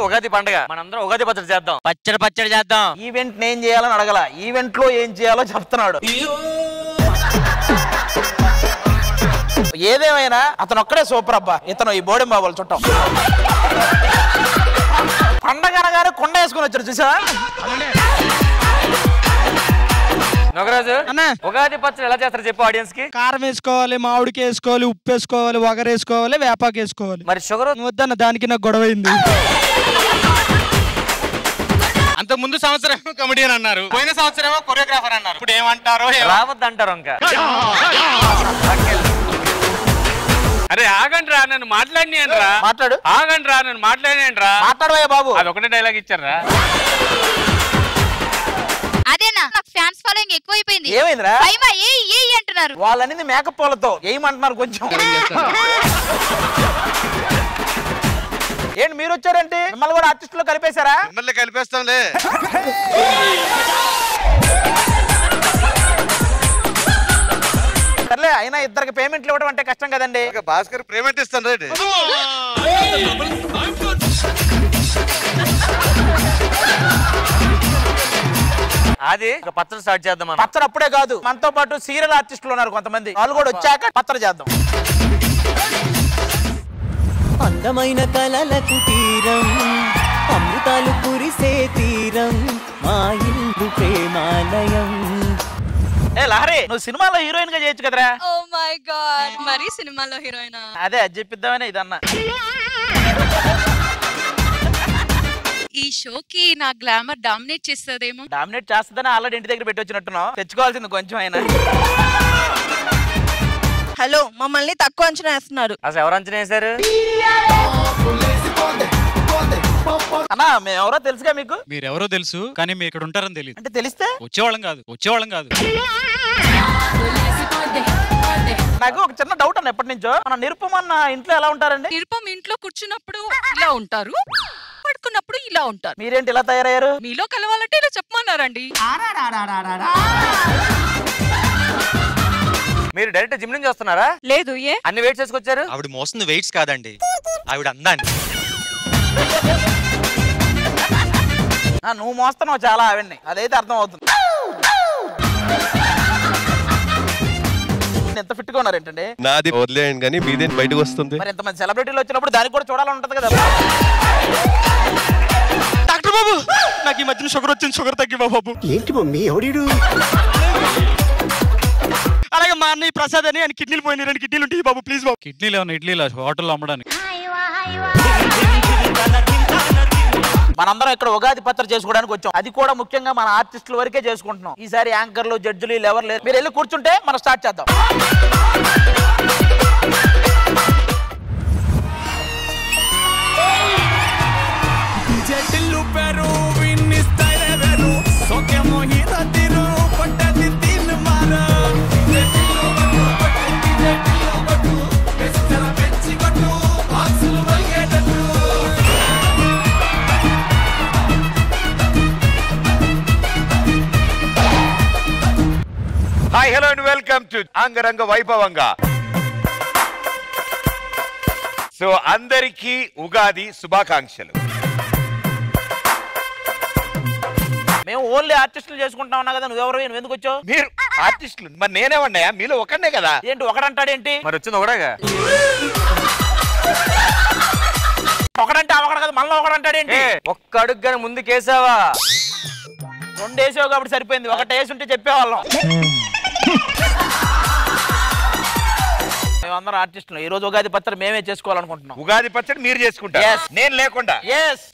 ఉగాది పండుగ మనందరం ఉగాది పచ్చడి చేద్దాం. పచ్చడి చేద్దాం. ఈవెంట్ నేను చేయాలని అడగల, ఈవెంట్ లో ఏం చేయాలో చెప్తున్నాడు. ఏదేమైనా అతను ఒక్కడే సూపర్ అబ్బా. ఇతను ఈ బోడెం బాబులు చుట్టాం. పండగ అనగానే కొండ వేసుకుని వచ్చారు చూసా. నగరాజు ఉగాది పచ్చడి ఎలా చేస్తారు చెప్పు ఆడియన్స్ కి. కారం వేసుకోవాలి, మామిడికి వేసుకోవాలి, ఉప్పు వేసుకోవాలి, వగరు వేసుకోవాలి, వేపాకు వేసుకోవాలి. మరి షుగర్ వద్దన్న దానికి నాకు గొడవైంది. అంత ముందు సంవత్సరం కమెడియన్ అన్నారు, పోయిన సంవత్సరం కొరియోగ్రాఫర్ అన్నారు. ఇప్పుడు ఏమంటారో రావద్దు అంటారు. ఇంకా అరే ఆగండి రా, నన్ను మాట్లాడి రా. మాట్లాడు. ఆగండి రా, నన్ను మాట్లాడి రా. మాట్లాడవయ్యా బాబు. అది ఒకటే డైలాగ్ ఇచ్చారా? అదేనా నాకు ఫ్యాన్స్ ఫాలోయింగ్ ఎక్కువైపోయింది. ఏమైందిరా? పైమా ఏ అంటున్నారు. వాళ్ళనింది మేకప్ పూలతో ఏమంటున్నారు కొంచెం. ఏంటి మీరు వచ్చారంటే మిమ్మల్ని కూడా ఆర్టిస్ట్ లో కలిపేశారా? మిమ్మల్ని కలిపేస్తాంలే. సర్లే, అయినా ఇద్దరికి పేమెంట్లు ఇవ్వడం అంటే కష్టం కదండి. భాస్కర్ పేమెంట్ ఇస్తాను రేటు. అది పచ్చడి స్టార్ట్ చేద్దాం. పచ్చడి అప్పుడే కాదు, మనతో పాటు సీరియల్ ఆర్టిస్టులు ఉన్నారు కొంతమంది, వాళ్ళు కూడా వచ్చాక పచ్చడి చేద్దాం. అందమైన కలలకు తీరం, అమృతాలు కురిసే తీరం, మా ఇల్లు ప్రేమాలయం. ఏ లహరి, నువ్వు సినిమాలో హీరోయిన్ గా చేయొచ్చు కదరా? ఓ మై గాడ్, మరి సినిమాలో హీరోయినా? అదే అది చెప్పిద్దామని ఇదన్నా. ఈ షోకి నా గ్లామర్ డామినేట్ చేస్తదేమో. డామినేట్ చేస్తుందని ఆల్రెడీ ఇంటి దగ్గర పెట్టి వచ్చినట్టున్నావు, తెచ్చుకోవాల్సింది కొంచెం అయినా. హలో, మమ్మల్ని తక్కువ అంచనా వేస్తున్నారు. అసలు ఎవరు అంచనా వేశారు? అన్నా మేము ఎవరో తెలుసుగా మీకు. మీరెవరో తెలుసు, కానీ మీరు ఇక్కడ ఉంటారని తెలియదు. అంటే తెలిస్తే వచ్చేవాళ్ళం కాదు. నాకు ఒక చిన్న డౌట్ అన్న, ఎప్పటి నుంచో మన నిరుపమన్న ఇంట్లో ఎలా ఉంటారండి? నిరుపం ఇంట్లో కూర్చున్నప్పుడు ఇలా ఉంటారు, పడుకున్నప్పుడు ఇలా ఉంటారు. మీరేంటి ఇలా తయారయ్యారు? మీలో కలవాలంటే ఇలా చెప్పమన్నారండి. మీరు డైరెక్ట్ జిమ్ నుంచి వస్తున్నారా? లేదు. ఏ అన్ని వెయిట్స్ చేసుకొచ్చారు? ఆవిడ మోస్తుంది వెయిట్స్ కాదండి, ఆవిడ అందాన్ని. నువ్వు మోస్తున్నావు చాలా ఆవిడ్ని, అదైతే అర్థం అవుతుంది. ఎంత ఫిట్ గా ఉన్నారేంటండి? నాది వదిలేయండి కానీ మీదేం బయటకు వస్తుంది. మరి ఎంతమంది సెలబ్రిటీలు వచ్చినప్పుడు దానికి కూడా చూడాలని ఉంటది కదా. డాక్టర్ బాబు, నాకు ఈ మధ్యన షుగర్ వచ్చింది, షుగర్ తగ్గివా బాబు. ఏంటి మమ్మీ ఎవడీడు? అలాగే మా అన్నయ్య ప్రసాద్ అని, ఆయన కిడ్నీలు పోయినాయి, 2 కిడ్నీలు ఉంటాయి బాబు, ప్లీజ్ బాబు. కిడ్నీలు ఏమన్నా ఇడ్లీలా హోటల్లో అమ్మడానికి? మనందరం ఇక్కడ ఉగాది పచ్చడి చేసుకోవడానికి వచ్చాం, అది కూడా ముఖ్యంగా మన ఆర్టిస్టుల వరకే చేసుకుంటున్నాం. ఈసారి యాంకర్లు, జడ్జిలు ఎవరు లేరు. మీరు వెళ్ళి కూర్చుంటే మనం స్టార్ట్ చేద్దాం. Hi hello and welcome to అంగరంగ వైభవంగా. సో అందరికీ ఉగాది శుభాకాంక్షలు. మేము ఓన్లీ ఆర్టిస్టులు చేసుకుంటా ఉన్నా కదా, నువ్వెవరు, నువ్వు ఎందుకు వచ్చావు? మీరు ఆర్టిస్టులు, మరి నేనేమన్నాయా? మీలో ఒకనే కదా. ఏంటి ఒకడంటాడేంటి? మరి వచ్చింది ఒకడేగా. ఒకడంటే ఒకడు కదా, మళ్ళీ ఒకడంటాడేంటి? ఒక్క అడుగు గాని ముందుకేసావా? 2 వేసావు కాబట్టి సరిపోయింది, ఒకటి వేసి ఉంటే చెప్పేవాళ్ళం. మేమందరం ఆర్టిస్టులు, ఈ రోజు ఉగాది పచ్చడి మేమే చేసుకోవాలనుకుంటున్నాం. ఉగాది పచ్చడి మీరు చేసుకుంటారు, నేను లేకుండా.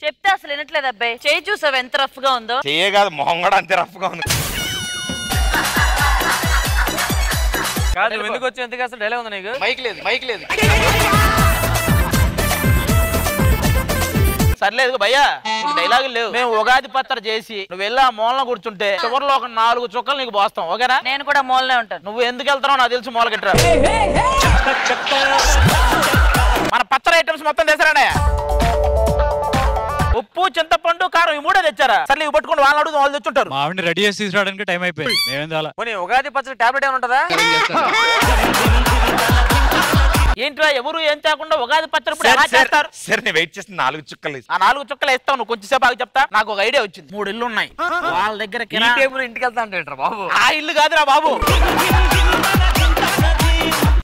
చెప్తే అసలు వినట్లేదు అబ్బాయి. చేయి చూసావు ఎంత రఫ్ గా ఉందో? చేయగాదు, మొహం కూడా అంతే రఫ్ గా ఉంది. కాదు, ఎందుకు వచ్చి ఎందుకు అసలు డైలాగ్ ఉంది నీకు? మైక్ లేదు. సర్లేదు భయ్యా డైలాగులు లేవు. మేము ఉగాది పచ్చడి చేసి నువ్వు వెళ్ళి ఆ మూలన కూర్చుంటే చివరిలో ఒక 4 చుక్కలు నీకు పోస్తాం. ఓకేనా? నేను కూడా మూలనే ఉంటాను. నువ్వు ఎందుకు వెళ్తావు నాకు తెలుసు. మూల గిట్రా మన పచ్చడి ఐటమ్స్ మొత్తం తెచ్చారండి. ఉప్పు, చింతపండు, కారం ఈ 3 తెచ్చారా? సర్లే ఇవి పట్టుకుని వాళ్ళని అడుగుతాం, వాళ్ళు తెచ్చుంటారు. మా ఆవిడని రెడీ చేసి తీసుకురావడానికి టైం అయిపోయింది. మేమేం చాలా ఉగాది పచ్చడి టాబ్లెట్ ఏమైనా ఉంటుందా? ఏంట్రా ఎవరు ఏం చేయకుండా ఉగాది పచ్చడి ఎలా చేస్తారు? సరే నేను వెయిట్ చేసిన 4 చుక్కలు. ఆ 4 చుక్కలు ఇస్తావు. నువ్వు కొంచెం సేపు ఆగి చెప్తా. నాకు ఒక ఐడియా వచ్చింది. 3 ఇల్లు ఉన్నాయి. వాళ్ళ దగ్గర ఇంటికి వెళ్తా అంటే బాబు ఆ ఇల్లు కాదురా బాబు,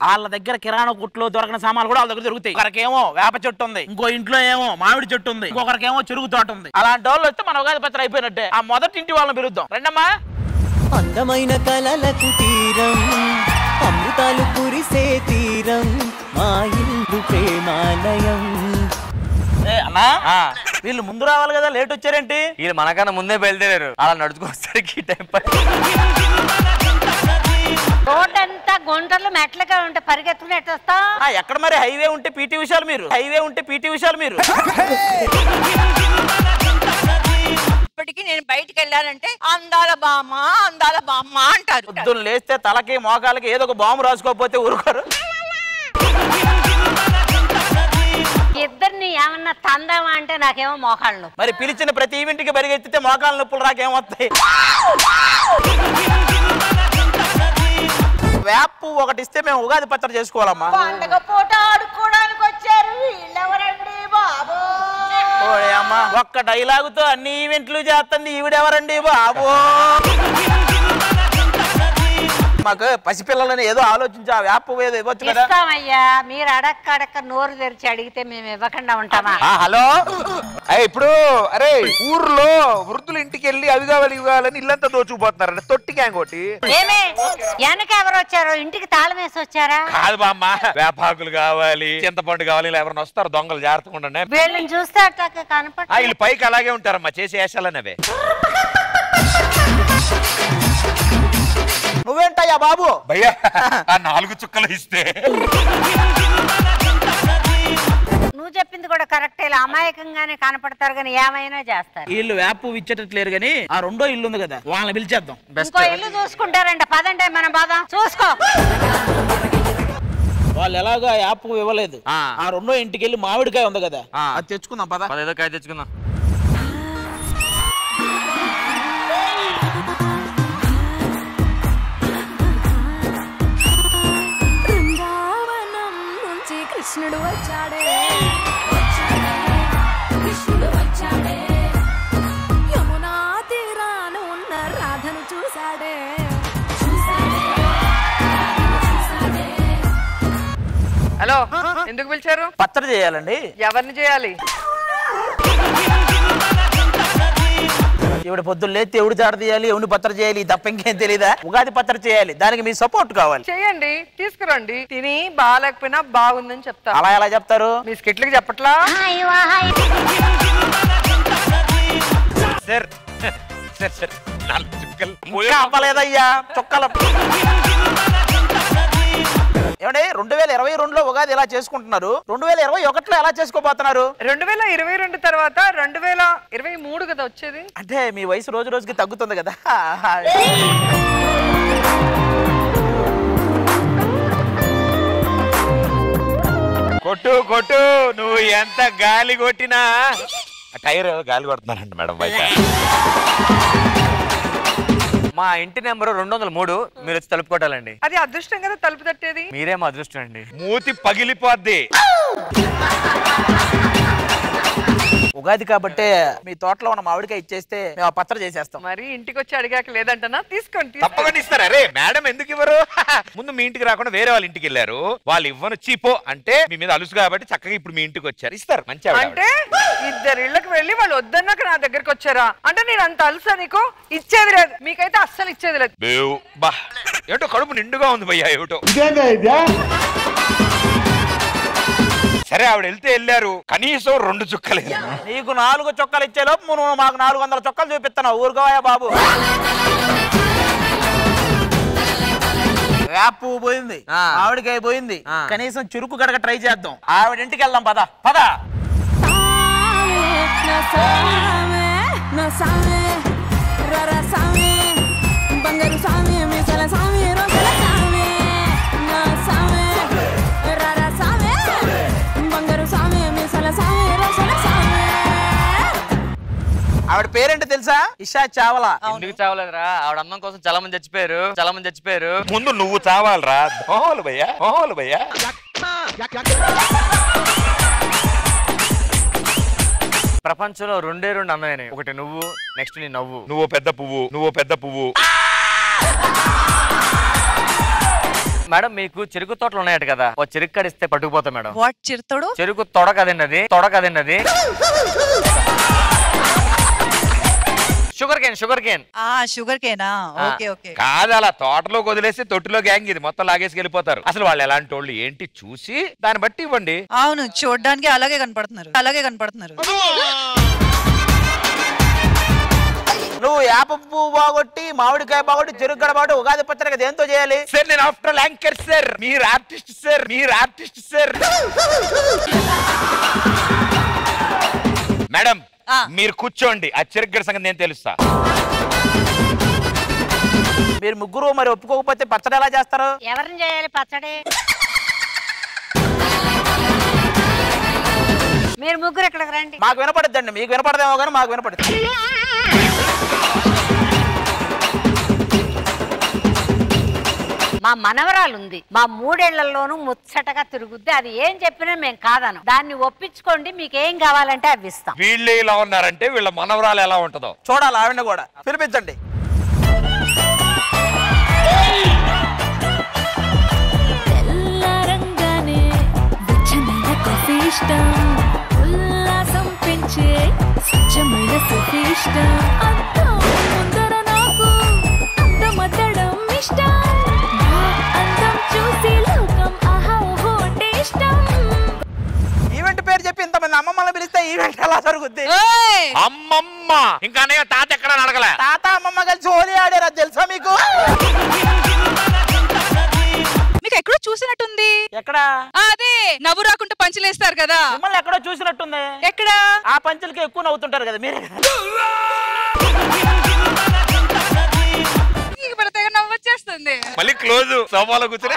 వాళ్ళ దగ్గర కిరాణా కొట్లో దొరకని సామాన్లు కూడా వాళ్ళ దగ్గర దొరుకుతాయి. ఒకరికేమో వేప చెట్టు ఉంది, ఇంకో ఇంట్లో ఏమో మామిడి చెట్టు ఉంది, ఇంకొకరికేమో చెరుకు తోట ఉంది. అలాంటి వాళ్ళు వస్తే మన ఉగాది పచ్చడి అయిపోయినట్టే. ఆ మొదటి ఇంటి వాళ్ళని పిలుద్దాం. రండమ్మా. అందమైన కలల కుటీరం, అమృతాలు కురిసే తీరం, మా ఇల్లు ప్రేమాలయం. అన్నా వీళ్ళు ముందు రావాలి కదా, లేట్ వచ్చారేంటి? వీళ్ళు మనకన్నా ముందే బయలుదేరారు. అలా నడుచుకోవడానికి టైం రోడ్డంతా గుంటలు మెట్లుగా ఉంటే పరిగెత్తుకుని ఎట్టు వస్తా? ఎక్కడ మరి హైవే ఉంటే పీటీ విషయాలు మీరు. ఇప్పటికి నేను బయటికి వెళ్ళానంటే అందాల బామ్మ అంటారు. పొద్దున్న లేస్తే తలకి మోకాలకి ఏదో ఒక బాంబు రాసుకోకపోతే ఊరుకోరు. ఇద్దరిని ఏమన్నా తందామా అంటే నాకేమో మోకాళ్ళు. మరి పిలిచిన ప్రతి ఈవెంట్కి పరిగెత్తితే మోకాళ్ళ నొప్పులు రాకేమొస్తాయి? వేపు ఒకటి ఇస్తే మేము ఉగాది పచ్చడి చేసుకోవాలమ్మా. పండగ పూట ఆడుకోవడానికి వచ్చారు వీళ్ళెవరండి బాబు? అమ్మా ఒక్క డైలాగుతో అన్ని ఈవెంట్లు చేస్తుంది ఈవిడెవరండి బాబు? మాకు పసిపిల్లలని ఏదో ఆలోచించి ఆ వేపు ఏదో ఇవ్వచ్చు కదా. ఇస్తామయ్యా, మీరు అడక్క నోరు తెరిచి అడిగితే మేము ఇవ్వకుండా ఉంటామా? హలో ఇప్పుడు అరే ఊర్లో వృద్ధుల ఇంటికి వెళ్ళి అవి కావాలి ఇవి కావాలని ఇల్లంతా దోచుకుపోతున్నారండి. తొట్టి గ్యాంగ్ ఒకటి. ఏమే వెనక ఎవరు వచ్చారో? ఇంటికి తాళం వేసి వచ్చారా? కాదు బామ్మ, వేపాకులు కావాలి, చింతపండు కావాలి, ఇలా ఎవరైనా వస్తారు దొంగలు జాగ్రత్తగా ఉండండి. వీళ్ళని చూస్తే అట్లా కనపడ. వీళ్ళు పైకి అలాగే ఉంటారమ్మా, చేసే వేషాలనేవే. నువ్వేంటయ్యా బాబు? భయ్యా ఆ 4 చుక్కలు ఇస్తే. నువ్వు చెప్పింది కూడా కరెక్టే. అమాయకంగానే కనపడతారు కానీ ఏమైనా చేస్తారు. వీళ్ళు వేపు ఇచ్చేటట్లేరు గానీ ఆ 2వ ఇల్లు ఉంది కదా, వాళ్ళని పిలిచేద్దాం. ఇంకో ఇల్లు చూసుకుంటారంట. పదండి మనం బాధ చూసుకో. వాళ్ళు ఎలాగా యాప్ ఇవ్వలేదు. ఆ 2వ ఇంటికి వెళ్ళి మామిడికాయ ఉంది కదా, అది తెచ్చుకుందాం. పద ఏదో కాయ తెచ్చుకుందాం. కృష్ణుడు వచ్చాడే, యమునా తీరాన ఉన్న రాధను చూసాడే. హలో, ఎందుకు పిలిచారు? పచ్చడి చేయాలండి. ఎవరిని చేయాలి? ఇవిడ పొద్దున్న లేతే ఎవడు జాడ తీయాలి, ఎవరిని పచ్చడి చేయాలి తప్ప ఇంకేం తెలీదా? ఉగాది పచ్చడి చేయాలి, దానికి మీ సపోర్ట్ కావాలి. చేయండి, తీసుకురండి. తిని బాగాలేకపోయినా బాగుందని చెప్తా. అలా ఎలా చెప్తారు? మీ స్కిట్లకి చెప్పట్లా? సార్ సార్ సార్ 4 చుక్కలు అవ్వలేదయ్యా చుక్కల. ఏమంటే 2022లో ఉగాది ఎలా చేసుకుంటున్నారు, 2021లో ఎలా చేసుకోబోతున్నారు? 2022 తర్వాత 2023 కదా వచ్చేది. అంటే మీ వయసు రోజు రోజుకి తగ్గుతుంది కదా. కొట్టు కొట్టు, నువ్వు ఎంత గాలి కొట్టినా టైర్ గాలి కొడుతున్నానండి మేడం బయట. మా ఇంటి నెంబరు 203. మీరు వచ్చి తలుపు కొట్టాలండి. అది అదృష్టం కదా తలుపు తట్టేది. మీరేమో అదృష్టం అండి. మూతి పగిలిపోద్ది. ఉగాది కాబట్టి మీ తోటలో ఉన్న మామిడికాయ ఇచ్చేస్తే మేము ఆ పచ్చడి చేసేస్తాం. మరి ఇంటికి వచ్చి అడిగాక లేదంటనా? తీసుకోండి. తప్పకుండా ఇస్తారా? అరే మేడం ఎందుకు ఇవ్వరు? ముందు మీ ఇంటికి రాకుండా వేరే వాళ్ళ ఇంటికి వెళ్ళారు, వాళ్ళు ఇవ్వను చీపో అంటే మీ మీద అలుసు కాబట్టి చక్కగా ఇప్పుడు మీ ఇంటికి వచ్చారు, ఇస్తారు. మంచి అంటే 2 ఇళ్ళకి వెళ్ళి వాళ్ళు వద్దన్నాక నా దగ్గరకు వచ్చారా? అంటే నేను అంత అలుసా? నీకు ఇచ్చేది లేదు, మీకైతే అస్సలు ఇచ్చేది లేదు. బా ఏటో కడుపు నిండుగా ఉంది భయ్యా, ఏటో. సరే ఆవిడ వెళ్తే వెళ్ళారు, కనీసం 2 చుక్కలు. నీకు 4 చుక్కలు ఇచ్చేలోపు నువ్వు మాకు 400 చుక్కలు చూపిస్తున్నావు. ఊరుకోవా బాబు. వేపు పోయింది, ఆవిడకాయ పోయింది, కనీసం చురుకు గడక ట్రై చేద్దాం. ఆవిడ ఇంటికి వెళ్దాం. పద పద. నా సామే నా సామే రర సామే బంగారు సామే మిసల సామే రోజల సామే నా సామే రర సామే బంగారు సామే మిసల సామే రోజల సామే. ఆవిడ పేరేంటో తెలుసా? ఇషా చావలా. ఎందుకు చావలేదురా? ఆవిడ అన్నం కోసం చాలా మంది చచ్చిపోయారు. ముందు నువ్వు చావాలరా. ఓహోలు భయ్యా. ప్రపంచంలో రెండే రెండు అందమైనవి. ఒకటి నువ్వు, నెక్స్ట్ నీ నవ్వు. నువ్వు పెద్ద పువ్వు. మేడం మీకు చెరుకు తోటలు ఉన్నాయట కదా, ఓ చెరుకు కడిస్తే పట్టుకుపోతా మేడం. వాట్ చిరుతోడు? చెరుకు తొడ కదండి అది. Sugar cane. షుగర్ కేనా? Okay okay. కాదు, అలా తోటలోకి వదిలేసి తొట్టిలో గ్యాంగ్ ఇది మొత్తం లాగేసి వెళ్ళిపోతారు. అసలు వాళ్ళు ఎలాంటి వాళ్ళు ఏంటి చూసి దాన్ని బట్టి ఇవ్వండి. అవును, చూడడానికి అలాగే కనపడుతున్నారు. నువ్వు యాప పువ్వు బాగొట్టి, మామిడికాయ బాగొట్టి, చెరుకు గడ బాగొట్టి ఉగాది పచ్చడి కదా ఎంతో చేయాలి. సార్ నేను ఆఫ్టర్ ఆల్ యాంకర్ సార్, మీరు ఆర్టిస్ట్ సార్. మేడం మీరు కూర్చోండి, ఆ చెరుకు సంగతి నేను తెలుస్తా. మీరు ముగ్గురు మరి ఒప్పుకోకపోతే పచ్చడి ఎలా చేస్తారు? ఎవరిని చేయాలి పచ్చడి? మీరు ముగ్గురు ఇక్కడికి రండి. మాకు వినపడుద్దండి, మీకు వినపడదేమో కానీ మాకు వినపడుతుంది. మా మనవరాలు ఉంది, మా 3 ఏళ్లలోనూ ముచ్చటగా తిరుగుద్ది. అది ఏం చెప్పినా మేము కాదను. దాన్ని ఒప్పించుకోండి, మీకు ఏం కావాలంటే అవి ఇస్తాం. వీళ్ళు ఇలా ఉన్నారంటే వీళ్ళ మనవరాలు ఎలా ఉంటుందో చూడాలి. ఆవిడ కూడా పిలిపించండి. తెల్లరంగానే వెచ్చమైన కాఫీ ఇష్టం, ఉల్లాసం పెంచే స్వచ్ఛమైన కాఫీ ఇష్టం, అద్దం ముందర నాకు అందమద్దడం ఇష్టం, అందం చూసి లోకం ఆహా ఓహో అంటే ఇష్టం. ఈవెంట్ పేరు చెప్పి ఇంతమంది అమ్మమ్మని పిలిస్తే ఈవెంట్ ఎలా జరుగుద్ది? అమ్మమ్మ ఇంకా తాత ఎక్కడ అడగలే. తాత అమ్మమ్మ కలిసి హోలీ ఆడారు, అది తెలుసా మీకు? మీకు ఎక్కడో చూసినట్టుంది. ఎక్కడ? అదే నవ్వు రాకుండా పంచులేస్తారు కదా, మిమ్మల్ని ఎక్కడో చూసినట్టుంది. ఎక్కడ? ఆ పంచులకి ఎక్కువ నవ్వుతుంటారు కదా మీరే. నవ్వు వచ్చేస్తుంది. మళ్ళీ క్లోజ్ సోఫాలో కూర్చుని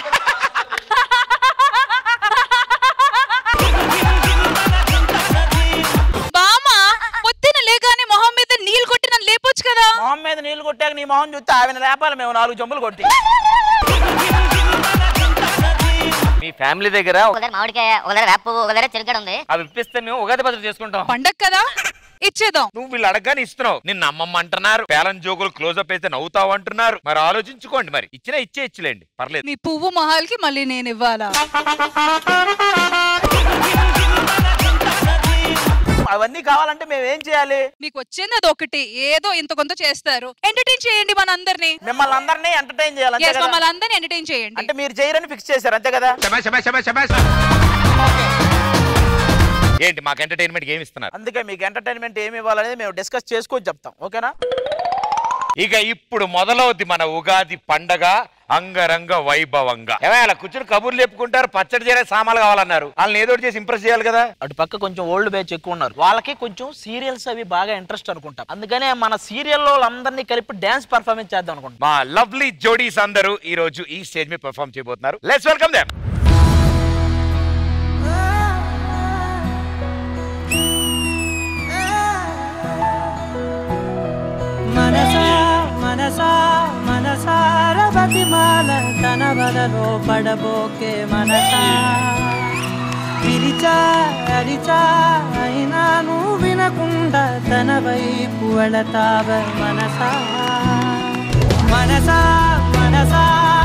బామా పొద్దున లేగానే మొహం మీద నీళ్లు కొట్టి నన్ను లేపొచ్చు కదా. మొహం మీద నీళ్లు కొట్టాక నీ మొహం చూస్తే ఆవిడ లేపాలి మేము 4 జంబులు కొట్టి. మీ ఫ్యామిలీ దగ్గర మామిడికాయ, ఒక వేప పువ్వు, ఒక చెరుగడ ఉంది. అవి ఇప్పిస్తే మేము ఉగాది పచ్చడి చేసుకుంటాం. పండగ కదా, ఇచ్చేద్దాం. నువ్వు వీళ్ళు అడగగానే ఇస్తున్నావు. నిన్న అమ్మమ్మ అంటున్నారు, పేలం జోకులు క్లోజ్అప్ అయితే నవ్వుతావు అంటున్నారు. మరి ఆలోచించుకోండి, మరి ఇచ్చేలేండి, పర్లేదు. మీ పువ్వు మొహాలకి మళ్ళీ నేను ఇవ్వాలా? అవన్నీ కావాలంటే మేము ఏం చేయాలి? మీకు వచ్చింది అదొకటి, ఏదో ఇంత కొంత చేస్తారు. ఎంటర్టైన్ చేయండి మనందరినీ. మిమ్మల్ని అందరినీ ఎంటర్టైన్ చేయాలి. మమ్మల్ని అందరినీ ఎంటర్టైన్ చేయండి. అంటే మీరు చేయరని ఫిక్స్ చేశారు అంతే కదా? ఏంటి మాకు ఎంటర్టైన్మెంట్ ఏమి ఇస్తున్నారు? అందుకే మీకు ఎంటర్టైన్మెంట్ ఏమి ఇవ్వాలనేది మేము డిస్కస్ చేసుకొని చెప్తాం, ఓకేనా? ఇక ఇప్పుడు మొదలవుద్ది మన ఉగాది పండగ అంగరంగ వైభవంగా. అలా కూర్చొని కబుర్లు చెప్పుకుంటారు, పచ్చడి చేరే సామాన్లు కావాలన్నారు. వాళ్ళని ఏదో చేసి ఇంప్రెస్ చేయాలి కదా. అటు పక్క కొంచెం ఓల్డ్ బ్యాచ్ ఎక్కువ ఉన్నారు, వాళ్ళకి కొంచెం సీరియల్స్ అవి బాగా ఇంట్రెస్ట్ అనుకుంటాం. అందుకనే మన సీరియల్ వాళ్ళందరినీ కలిపి డాన్స్ పర్ఫార్మెన్స్ చేద్దాం అనుకుంటాం. మా లవ్లీ జోడీస్ అందరూ ఈ రోజు ఈ స్టేజ్ మీద పర్ఫార్మ్ చేయబోతున్నారు. Let's welcome them. మనసార బతిమాల తన వలలో పడబోకే మనసా, పిలిచా అరిచా అయినా నువ్వు వినకుండా తన వైపు వెళతావ మనసా.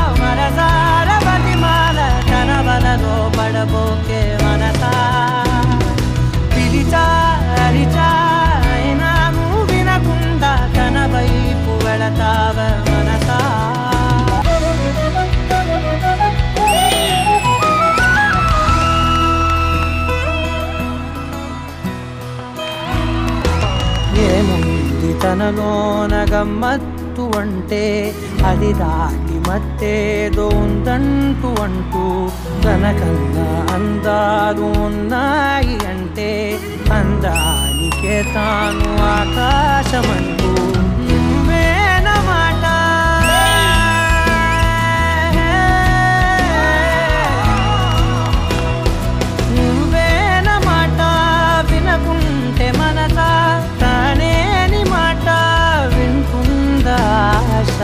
మనసార బతిమాల తన వలలో పడబోకే మనసా, పిలిచా అరిచా అయినా నువ్వు వినకుండా తన వైపు వెళతావ మనసా. ఏముంది తనలోన గమ్మత్తు అంటే, అది దాటి మత్తేదో ఉందంటూ అంటూ, తనకన్నా అందాలు ఉన్నాయి అంటే, అందానికి పలికే తాను ఆకాశమంటూ నువ్వేనమాట నువ్వేనమాట వినకుంటే మనసా తానేని మాట వింటుందా ఆశ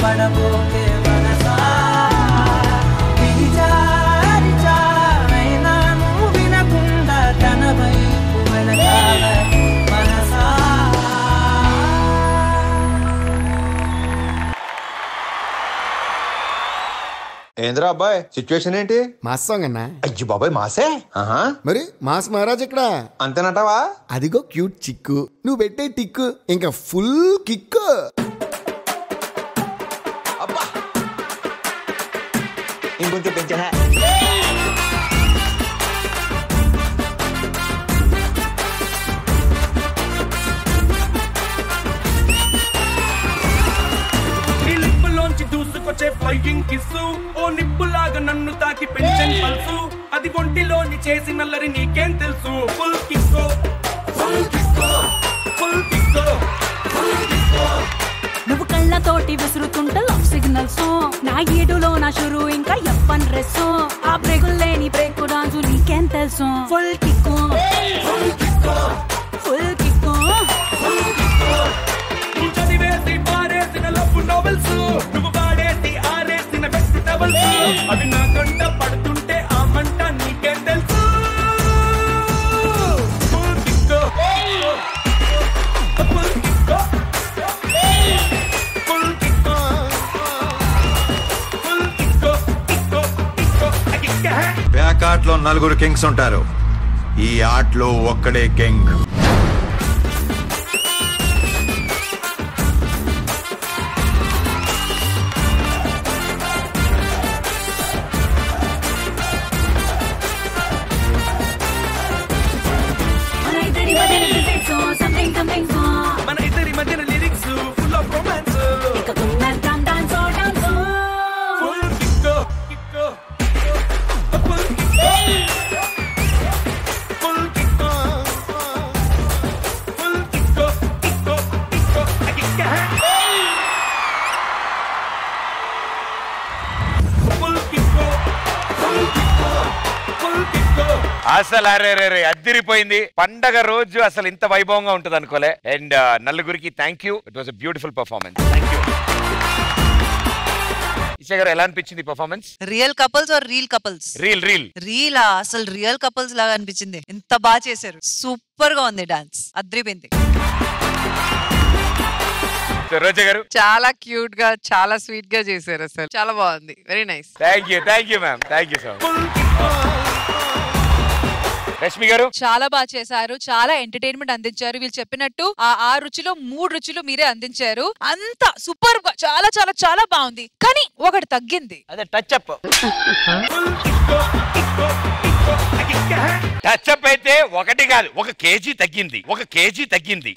పడబోకే మనసా విచారిచారైనా నువ్వు వినకుండా తన వైపు వెళకాల మనసా. ఏంద్రా అబ్బాయి సిచ్యువేషన్ ఏంటి? మాస్ సాంగ్ అన్నా. అయ్యి బాబాయ్ మాసే? మరి మాస్ మహారాజ్ ఇక్కడ అంతేనటావా? అదిగో క్యూట్ చిక్కు, నువ్వు పెట్టే టిక్కు ఇంకా ఫుల్ కిక్కు. ఇంకొంచెం పెంచా. దూసుకొచ్చే ఫ్లైయింగ్ కిస్సు ఓ నిప్పులాగా నన్ను తాకి పెంచని పల్సు అది ఒంటిలోని చేసి నల్లరి నీకేం తెలుసు. ఫుల్ కిస్కో ఫుల్ కిస్కో ఫుల్ కిస్కో ఫుల్ కిస్కో. నువ్వు కళ్ళతోటి విసురుతుంటే లవ్ సిగ్నల్స్ నా ఈడులో నా షురు ఇంకా ఎప్పన్ డ్రెస్ ఆ బ్రేకులు లేని బ్రేక్ డాన్సు నీకేం తెలుసు. ఫుల్ కిక్కు ఫుల్ కిస్కో ఫుల్ కిక్కు ఫుల్ కిస్కో. నువ్వు చదివేసి పారేసిన లవ్ నోవెల్స్ నువ్వు వాడేసి ఆరేసిన బెస్ట్ టవల్స్ అవి నా కంట పడుతుంటే ఆ మంట నీకేం తెలుసు. ఫుల్ కిస్కో ఫుల్ కిస్కో ఫుల్ కిస్కో ఫుల్ కిస్కో కిస్కో కిస్కో కిస్కో. బ్యాక్ ఆర్ట్ లో 4 కింగ్స్ ఉంటారు, ఈ ఆర్ట్ లో ఒక్కడే కింగ్. మన ఇద్దరి మధ్యన lyrics full of romance. Full kick kick full kick full kick full kick kick kick kick full kick full kick full kick. అసలు అరే అద్దిరిపోయింది. పండగ రోజు అసలు ఇంత వైభవంగా ఉంటుంది అనుకోలే. అండ్ నలుగురికి thank you. It was a beautiful performance. Thank you. Isha గారు ఎలా అనిపించింది performance? Real couples or reel couples? Reel అసలు రియల్ కపుల్స్ లాగా అనిపించింది. ఎంత బాగా చేశారు, సూపర్ గా ఉంది డాన్స్, అద్రిపోయింది. రోజా గారు చాలా క్యూట్ గా చాలా స్వీట్ గా చేశారు, అసలు చాలా బాగుంది. Very nice. Thank you ma'am. Thank you so much. Rashmi గారు చాలా బాగా చేశారు, చాలా ఎంటర్టైన్మెంట్ అందించారు. వీళ్ళు చెప్పినట్టు ఆ రుచిలో 3 రుచులు మీరే అందించారు. అంత సూపర్ గా చాలా చాలా చాలా బాగుంది. కానీ ఒకటి తగ్గింది, అదే టచ్ అప్. టచ్ అప్ అయితే 1 కాదు 1 కేజీ తగ్గింది. 1 కేజీ తగ్గింది.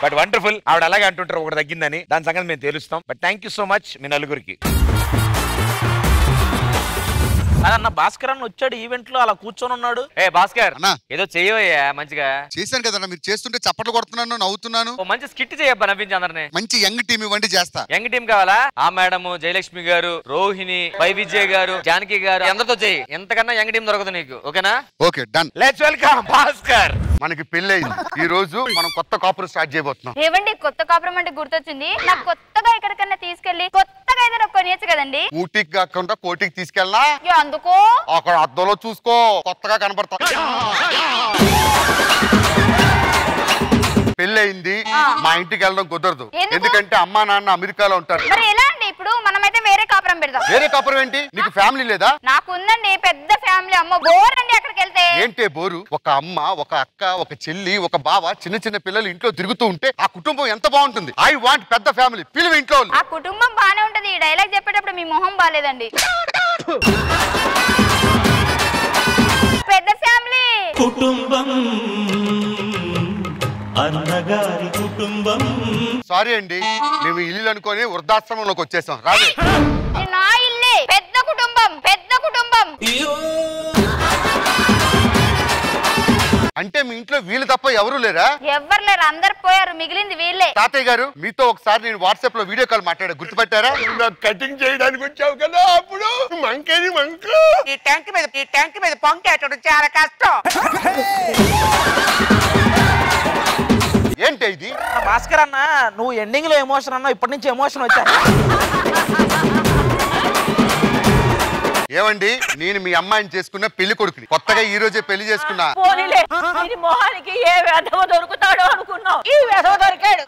But wonderful. ఆవిడ అలాగే అంటుంటారు 1 తగ్గిందని. దాని సంగతి మేము తెలుస్తాం. But thank you so much మీ నలుగురికి. అన్న భాస్కర్ అన్న వచ్చాడు ఈవెంట్ లో, అలా కూర్చొని ఉన్నాడు. ఏ భాస్కర్ ఏదో చెయ్యవయ్యా మంచిగా. చేశాను కదా, మీరు చేస్తుంటే చప్పట్లు కొడుతున్నాను, నవ్వుతున్నాను. మంచి స్కిట్ చేయబ్బా, నవ్వించి అందరిని. మంచి యంగ్ టీమ్ ఇవ్వండి, చేస్తా. యంగ్ టీం కావాలా? ఆ మేడం, జయలక్ష్మి గారు, రోహిణి, వై విజయ్ గారు, జానకి గారు, అందరితో చెయ్యి. ఎంతకన్నా యంగ్ టీం దొరకదు నీకు. ఓకేనా? Okay done. Let's welcome Bhaskar. మనకి పెళ్ళయింది, ఈ రోజు మనం కొత్త కాపురం స్టార్ట్ చేయబోతున్నాం. ఏవండి కొత్త కాపురం అంటే గుర్తొచ్చింది. నాకు కొత్తగా ఎక్కడికన్నా తీసుకెళ్లి కొత్తగా ఏదైనా కొనియచ్చు కదండి. ఊటీకి కాకుండా కోటికి తీసుకెళ్ళా. అందుకో అక్కడ అద్దంలో చూసుకో, కొత్తగా కనబడతా. పెళ్ళయింది, మా ఇంటికి వెళ్ళడం కుదరదు. ఎందుకంటే అమ్మా నాన్న అమెరికాలో ఉంటారు. మరి ఎలా అండి? ఇప్పుడు మనమైతే వేరే కాపురం పెడదాం. వేరే కాపురం ఏంటి? నీకు ఫ్యామిలీ లేదా? నాకు ఉందండి, పెద్ద ఫ్యామిలీ. అమ్మ బోర్ అండి అక్కడికి వెళ్తే. ఏంటే బోరు? ఒక అమ్మ, ఒక అక్క, ఒక చెల్లి, ఒక బావ, చిన్న చిన్న పిల్లలు ఇంట్లో తిరుగుతూ ఉంటే ఆ కుటుంబం ఎంత బాగుంటుంది. ఐ వాంట్ పెద్ద ఫ్యామిలీ. పిలువు ఇంట్లో. ఆ కుటుంబం బానే ఉంటది. ఈ డైలాగ్ చెప్పేటప్పుడు మీ మొహం బాలేదండి. పెద్ద ఫ్యామిలీ కుటుంబం, అన్నగారి కుటుంబం. సారీ అండి, మేము ఇల్లు అనుకొని వృద్ధాశ్రమంలోకి వచ్చేసాం. రావే. నా ఇల్లే, పెద్ద కుటుంబం, పెద్ద కుటుంబం. అంటే మీ ఇంట్లో వీళ్ళు తప్ప ఎవరు లేరా? ఎవ్వరు లేరు, అందరు పోయారు, మిగిలింది వీళ్ళే. తాతయ్య గారు, మీతో ఒకసారి నేను వాట్సాప్ లో వీడియో కాల్ మాట్లాడా, గుర్తుపెట్టారా? కటింగ్ చేయడానికి వచ్చావు కదా, అప్పుడు మంకేని మంకు. ఈ ట్యాంక్ మీద పొంకేటప్పుడు చాలా కష్టం. ఏంటి ఇది? భాస్కర్ అన్న, నువ్వు ఎండింగ్ లో ఎమోషన్ అన్నావు, ఇప్పటి నుంచి ఎమోషన్ వచ్చా. ఏమండి, నేను మీ అమ్మాయిని చేసుకున్న పెళ్లి కొడుకుని, కొత్తగా ఈ రోజే పెళ్లి చేసుకున్నా. మొహానికి ఏ వెధవ దొరుకుతాడో అనుకున్నావు, ఈ వెధవ దొరికాడు.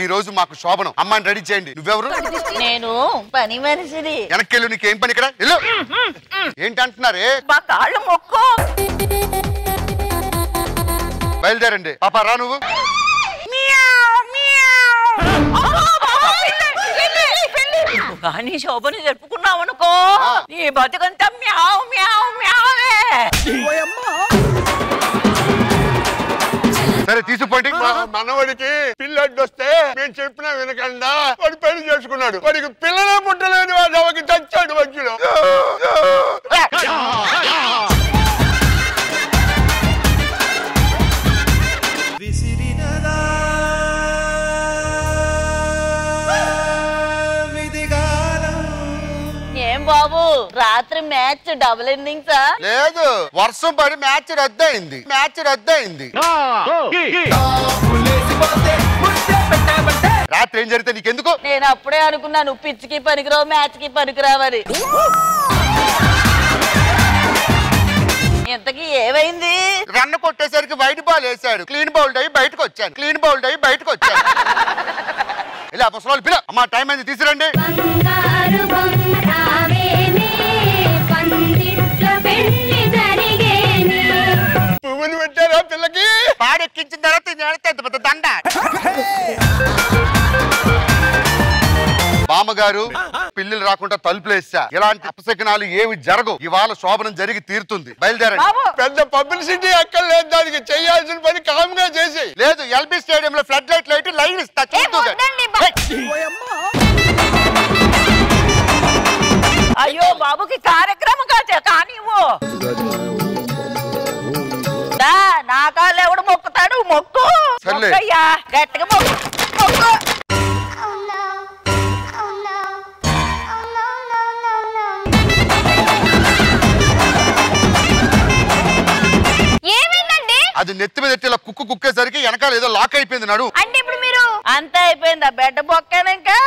ఈ రోజు మాకు శోభనం, అమ్మాయిని రెడీ చేయండి. నువ్వెవరు? నేను పని మనిషిని. వెనక్కెళ్ళు, నీకేం పని ఇక్కడ? వెళ్ళు. ఏంటి అంటున్నారే? మా కాళ్ళు మొక్కు. బయలుదేరండి. పాప రా నువ్వు. కానీ శోభని జరుపుకున్నావు అనుకో, నీ బతుకంతా మ్యావ్ మ్యావ్ మ్యావే. సరే తీసుకోండి. మనవడికి పిల్లడ్డు వస్తే మేము చెప్పినా వినకుండా వాడు పెళ్లి చేసుకున్నాడు. వాడికి పిల్లలే పుట్టలేని వాడు అవకి చచ్చాడు మధ్యలో. ఏం బాబు, రాత్రి మ్యాచ్ డబుల్ ఇన్నింగ్సా? లేదు, వర్షం పడి మ్యాచ్ రద్దయింది. రాత్రి ఏం జరిగితే నీకెందుకు? నేను అప్పుడే అనుకున్నాను, పిచ్చికి పనికిరావు, మ్యాచ్ కి పనికిరావని. ఇంతకీ ఏమైంది? రన్ను కొట్టేసరికి వైట్ బాల్ వేసాడు, క్లీన్ బౌల్డ్ అయ్యి బయటకు వచ్చాను. ఇలా పుస్తకాలు పిల్ల. అమ్మా టైం అయింది, తీసుకురండి. పువ్వులు పెట్టారా పిల్లకి? పాడెక్కించిన తర్వాత ఎంత పెద్ద దండ. బామ్మగారు, పిల్లలు రాకుండా తలుపులు వేసా. ఇలాంటి అపశకనాలు ఏమి జరగవు. ఇవాళ శోభనం జరిగి తీరుతుంది. బయలుదేరండి. పెద్ద పబ్లిసిటీ అక్కర్లేదు, దానికి చేయాల్సిన పని కామ్గా చేసి. లేదు, ఎల్బీ స్టేడియం లో ఫ్లడ్ లైట్ లైన్ ఇస్తా. అయ్యో బాబుకి కార్యక్రమం కానివ్వు. నా కాళ్ళు ఎవడు మొక్కుతాడు? మొక్కు. మొక్కయ్యా, గట్టిగా మొక్కు. ఏమైందండి? అది నెత్తి మీద ఇలా కుక్కేసరికి వెనకాల ఏదో లాక్ అయిపోయింది నడు. అంటే ఇప్పుడు మీరు అంతా అయిపోయిందా? బెడ్డ బొక్కాను ఇంకా.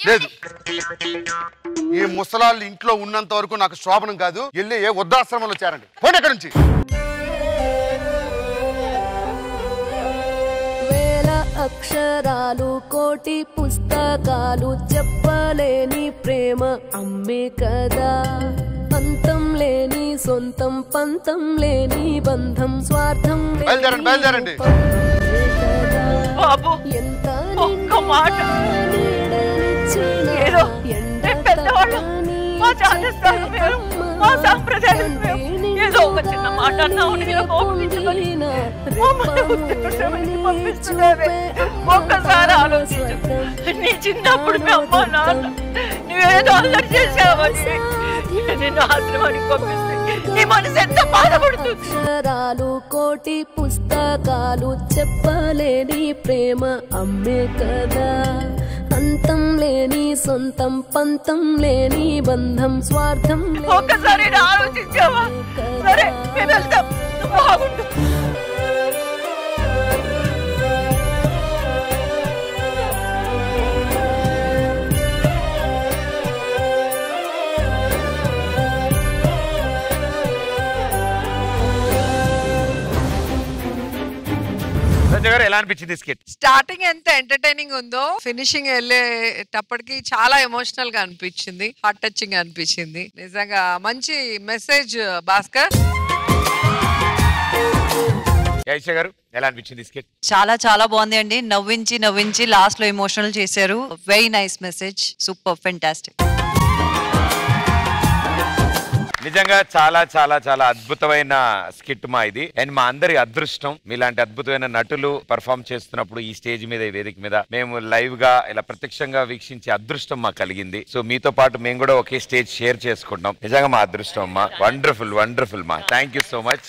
లేదు, ఈ ముసలాళ్ళు ఇంట్లో ఉన్నంత వరకు నాకు శోభనం కాదు. వెళ్ళి ఏ వృద్ధాశ్రమంలో చేరండి. పోండి అక్కడి నుంచి. వేల అక్షరాలు, కోటి పుస్తకాలు, చెప్పలేని ప్రేమ అమ్మే కదా. అంతం లేని సొంతం, పంతం లేని బంధం, స్వార్థం. బయలుదేరండి. బాబు, ఒక్క మాట. ఏదో పెద్దవాళ్ళు, మా జాతస్థానం వేరు, మా సాంప్రదాయం వేరు. ఏదో ఒక చిన్న మాట అన్నావు, ఒక్కసారి ఆలోచించు. నీ చిన్నప్పుడు మీ అమ్మ నాన్న నువ్వేదో అల్లరి చేసావని నిన్ను ఆశ్రమానికి పంపిస్తే నీ మనసు ఎంత బాధపడుతుంది. అక్షరాలు, కోటి పుస్తకాలు, చెప్పలేని ప్రేమ అమ్మే కదా. అంతం లేని సొంతం, పంతం లేని బంధం, స్వార్థం. ఒక్కసారి ఆలోచించావా? సరే మేము వెళ్తాం, నువ్వు బాగుండు. ఎలా అనిపించింది స్కిట్? స్టార్టింగ్ ఎంత ఎంటర్టైనింగ్ ఉందో ఫినిషింగ్ వెళ్ళేటప్పటికి చాలా ఎమోషనల్ గా అనిపించింది, హార్ట్ టచింగ్ అనిపించింది. నిజంగా మంచి మెసేజ్ భాస్కర్. గారు ఎలా అనిపించింది స్కిట్? చాలా చాలా బాగుంది అండి. నవ్వించి లాస్ట్ లో ఎమోషనల్ చేశారు. Very nice message. Super, fantastic. నిజంగా చాలా చాలా చాలా అద్భుతమైన స్కిట్ మా ఇది. అండ్ మా అందరి అదృష్టం మీలాంటి అద్భుతమైన నటులు పర్ఫామ్ చేస్తున్నప్పుడు ఈ స్టేజ్ మీద, ఈ వేదిక మీద మేము లైవ్ గా ఇలా ప్రత్యక్షంగా వీక్షించే అదృష్టం మాకు కలిగింది. సో మీతో పాటు మేము కూడా ఒకే స్టేజ్ షేర్ చేసుకుంటాం. నిజంగా మా అదృష్టం అమ్మా. వండర్ఫుల్ వండర్ఫుల్ మా. Thank you so much.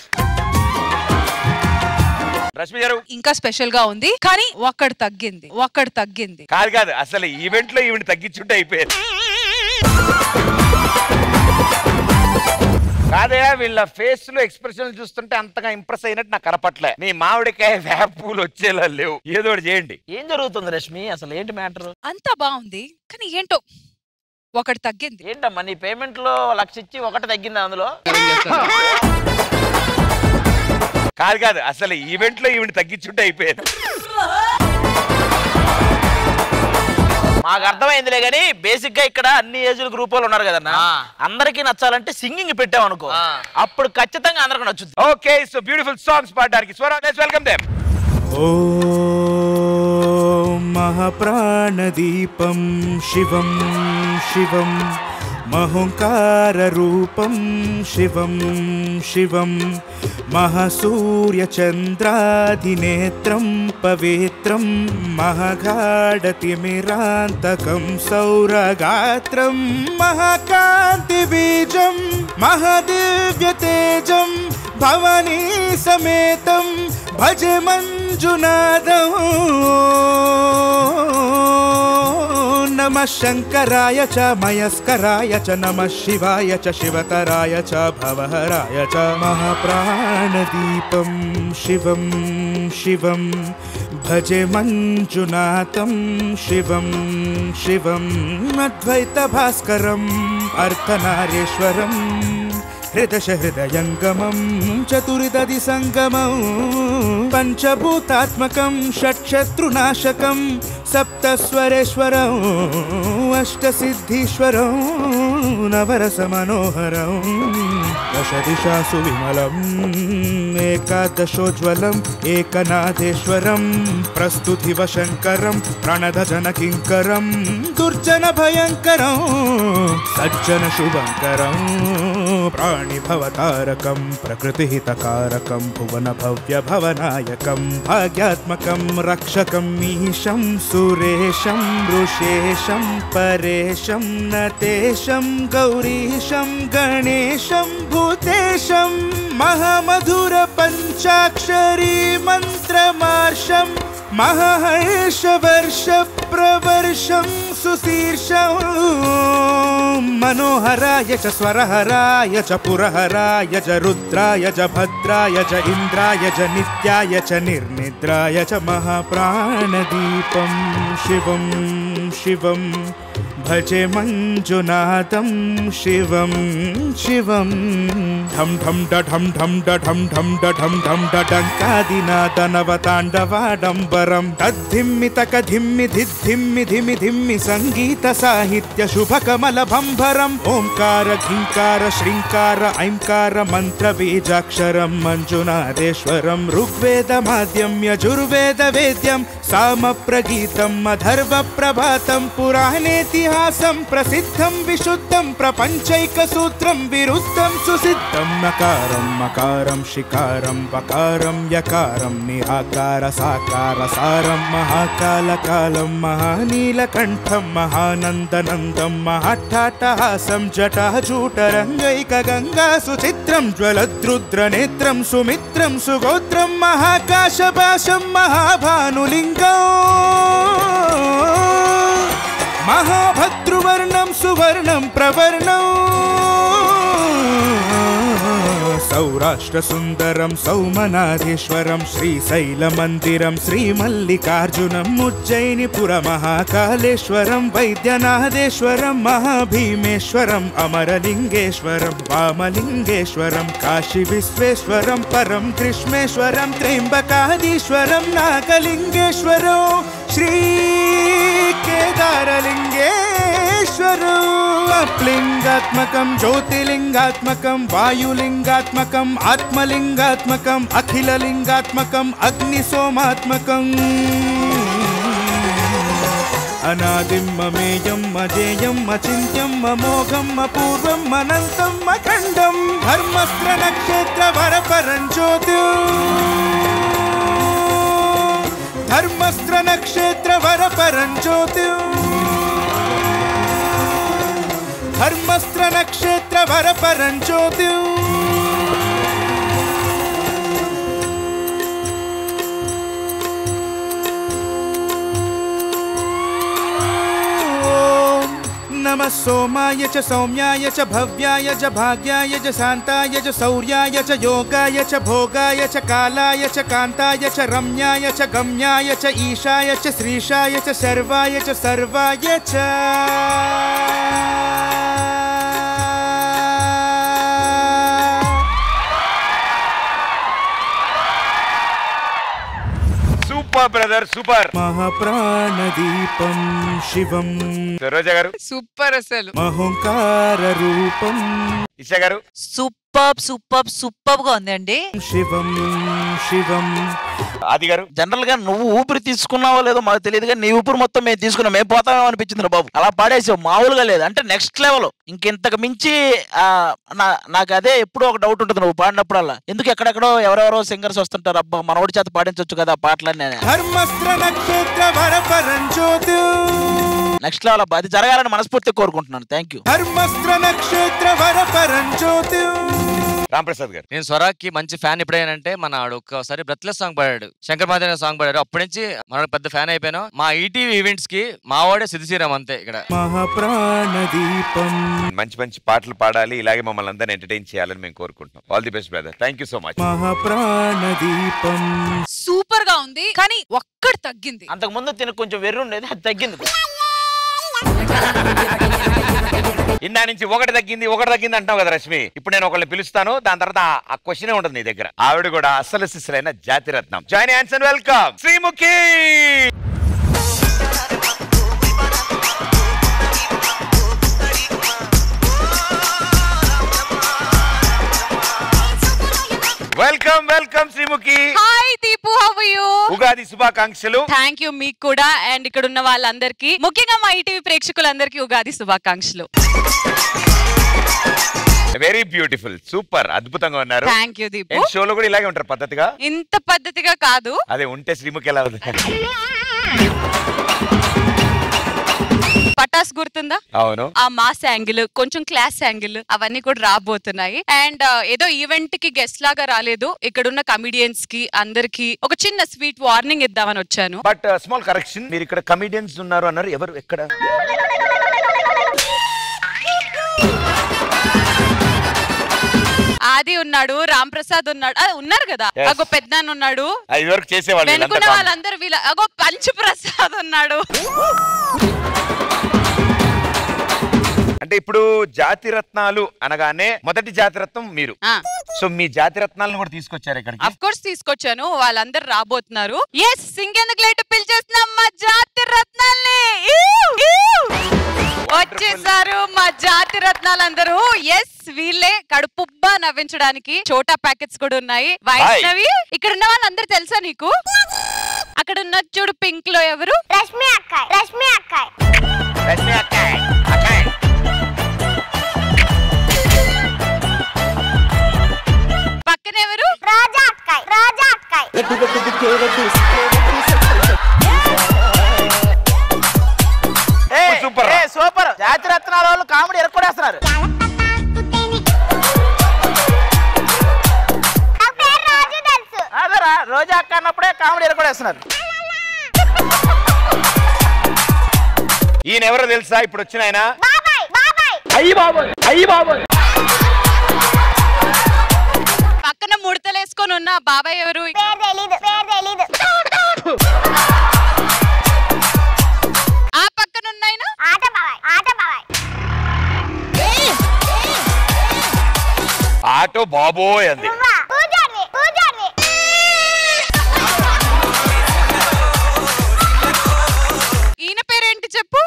Rashmi గారు ఇంకా స్పెషల్ గా ఉంది, కానీ ఒక్కడు తగ్గింది. కాదు అసలు ఈవెంట్ లో ఈవెంట్ తగ్గించుంటే అయిపోయేది. కాదే వీళ్ళ ఫేస్ లో ఎక్స్ప్రెషన్ చూస్తుంటే అంతగా ఇంప్రెస్ అయినట్టు నాకు కనపట్లే. మీ మామిడికాయ వేపూలు వచ్చేలా లేవు. ఏదో ఒకటి చేయండి. ఏం జరుగుతుంది రష్మి? అసలు ఏంటి మ్యాటర్? అంతా బాగుంది, కానీ ఏంటో ఒకటి తగ్గింది. ఏంటమ్మా నీ పేమెంట్ లో 1,00,000 ఇచ్చి ఒకటి తగ్గింది అందులో? కాదు అసలు ఈవెంట్ లో ఈవెంట్ తగ్గించుంటే అయిపోయేది. మాకు అర్థమైందిలే గానీ బేసిక్ గా ఇక్కడ అన్ని ఏజ్ల గ్రూప్ వాళ్ళు ఉన్నారు కదన్నా, అందరికి నచ్చాలంటే సింగింగ్ పెట్టాం అనుకో, అప్పుడు ఖచ్చితంగా అందరికి నచ్చుతుంది. ఓకే సో బ్యూటిఫుల్ సాంగ్స్ పాడడానికి స్వరా, లెట్స్ వెల్కమ్ దెం. ఓం మహాప్రాణదీపం శివం శివం మహోంకారరూపం శివం శివం మహాసూర్యచంద్రాధినేత్రం పవిత్రం మహాగాఢతిమిరాంతకం సౌరగాత్రం మహాకాంతిబీజం మహాదివ్యతేజం భవనీ సమేతం భజ మంజునాదం. నమః శంకరాయ చ మయస్కరాయ చ నమః శివాయ చ శివతరాయ చ భవహరాయ చ మహాప్రాణదీపం శివం శివం భజే మంజునాథం శివం శివం అద్వైత భాస్కరం అర్ధనారీశ్వరం హృదయంగమం చతుర్దది సంగమం పంచభూతాత్మకం షట్శత్రునాశకం సప్తస్వరేశ్వరం అష్టసిద్ధీశ్వరం నవరస మనోహరం దశదిశాసు విమలం ఏకాదశోజ్వలం ఏకనాథేశ్వరం ప్రస్తుతివ శంకరం ప్రణదజన కింకరం దుర్జన భయంకరం సజ్జన శుభంకరం ప్రాణి భవతారకం ప్రకృతి హితకారకం భువన భవ్య భవనాయకం భాగ్యాత్మకం రక్షకం మీశం సురేశం ఋషేశం పరేశం నతేశం గౌరీశం గణేశం భూతేశం మహామధుర పంచాక్షరీ మంత్రమార్షం మహర్షవర్ష ప్రవర్షం సుశీర్షం మనోహరాయ చ స్వరహరాయ చ పురహరాయ చ రుద్రాయ చ భద్రాయ చ ఇంద్రాయ చ నిత్యాయ చ నిర్నిద్రాయ చ మహాప్రాణదీపం శివం శివం భజే మంజునాథం శివం శివం ఢం ఢం ఢం ఢం ఢం ఢం ఢం ఢం ఢంకాదినాదనవతాండవాడంబరం తద్ధిమ్మి తకధిమ్మి ధిమ్మి ధిమి ధిమ్మి సంగీత సాహిత్య శుభకమల భంభరం ఓంకార ఘింకార శ్రీంకార ఐంకార మంత్ర బీజాక్షరం మంజునాథేశ్వరం ఋగ్వేద మాద్యం యజుర్వేద వేద్యం సామ ప్రగీతం అధర్వ ప్రభాతం పురాణేతిహాసం ప్రసిద్ధం విశుద్ధం ప్రపంచైక సూత్రం విరుద్ధం సుసిద్ధం నకారం మకారం శికారం వకారం యకారం నిరాకార సాకార సారం మహాకాలకాలం మహానీలకంఠం మహానందనందం మహాట్టాటహాసం జటాజూటరంగైక గంగా సుచిత్రం జ్వలద్రుద్ర నేత్రం సుమిత్రం సుగోత్రం మహాకాశపాశం మహాభానులింగం మహాభద్రువర్ణం సువర్ణం ప్రవర్ణం సౌరాష్ట్ర సుందరం సౌమనాథేశ్వరం శ్రీశైల మందిరం శ్రీమల్లికార్జునం ఉజ్జయినిపుర మహాకాళేశ్వరం వైద్యనాథేశ్వరం మహాభీమేశ్వరం అమరలింగేశ్వరం వామలింగేశ్వరం కాశీ విశ్వేశ్వరం పరం కృష్ణేశ్వరం త్రయంబకాదీశ్వరం నాగలింగేశ్వరం శ్రీ కేదారలింగేశ్వరం అప్లింగాత్మకం జ్యోతిలింగాత్మకం వాయులింగాత్మకం ఆత్మలింగాత్మకం అఖిలలింగాత్మకం అగ్నిసోమాత్మకం అనాదిం మమేయం అజేయం అచింత్యం అమోఘం అపూర్వం అనంతం అఖండం ధర్మస్త్ర నక్షత్ర వరపరం జ్యోతిం ధర్మస్త్ర నక్షత్ర వరపరం జ్యోతిం ధర్మస్త్ర నక్షత్ర వరపరం జ్యోతిం नमः सोमाय च सौम्याय च भव्याय च भाग्याय च शान्ताय च शौर्याय च योगाय च भोगाय च कालाय च कान्ताय च रम्याय च गम्याय च ईशाय च श्रीशाय च सर्वाय च सर्वाय च సూపర్ బ్రదర్ సూపర్. మహాప్రాణదీపం శివం రోజా గారు సూపర్ అసలు. మహోంకార రూపం ఇషా గారు సూపర్ గా ఉందండి. శివం శివం ఆది గారు జనరల్ గా నువ్వు ఊపిరి తీసుకున్నావో లేదో మాకు తెలియదు కానీ నీ ఊపిరి మొత్తం మేము తీసుకున్నాం, మేము పోతామేమో అనిపించింది బాబు. అలా పాడేసావు, మామూలుగా లేదు అంటే నెక్స్ట్ లెవెల్. ఇంకెంతకు మించి నాకు అదే ఎప్పుడో ఒక డౌట్ ఉంటుంది నువ్వు పాడినప్పుడల్లా, ఎందుకు ఎక్కడెక్కడో ఎవరెవరో సింగర్స్ వస్తుంటారు, అబ్బా మనోడి చేత పాడించవచ్చు కదా పాటలన్నీ. నెక్స్ట్ లెవెల్ అబ్బా, అది జరగాలని మనస్ఫూర్తిగా కోరుకుంటున్నాను. Thank you. ధర్మస్త్ర నక్షత్ర వరపరం జ్యోతి. రాంప్రసాద్ గారు నేను స్వరాకి మంచి ఫ్యాన్ ఎప్పుడైనానంటే మన ఒక్కసారి బ్రెత్లెస్ సాంగ్ పాడాడు, శంకర్ మహాదేవ్ సాంగ్ పాడాడు, అప్పటి నుంచి మన పెద్ద ఫ్యాన్ అయిపోయాను. మా ఈటీవీ ఈవెంట్స్ కి మావాడే సిద్ధిశ్రీరామ్ అంతే ఇక్కడ. మహాప్రాణదీపం. మంచి మంచి పాటలు పాడాలి, ఇలాగే మమ్మల్ని అందరిని ఎంటర్టైన్ చేయాలని మేము కోరుకుంటున్నాం. All the best brother, thank you so much. మహాప్రాణదీపం సూపర్ గా ఉంది కానీ ఒక్కటి తగ్గింది. అంతకు ముందు తినకు కొంచెం వెర్రు ఉండేది, అది తగ్గింది. ఇందా నుంచి ఒకటి తగ్గింది అంటావు కదా రష్మి. ఇప్పుడు నేను ఒకళ్ళని పిలుస్తాను, దాని తర్వాత ఆ క్వశ్చనే ఉంటుంది నీ దగ్గర. ఆవిడ కూడా అసలు శిశులైన జాతిరత్నం. Join hands and welcome Sreemukhi. Welcome welcome Sreemukhi. Hi Deepu, how are you? Ugadi శుభాకాంక్షలు. థ్యాంక్ యూ మీకు కూడా, అండ్ ఇక్కడ ఉన్న వాళ్ళందరికీ, ముఖ్యంగా మా ఈటీవీ ప్రేక్షకులందరికీ ఉగాది శుభాకాంక్షలు. వెరీ బ్యూటిఫుల్, సూపర్, అద్భుతంగా ఉన్నారు. Thank you Deepu. షోలో కూడా ఇలాగే ఉంటారు పద్ధతిగా? ఇంత పద్ధతిగా కాదు. అదే ఉంటే శ్రీముఖి ఎలా ఉంది? పటాస్ గుర్తుందా? అవును. ఆ మాస్ యాంగిల్, కొంచెం క్లాస్ యాంగిల్, అవన్నీ కూడా రాబోతున్నాయి. అండ్ ఏదో ఈవెంట్ కి గెస్ట్ లాగా రాలేదు, ఇక్కడ ఉన్న కమిడియన్స్ కి అందరికి ఒక చిన్న స్వీట్ వార్నింగ్ ఇద్దామని వచ్చాను. బట్ స్మాల్ కరెక్షన్, మీరు ఇక్కడ కమిడియన్స్ ఉన్నారు అన్నారు, ఎవరు ఎక్కడ? ఆది ఉన్నాడు, రామ్ ప్రసాద్ ఉన్నాడు, ఉన్నారు కదా. అగో పెద్దనాన్న ఉన్నాడు, వెనుకున్న వాళ్ళందరూ వీళ్ళ. అగో పంచు ప్రసాద్ ఉన్నాడు. అంటే ఇప్పుడు జాతిరత్నాలు అనగానే మొదటి జాతిరత్నం మీరు. సో మీ జాతిరత్నాలను కూడా తీసుకొచ్చారు ఇక్కడికి? అఫ్ కోర్స్ తీసుకొచ్చాను, వాళ్ళందరూ రాబోతున్నారు. ఎస్, సింగెందుకు లేట్, పిలిచేస్తున్నాం మా జాతిరత్నాల్ని. వచ్చేసారు మా జాతిరత్నాలందరూ. ఎస్, వీళ్ళే కడుపుబ్బా నవ్వించడానికి చోటా ప్యాకెట్స్ కూడా ఉన్నాయి. వైష్ణవి, ఇక్కడ ఉన్న వాళ్ళందరూ తెలుసా నీకు? అక్కడ ఉన్న చూడు పింక్ లో ఎవరు? రష్మి అక్కాయ్. రష్మి అక్కాయ్. రష్మి అక్కాయ్. పక్కన ఎవరు? రాజా అక్కాయ్. రాజా అక్కాయ్. Super super. జాతిరత్నాల వాళ్ళు కామెడీ ఎరకొడేస్తున్నారు. అదేరా, రోజా అక్క అన్నప్పుడే కామెడీ ఎరకొడేస్తున్నారు. ఈయన ఎవరో తెలుసా ఇప్పుడు వచ్చిన ఆయన? అయ్యి బాబోయ్, అయ్యి బాబోయ్. పక్కన ముడతలేసుకొని ఉన్న బాబాయ్ ఎవరు? ఆ పక్కన ఉన్నాయన ఆటో బాబోయ్ అంది. ఈయన పేరేంటి చెప్పు?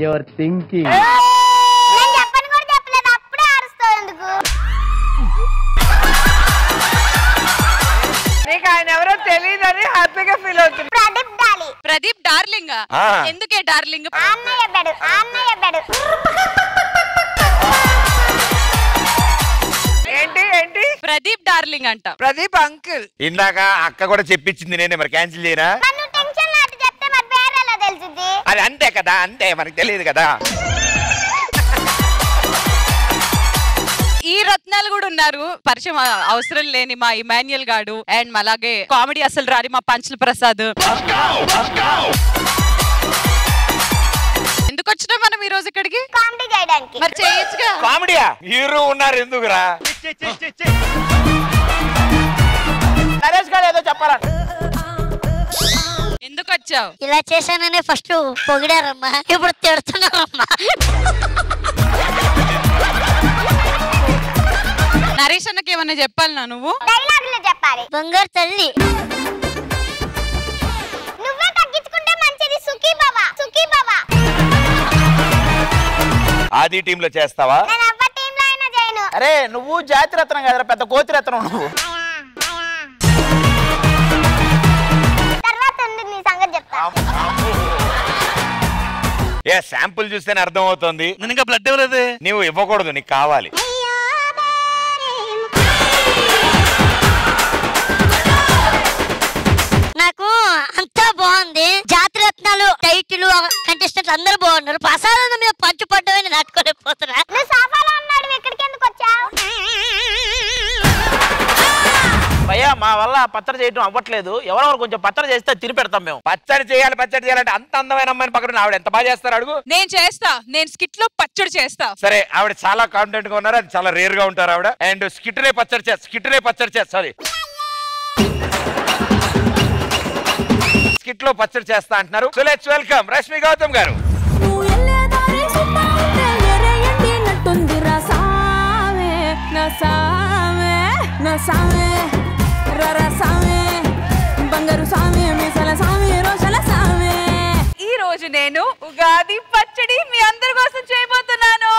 Your thinking. నీకు ఆయన ఎవరో తెలియదని హ్యాపీగా ఫీల్ అవుతుంది. ప్రదీప్ డార్లింగ్ ఆ. ఎందుకే డార్లింగ్? ఏంటి ఏంటి ప్రదీప్ డార్లింగ్ అంట. ప్రదీప్ అంకుల్. ఇందాక అక్క కూడా చెప్పించింది, నేనే మరి క్యాన్సిల్ చేయనా? అది అంతే కదా, అంతే, మనకు తెలియదు కదా. ఈ రత్నాలు కూడా ఉన్నారు, పరిచయం అవసరం లేని మా ఇమాన్యుయల్ గాడు అండ్ అలాగే కామెడీ అసలు రాని మా పంచుల ప్రసాద్. ఎందుకు వచ్చినా మనం ఈ రోజు ఇక్కడికి? కామెడీ చేయడానికి. మరి చేయొచ్చుగా. కామెడీయా? హీరో ఉన్నారు, ఎందుకురా? నరేష్ గారు ఏదో చెప్పాలా? ఎందుకు వచ్చావు? ఇలా చేశాననే ఫస్ట్ పొగిడారమ్మా, ఇప్పుడు తిడుతున్నారమ్మా. నరేష్ అన్నకి ఏమన్నా చెప్పాలనా నువ్వు? డైలాగులు చెప్పాలి. బంగారు తల్లి నువ్వే తగ్గించుకుంటే మంచిది. సుఖీ బాబా, సుఖీ బాబా. ఆది టీమ్ లో చేస్తావా? నేను అవ్వ టీమ్ లో అయినా చేయను. అరే నువ్వు జాతి రత్నం కదరా, పెద్ద కోతి రత్నం నువ్వు. తర్వాత ఉండి నీ సంగతి చెప్తా. ఏ శాంపుల్ చూస్తేనే అర్థం అవుతుంది. నేను ఇంకా బ్లడ్ ఇవ్వలేదు. నువ్వు ఇవ్వకూడదు, నీకు కావాలి. నాకు అంతా బాగుంది. జాతిరత్నాలు టైటిల్ కంటెస్టెంట్స్ అందరూ బాగున్నారు. ప్రసాదం మీద పంచు పడ్డమని నాటుకోలేకపోతున్నా. నువ్వు సోఫాలో ఉన్నాడు, ఇక్కడికి ఎందుకు వచ్చావు? భయ్యా మా వల్ల పచ్చడి చేయడం అవ్వట్లేదు. ఎవరెవరు కొంచెం పచ్చడి చేస్తే తిని పెడతాం మేము. పచ్చడి చేయాలంటే అంత అందమైన అమ్మాయిని పక్కన ఆవిడ ఎంత బాగా చేస్తారు అడుగు. నేను చేస్తా, నేను స్కిట్ లో పచ్చడి చేస్తా. సరే, ఆవిడ చాలా కాన్ఫిడెంట్ గా ఉన్నారు, అది చాలా రేర్ గా ఉంటారు ఆవిడ. అండ్ స్కిట్రే పచ్చడి సరే స్కిట్ లో పచ్చడి చేస్తా అంటున్నారు. So let's welcome Rashmi Gautam గారు. ఈ రోజు నేను ఉగాది పచ్చడి మీ అందరి కోసం చేయబోతున్నాను.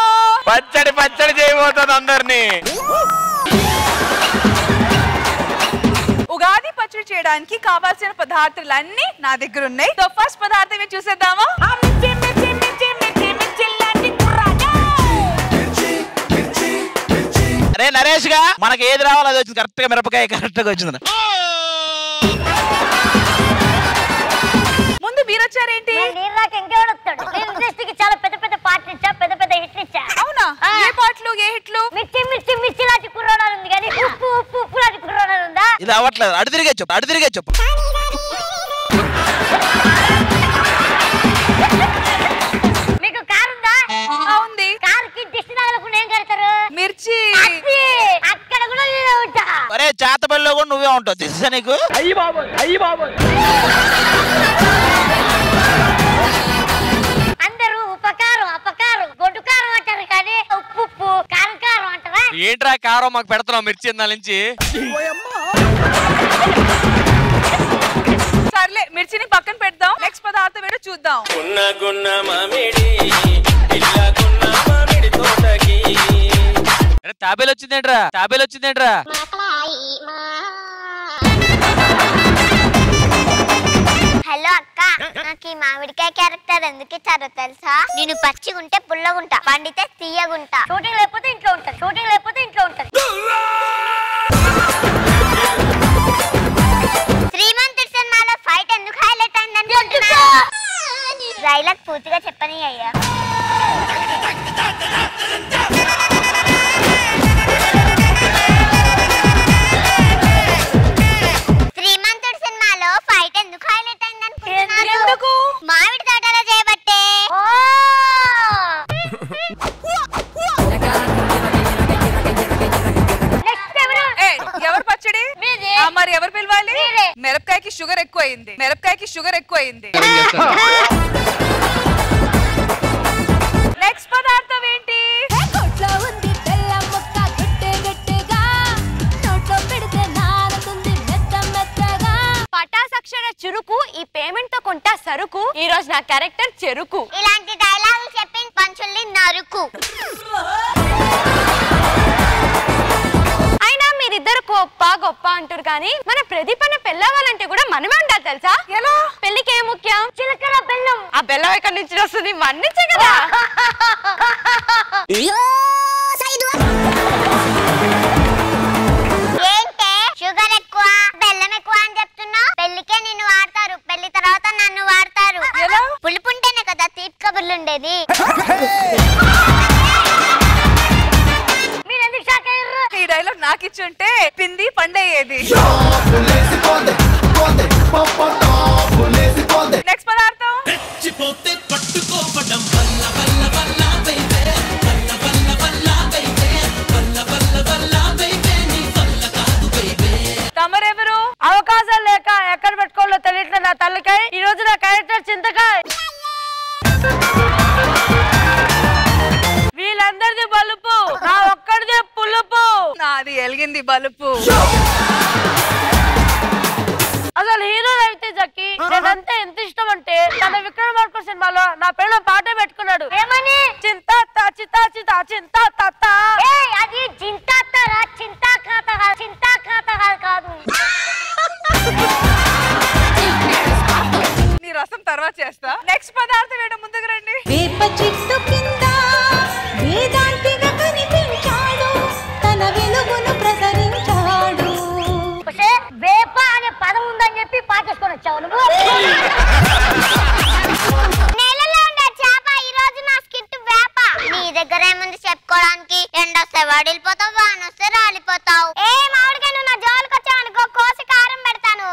పచ్చడి చేయబోతుంది అందరినీ. ఉగాది పచ్చడి చేయడానికి కావాల్సిన పదార్థాలన్నీ నా దగ్గర ఉన్నాయి. సో ఫస్ట్ పదార్థం చూసేద్దామా? అరే నరేష్ గా మనకి ఏది రావాలో అది వచ్చింది. కరెక్ట్ గా మిరపకాయ కరెక్ట్ గా వచ్చింది. ముందు మీరు వచ్చారేంటి? చాలా పెద్ద పెద్ద పాటలు ఇచ్చా, పెద్ద పెద్ద హిట్లు ఇచ్చా. అవునా? ఏ పాటలు, ఏ హిట్లు? మిర్చి లాంటి కుర్రోనాలు ఉంది కానీ ఉప్పు లాంటి కుర్రోనాలు ఉందా? ఇది అవ్వట్లేదు. అడు తిరిగే చెప్పు. మీకు కారు ఉందా? ఉంది. కారుకి దిష్టి తగలకుండా ఏం కడతారు? మిర్చి. అక్కడ కూడా నేనే ఉంటా. అరే చేతబడిలో కూడా నువ్వే ఉంటావు తెలుసా నీకు? అయ్యి బాబు అందరూ ఉపకారం అపకారం గొడ్డు కారం అంటారు కానీ ఉప్పు కారం అంటారా? ఏంట్రా కారం మాకు పెడుతున్నావు మిర్చి ఇందాల నుంచి? సర్లే, మిర్చిని పక్కన పెడదాం. నెక్స్ట్ పదార్థం ఏంటో చూద్దాం. తాబేలు వచ్చిందేంట్రా? హలో అక్క, నాకు ఈ మామిడికాయ క్యారెక్టర్ ఎందుకు ఇచ్చారో తెలుసా? నేను పచ్చిగుంటే పుల్లగుంటా, పండితే తీయగుంటా. షూటింగ్ లేకపోతే ఇంట్లో ఉంటా. శ్రీమంతుడి సినిమాలో ఫైట్ ఎందుకు హైలైట్ అయిందని అంటున్నా. డైలాగ్ పూర్తిగా చెప్పని అయ్యా. శ్రీమంతుడి సినిమాలో ఫైట్ ఎందుకు హైలైట్ అయింది అనుకుంటున్నారు? మామిడి తోటలో చేయబట్టే. ఎవరు పచ్చడి? మరి ఎవరు పిలవాలి? మిరపకాయకి షుగర్ ఎక్కువైంది. నెక్స్ట్ పదార్థం ఏంటి? పటాసక్షర చురుకు, ఈ పేమెంట్ తో కొంటా సరుకు. ఈ రోజు నా క్యారెక్టర్ చెరుకు. ఇలాంటి డైలాగులు చెప్పి పంచుల్ని నరుకు. అయినా మీరిద్దరు గొప్ప అంటారు కానీ మన ప్రదీప్ అన్న పెళ్ళవాలంటే కూడా మనమే ఉండాలి తెలుసా? ఎలా? పెళ్లికి ఏం ముఖ్యం? ఆ బెల్లం ఎక్కడి నుంచి వస్తుంది మన్నించే కదా. ఏంటే షుగర్ ఎక్కువ బెల్లం ఎక్కువ అని చెప్తున్నావు? పెళ్లికే నిన్ను వాడతారు, పెళ్లి తర్వాత నన్ను వాడతారు. పులుపు ఉంటేనే కదా తీపి కబుర్లు ఉండేది. మీరెందుకు షాక్ అయ్యారు? ఈ డైలాగ్ నాకు ఇచ్చుంటే పిండి పండయ్యేది. నెక్స్ట్ పదార్థం తమరెవరు? అవకాశాలు లేక ఎక్కడ పెట్టుకోవాలో తెలియట్లేదు నా తల్లికాయ. ఈ రోజు నా క్యారెక్టర్ చింతకాయ. వీళ్ళందరిది బలుపు, నా ఒక్కడిదే పులుపు. నాది ఎలిగింది బలుపు. అసలు హీరో రవితేజకి నేనంతా ఎంత ఇష్టం అంటే తన విక్రమార్క సినిమాలో నా పేరు పాట పెట్టుకున్నాడు. ఏమని? చింతా చింతా చింతా చింతా తాత. అది చింతా చింతా ఖాత చింతా ఖాత కాదు. నీ రసం తర్వాత చేస్తా. నెక్స్ట్ పదార్థం ఏంటో ముందుకు రండి. వేప చెట్టు కింద వేదాంతిగా కనిపించాడు, తన వెలుగును ప్రసరించాడు. వేప అనే పదం ఉందని చెప్పి పాటేసుకొని వచ్చావు నువ్వు. నెలలో ఉండే చేప ఈ రోజు నా స్కిట్ వేప. నీ దగ్గర ఏముంది చెప్పుకోవడానికి? ఎండొస్తే వాడిపోతావు, వానొస్తే రాలిపోతావు. ఏ మామిడికాయ నువ్వు నా జోలికి వచ్చావు అనుకో, కోసి కారం పెడతాను.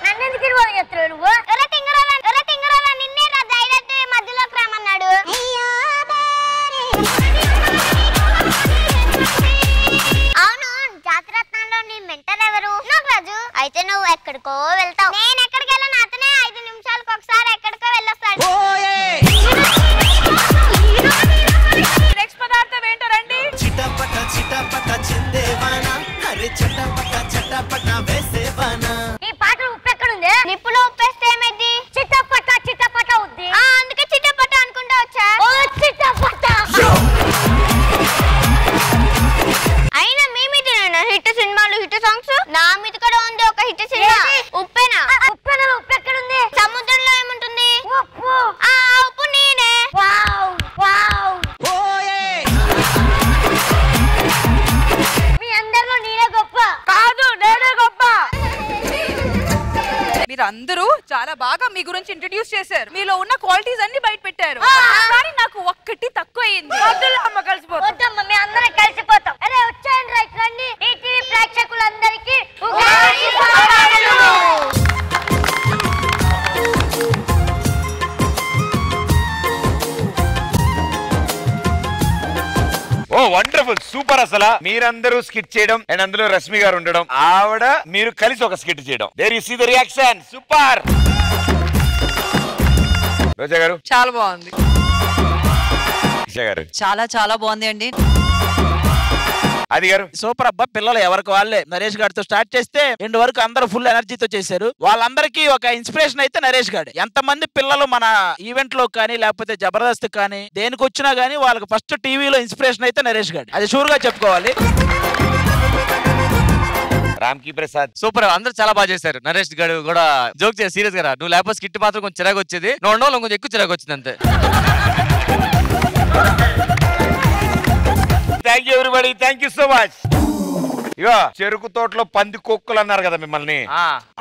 నన్నెందుకు ఇరువని చెప్తావు నువ్వు? ఎలా తింగరాలా నిన్నే నా డైరెక్ట్ మధ్యలోకి రమ్మన్నాడు. అవును, జాతిరత్నాల్లో నీ మెంటర్ ఎవరు? నాగరాజు. అయితే నువ్వు ఎక్కడికో వెళ్తావు. నేను ఎక్కడికి వెళ్ళను, అతనే 5 నిమిషాలకు ఒకసారి ఎక్కడికో వెళ్ళొస్తాడు. నెక్స్ట్ పదార్థం ఏంటో రండి. చిటపట చిటపట చిందేవానా, అరే చటపట చటపట వేసేవానా. ఈ పాటలో ఉప్పు ఎక్కడుంది? నిప్పులో ఉప్పేస్తే ఏమైంది? చిటపట చిటపట ఉంది. అందుకే చిటపట అనుకుంటా వచ్చా. ఓ చిటపట. అయినా మీ మీద హిట్ సినిమాలు, హిట్ సాంగ్స్. నా మీద కూడా ఉంది ఒక హిట్ సినిమా. ఉప్పేనా? ఉప్పు ఎక్కడుంది? సముద్రంలో ఏముంటుంది? ఉప్పు. ఆ ఉప్పు నేనే. Wow wow. మీ అందరిలో నేనే గొప్ప కాదు, నేనే గొప్ప. మీరు అందరూ చాలా బాగా మీ గురించి ఇంట్రడ్యూస్ చేశారు. మీలో ఉన్న క్వాలిటీస్ అన్ని బయట పెట్టారు. కానీ నాకు ఒక్కటి తక్కువ అయింది. అమ్మ కలిసిపోతాం. వద్దమ్మ, మీ అందరం కలిసిపోతాం. అరే వచ్చాయండి, రైట్ రండి. ఈటీవీ ప్రేక్షకులందరికీ ఉగాది శుభాకాంక్షలు. ఓ వండర్ఫుల్, సూపర్. అసలు మీరందరూ స్కిట్ చేయడం అండ్ అందులో రష్మి గారు ఉండడం, ఆవిడ మీరు కలిసి ఒక స్కిట్ చేయడం. There you see the reaction. Super. Roja గారు చాలా బాగుంది. గారు చాలా చాలా బాగుంది అండి. అది గారు సూపర్ అబ్బా. పిల్లలు ఎవరికి వాళ్ళే నరేష్ గారితో స్టార్ట్ చేస్తే ఎండ్ వరకు అందరూ ఫుల్ ఎనర్జీతో చేశారు. వాళ్ళందరికీ ఒక ఇన్స్పిరేషన్ అయితే నరేష్ గారు. ఎంతమంది పిల్లలు మన ఈవెంట్ లో కానీ లేకపోతే జబర్దస్త్ కానీ దేనికి వచ్చినా గానీ వాళ్ళకి ఫస్ట్ టీవీలో ఇన్స్పిరేషన్ అయితే నరేష్ గారు. అది షూర్ గా చెప్పుకోవాలి. రామ్కి ప్రసాద్ సూపర్. అందరూ చాలా బాగా చేశారు. నరేష్ గారు కూడా జోక్ చేసి సీరియస్ గా నువ్వు లేకపోతే స్కిట్ మాత్రం కొంచెం చిరాకు వచ్చేది, నువ్వు ఉండవు కొంచెం ఎక్కువ చిరాకు వచ్చింది అంతే. Thank you everybody, thank you so much. ఇగో చెరుకు తోటలో పంది కుక్కలు అన్నారు కదా మిమ్మల్ని.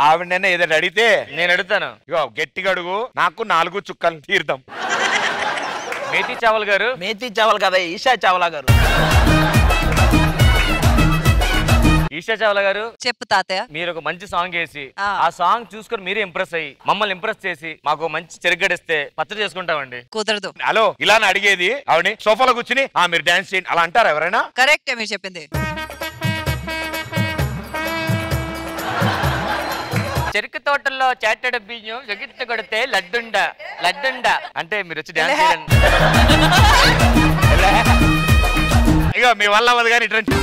ఆవిడనే ఏదైనా అడిగితే నేను అడుగుతాను. ఇగో గట్టిగా అడుగు, నాకు 4 చుక్కలు తీర్థం. మేతి చావల్ గారు. మేతి చావల్ కదా, ఈషా చావలా గారు. ఈషా చావలా గారు చెప్పు తాతయ్య. మీరు ఒక మంచి సాంగ్ వేసి ఆ సాంగ్ చూసుకొని మీరు ఇంప్రెస్ అయ్యి మమ్మల్ని ఇంప్రెస్ చేసి మాకు మంచి చెరుగడిస్తే పచ్చడి చేసుకుంటామండి. కుదరదు. హలో ఇలా అడిగేది ఆవిడ సోఫాలో కూర్చుని మీరు డాన్స్ చేయండి అలా అంటారా ఎవరైనా? కరెక్ట్ మీరు చెప్పింది. చెరుకు తోటల్లో చాటెడ బియ్యం ఎగిట్టు కొడితే లడ్డుండ లడ్డుండ అంటే మీరు వచ్చి డాన్స్ చేయండి. ఇగో మీ వల్ల అవ్వదు కానీ ఇటు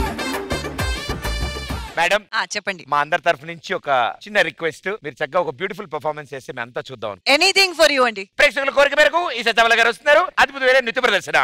మేడం చెప్పండి. మా అందరి తరఫు నుంచి ఒక చిన్న రిక్వెస్ట్, మీరు చక్కగా ఒక బ్యూటిఫుల్ పర్ఫార్మెన్స్ చేస్తే మేము అంతా చూద్దాం. ఎనీథింగ్ ఫర్ యూ అండి. ప్రేక్షకుల కోరిక మేరకు ఈ సత్యవల గారు వస్తున్నారు. అద్భుతమైన నృత్య ప్రదర్శన.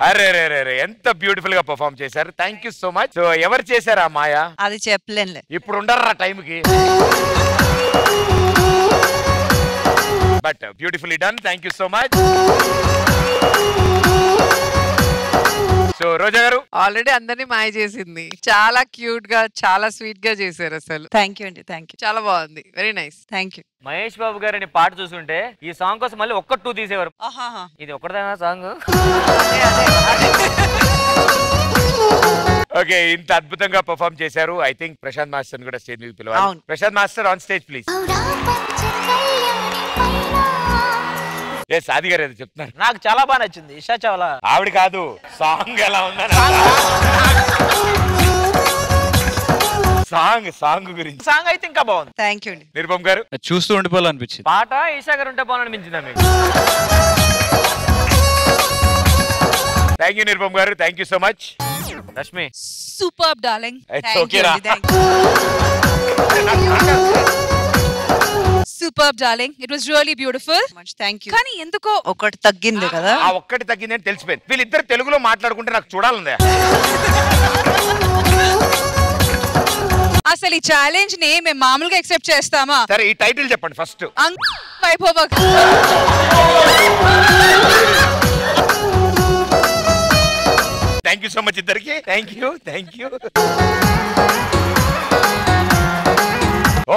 అరే ఎంత బ్యూటిఫుల్ గా పర్ఫామ్ చేశారు. Thank you so much. So ఎవరు చేశారు ఆ మాయ? అది చెప్పలేనులే. ఇప్పుడు ఉండరా టైంకి. But beautifully done. Thank you so much. So Roja గారు ఆల్రెడీ అందరినీ మాయ చేసింది. చాలా క్యూట్ గా చాలా స్వీట్ గా చేశారు అసలు. థ్యాంక్ యూ అండి. Thank you. చాలా బాగుంది. Very nice. Thank you. Mahesh Babu గారిని పాట చూస్తుంటే ఈ సాంగ్ కోసం మళ్ళీ ఒక్క 2 తీసేవారు. ఇది ఒక్కడేనా సాంగ్? ఓకే, ఇంత అద్భుతంగా పర్ఫామ్ చేశారు. ఐ థింక్ ప్రశాంత్ మాస్టర్ కూడా స్టేజ్ మీద పిలవాలి. Prashant master on stage please. Aadi గారు ఏదో చెప్తున్నారు. నాకు చాలా బాగా నచ్చింది. ఇషా చావ్లా ఆవిడ కాదు, సాంగ్ ఎలా ఉందని. సాంగ్ గురించి. సాంగ్ అయితే ఇంకా బాగుంది. థ్యాంక్ యూ అండి. నిరుపమ్ గారు చూస్తూ ఉండిపోవాలనిపించింది. పాట ఈషా గారు ఉంటే బాగుందనిపించిందా మీకు? థ్యాంక్ యూ నిరుపమ్ గారు. Thank you so much. Rashmi superb darling. Superb darling. It was really beautiful. Thank you. కానీ ఎందుకో ఒకటి తగ్గింది కదా. ఆ ఒక్కటి తగ్గింది అని తెలిసిపోయింది. వీళ్ళిద్దరు తెలుగులో మాట్లాడుకుంటే నాకు చూడాలందే. అసలు ఈ ఛాలెంజ్ ని మేము మామూలుగా ఎక్సెప్ట్ చేస్తామా? సరే ఈ టైటిల్ చెప్పండి first. Vaibhav. Thank you so much ఇద్దరికి. Thank you.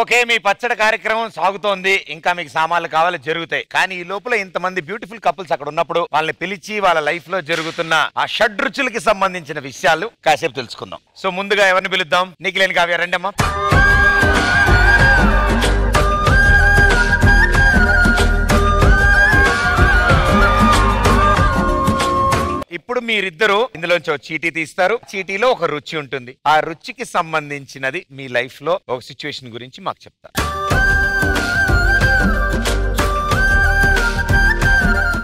ఓకే, మీ పచ్చడి కార్యక్రమం సాగుతోంది. ఇంకా మీకు సామాన్లు కావాలి, జరుగుతాయి. కానీ ఈ లోపల ఇంతమంది బ్యూటిఫుల్ కపుల్స్ అక్కడ ఉన్నప్పుడు వాళ్ళని పిలిచి వాళ్ళ లైఫ్ లో జరుగుతున్న ఆ షడ్రుచులకి సంబంధించిన విషయాలు కాసేపు తెలుసుకుందాం. సో ముందుగా ఎవరిని పిలుద్దాం? నిఖిలేని కావ్య రండమ్మా. ఇప్పుడు మీరిద్దరు ఇందులోంచి ఒక చీటీ తీస్తారు. చీటీలో ఒక రుచి ఉంటుంది. ఆ రుచికి సంబంధించినది మీ లైఫ్ లో ఒక సిచ్యువేషన్ గురించి మాకు చెప్తారు.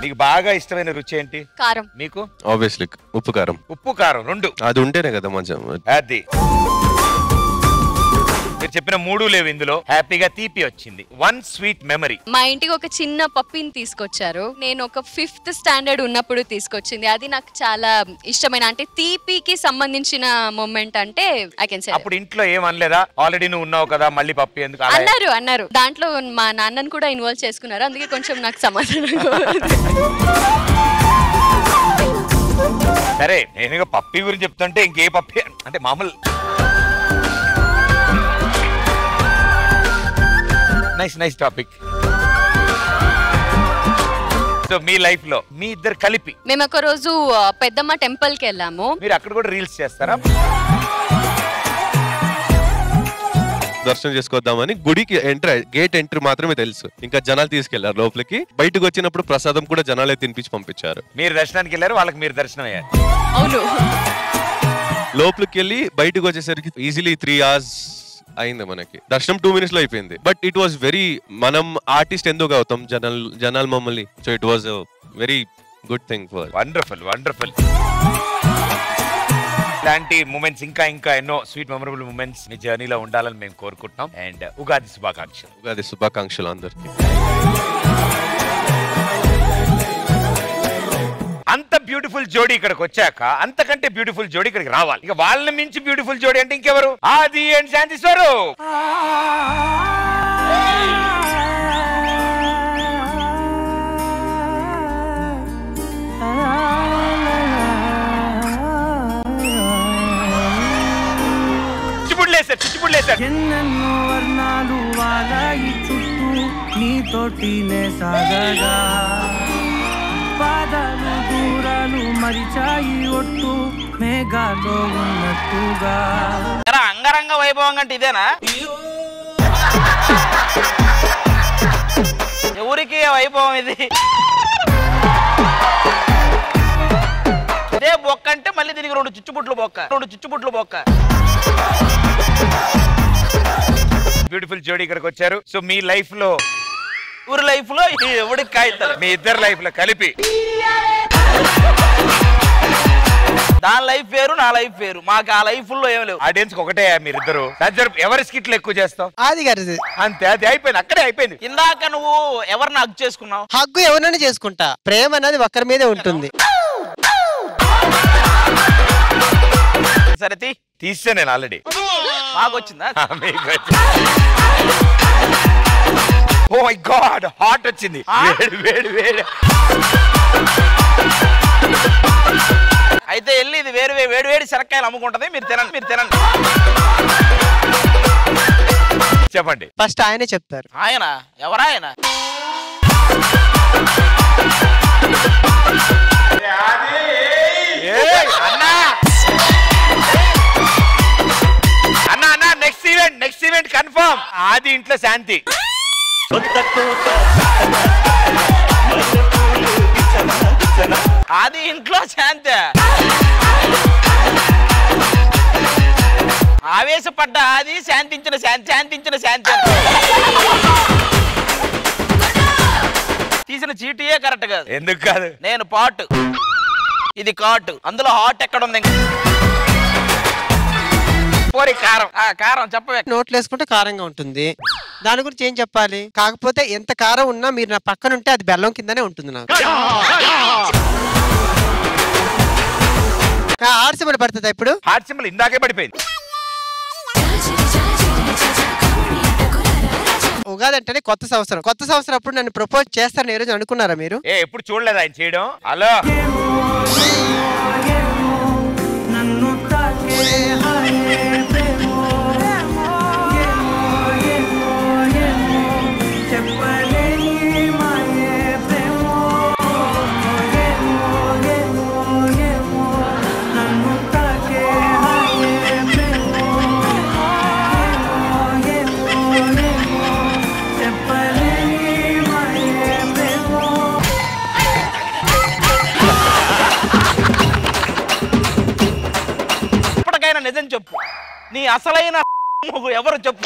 మీకు బాగా ఇష్టమైన రుచి ఏంటి? కారం. మీకు? ఆబ్వియస్లీ ఉప్పు కారం. ఉప్పు కారం రెండు. అది ఉంటేనే కదా మజా. అది మీరు చెప్పిన 3 లేవు ఇందులో. హ్యాపీగా తీపి వచ్చింది. 1 స్వీట్ మెమరీ. మా ఇంటికి ఒక చిన్న పప్పిని తీసుకొచ్చారు. నేను ఒక 5th స్టాండర్డ్ ఉన్నప్పుడు తీసుకొచ్చింది. అది నాకు చాలా ఇష్టమైన, అంటే తీపికి సంబంధించిన మూమెంట్ అంటే ఐ కెన్ సే. అప్పుడు ఇంట్లో ఏమనలేదా? ఆల్రెడీ నువ్వు ఉన్నావు కదా, మళ్ళీ పప్పి ఎందుకు? అన్నారు. దాంట్లో మా నాన్నని కూడా ఇన్వాల్వ్ చేసుకున్నారు. అందుకే కొంచెం నాకు సమాధానం. సరే, నేను పప్పి గురించి చెప్తుంటే ఇంకే పప్పి అంటే మామూలు. Nice topic. సో మీ లైఫ్ లో మీ ఇద్దరు కలిపి మేము ఒక రోజు పెద్దమ్మ టెంపుల్ కి వెళ్ళాము. మీరు అక్కడ కూడా రీల్స్ చేస్తారా? దర్శనం చేసుకోద్దామని గుడికి గేట్ ఎంట్రీ మాత్రమే తెలుసు. ఇంకా జనాలు తీసుకెళ్లారు లోపలికి. బయటకు వచ్చినప్పుడు ప్రసాదం కూడా జనాలే తినిపించి పంపించారు. మీరు దర్శనానికి వెళ్ళారు, వాళ్ళకి మీరు దర్శనం అయ్యారు. అవును. లోపలికి వెళ్ళి బయటకు వచ్చేసరికి ఈజీలీ 3 hours అయింది. మనకి దర్శనం 2 minutes లో అయిపోయింది. బట్ ఇట్ వాస్ వెరీ, మనం ఆర్టిస్ట్ ఎందుకు అవుతాం, జనాలు మమ్మల్ని. So it was very good thing for. Wonderful. ఇలాంటి మూమెంట్స్ ఇంకా ఎన్నో స్వీట్ మెమరబుల్ మూమెంట్స్ మీ జర్నీలో ఉండాలని మేము కోరుకుంటున్నాం. అండ్ ఉగాది శుభాకాంక్షలు అందరికి. అంత బ్యూటిఫుల్ జోడీ ఇక్కడికి వచ్చాక అంతకంటే బ్యూటిఫుల్ జోడీ ఇక్కడికి రావాలి. ఇక వాళ్ళని మించి బ్యూటిఫుల్ జోడీ అంటే ఇంకెవరు? ఆది అండ్ శాంతి స్వరూప్. ఎన్నెన్నో వర్ణాలు వాలాయి చుట్టూ నీతోటినే సాగగా, పాదాలు దూరాలు మరిచాయి ఒట్టు మేఘాలో ఉన్నట్టుగా. అంగరంగ వైభవం అంటే ఇదేనా? ఎవరికి వైభవం ఇది? ఇదే బొక్క అంటే మళ్ళీ దీనికి 2 చుచ్చుబుట్లు బొక్క. బ్యూటిఫుల్ జోడీ ఇక్కడికి వచ్చారు. సో మీ లైఫ్ లో, ఊరి లైఫ్ లో ఎవడికి కాయిస్తారు? మీ ఇద్దరు లైఫ్ లో కలిపి. దాని లైఫ్ వేరు, నా లైఫ్ వేరు. మాకు ఆ లైఫ్ లో ఏం లేవు. ఆడియన్స్ ఒకటే మీరిద్దరు. ఎవరి స్కిట్లు ఎక్కువ చేస్తావు? ఆది గారిది అంతే. అది అయిపోయింది, అక్కడే అయిపోయింది. ఇందాక నువ్వు ఎవరిని హగ్ చేసుకున్నావు? హగ్గు ఎవరినైనా చేసుకుంటా. ప్రేమ అనేది ఒక్కరి మీదే ఉంటుంది. సరే తీస్తే నేను ఆల్రెడీ మాకు వచ్చిందా మీకు ఓ మై గాడ్ హాట్ వచ్చింది వేడి వేడి వేడి అయితే వెళ్ళి ఇది వేరు వేడి వేడి శనక్కాయలు అమ్ముకుంటది మీరు తినండి చెప్పండి ఫస్ట్ ఆయనే చెప్తారు ఆయన ఎవరాయన అన్నా నెక్స్ట్ ఈవెంట్ కన్ఫర్మ్ ఆది ఇంట్లో శాంతి ఆది ఇంట్లో శాంతి ఆవేశపడ్డ ఆది శాంతించిన శాంతి తీసిన చీటీయే కరెక్ట్ కాదు ఎందుకు కాదు నేను పాటు ఇది కాటు అందులో హాట్ ఎక్కడ ఉంది పోరి కారం చెప్పవే నోట్లు వేసుకుంటే కారంగా ఉంటుంది దాని గురించి ఏం చెప్పాలి కాకపోతే ఎంత కారం ఉన్నా మీరు నా పక్కన ఉంటే అది బెల్లం కిందనే ఉంటుంది నాకు హార్ట్ సింబల్ పడుతుందా ఇప్పుడు హార్ట్ సింబల్ ఇందాకే పడిపోయింది ఉగాది అంటేనే కొత్త సంవత్సరం అప్పుడు నన్ను ప్రపోజ్ చేస్తారని ఏ రోజు అనుకున్నారా మీరు ఎప్పుడు చూడలేదు ఆయన చేయడం హలో నిజం చెప్పు నీ అసలైన ఎవరు చెప్పు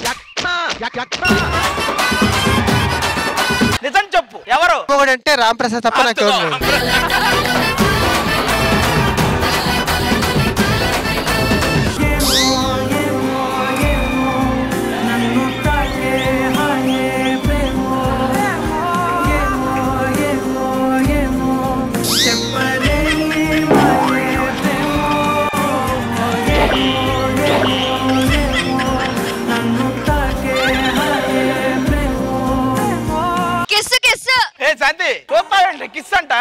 నిజం చెప్పు ఎవరు అంటే రామ్ ప్రసాద్ తప్ప నాకు శాంతి చూస్తావండి కిస్ అంట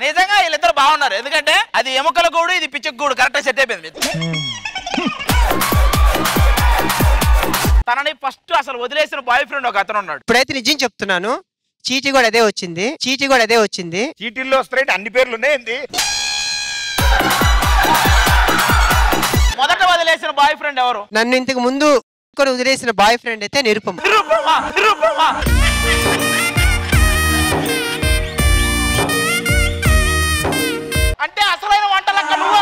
నిజంగా వీళ్ళిద్దరు బాగున్నారు ఎందుకంటే అది ఎముకల గూడు ఇది పిచ్చుక గూడు కరెక్ట్ సెట్ అయిపోయింది తనని ఫస్ట్ అసలు వదిలేసిన బాయ్ ఫ్రెండ్ ఒక అతను ఉన్నాడు ఇప్పుడైతే నిజం చెప్తున్నాను చీటీ కూడా అదే వచ్చింది చీటీల్లో వస్తాయి అన్ని పేర్లు ఉన్నాయండి మొదట వదిలేసిన బాయ్ ఫ్రెండ్ ఎవరు నన్ను ఇంతకు ముందు వదిలేసిన బాయ్ ఫ్రెండ్ అయితే నిరుపమ అంటే అసలైన వంటలక్క నువ్వు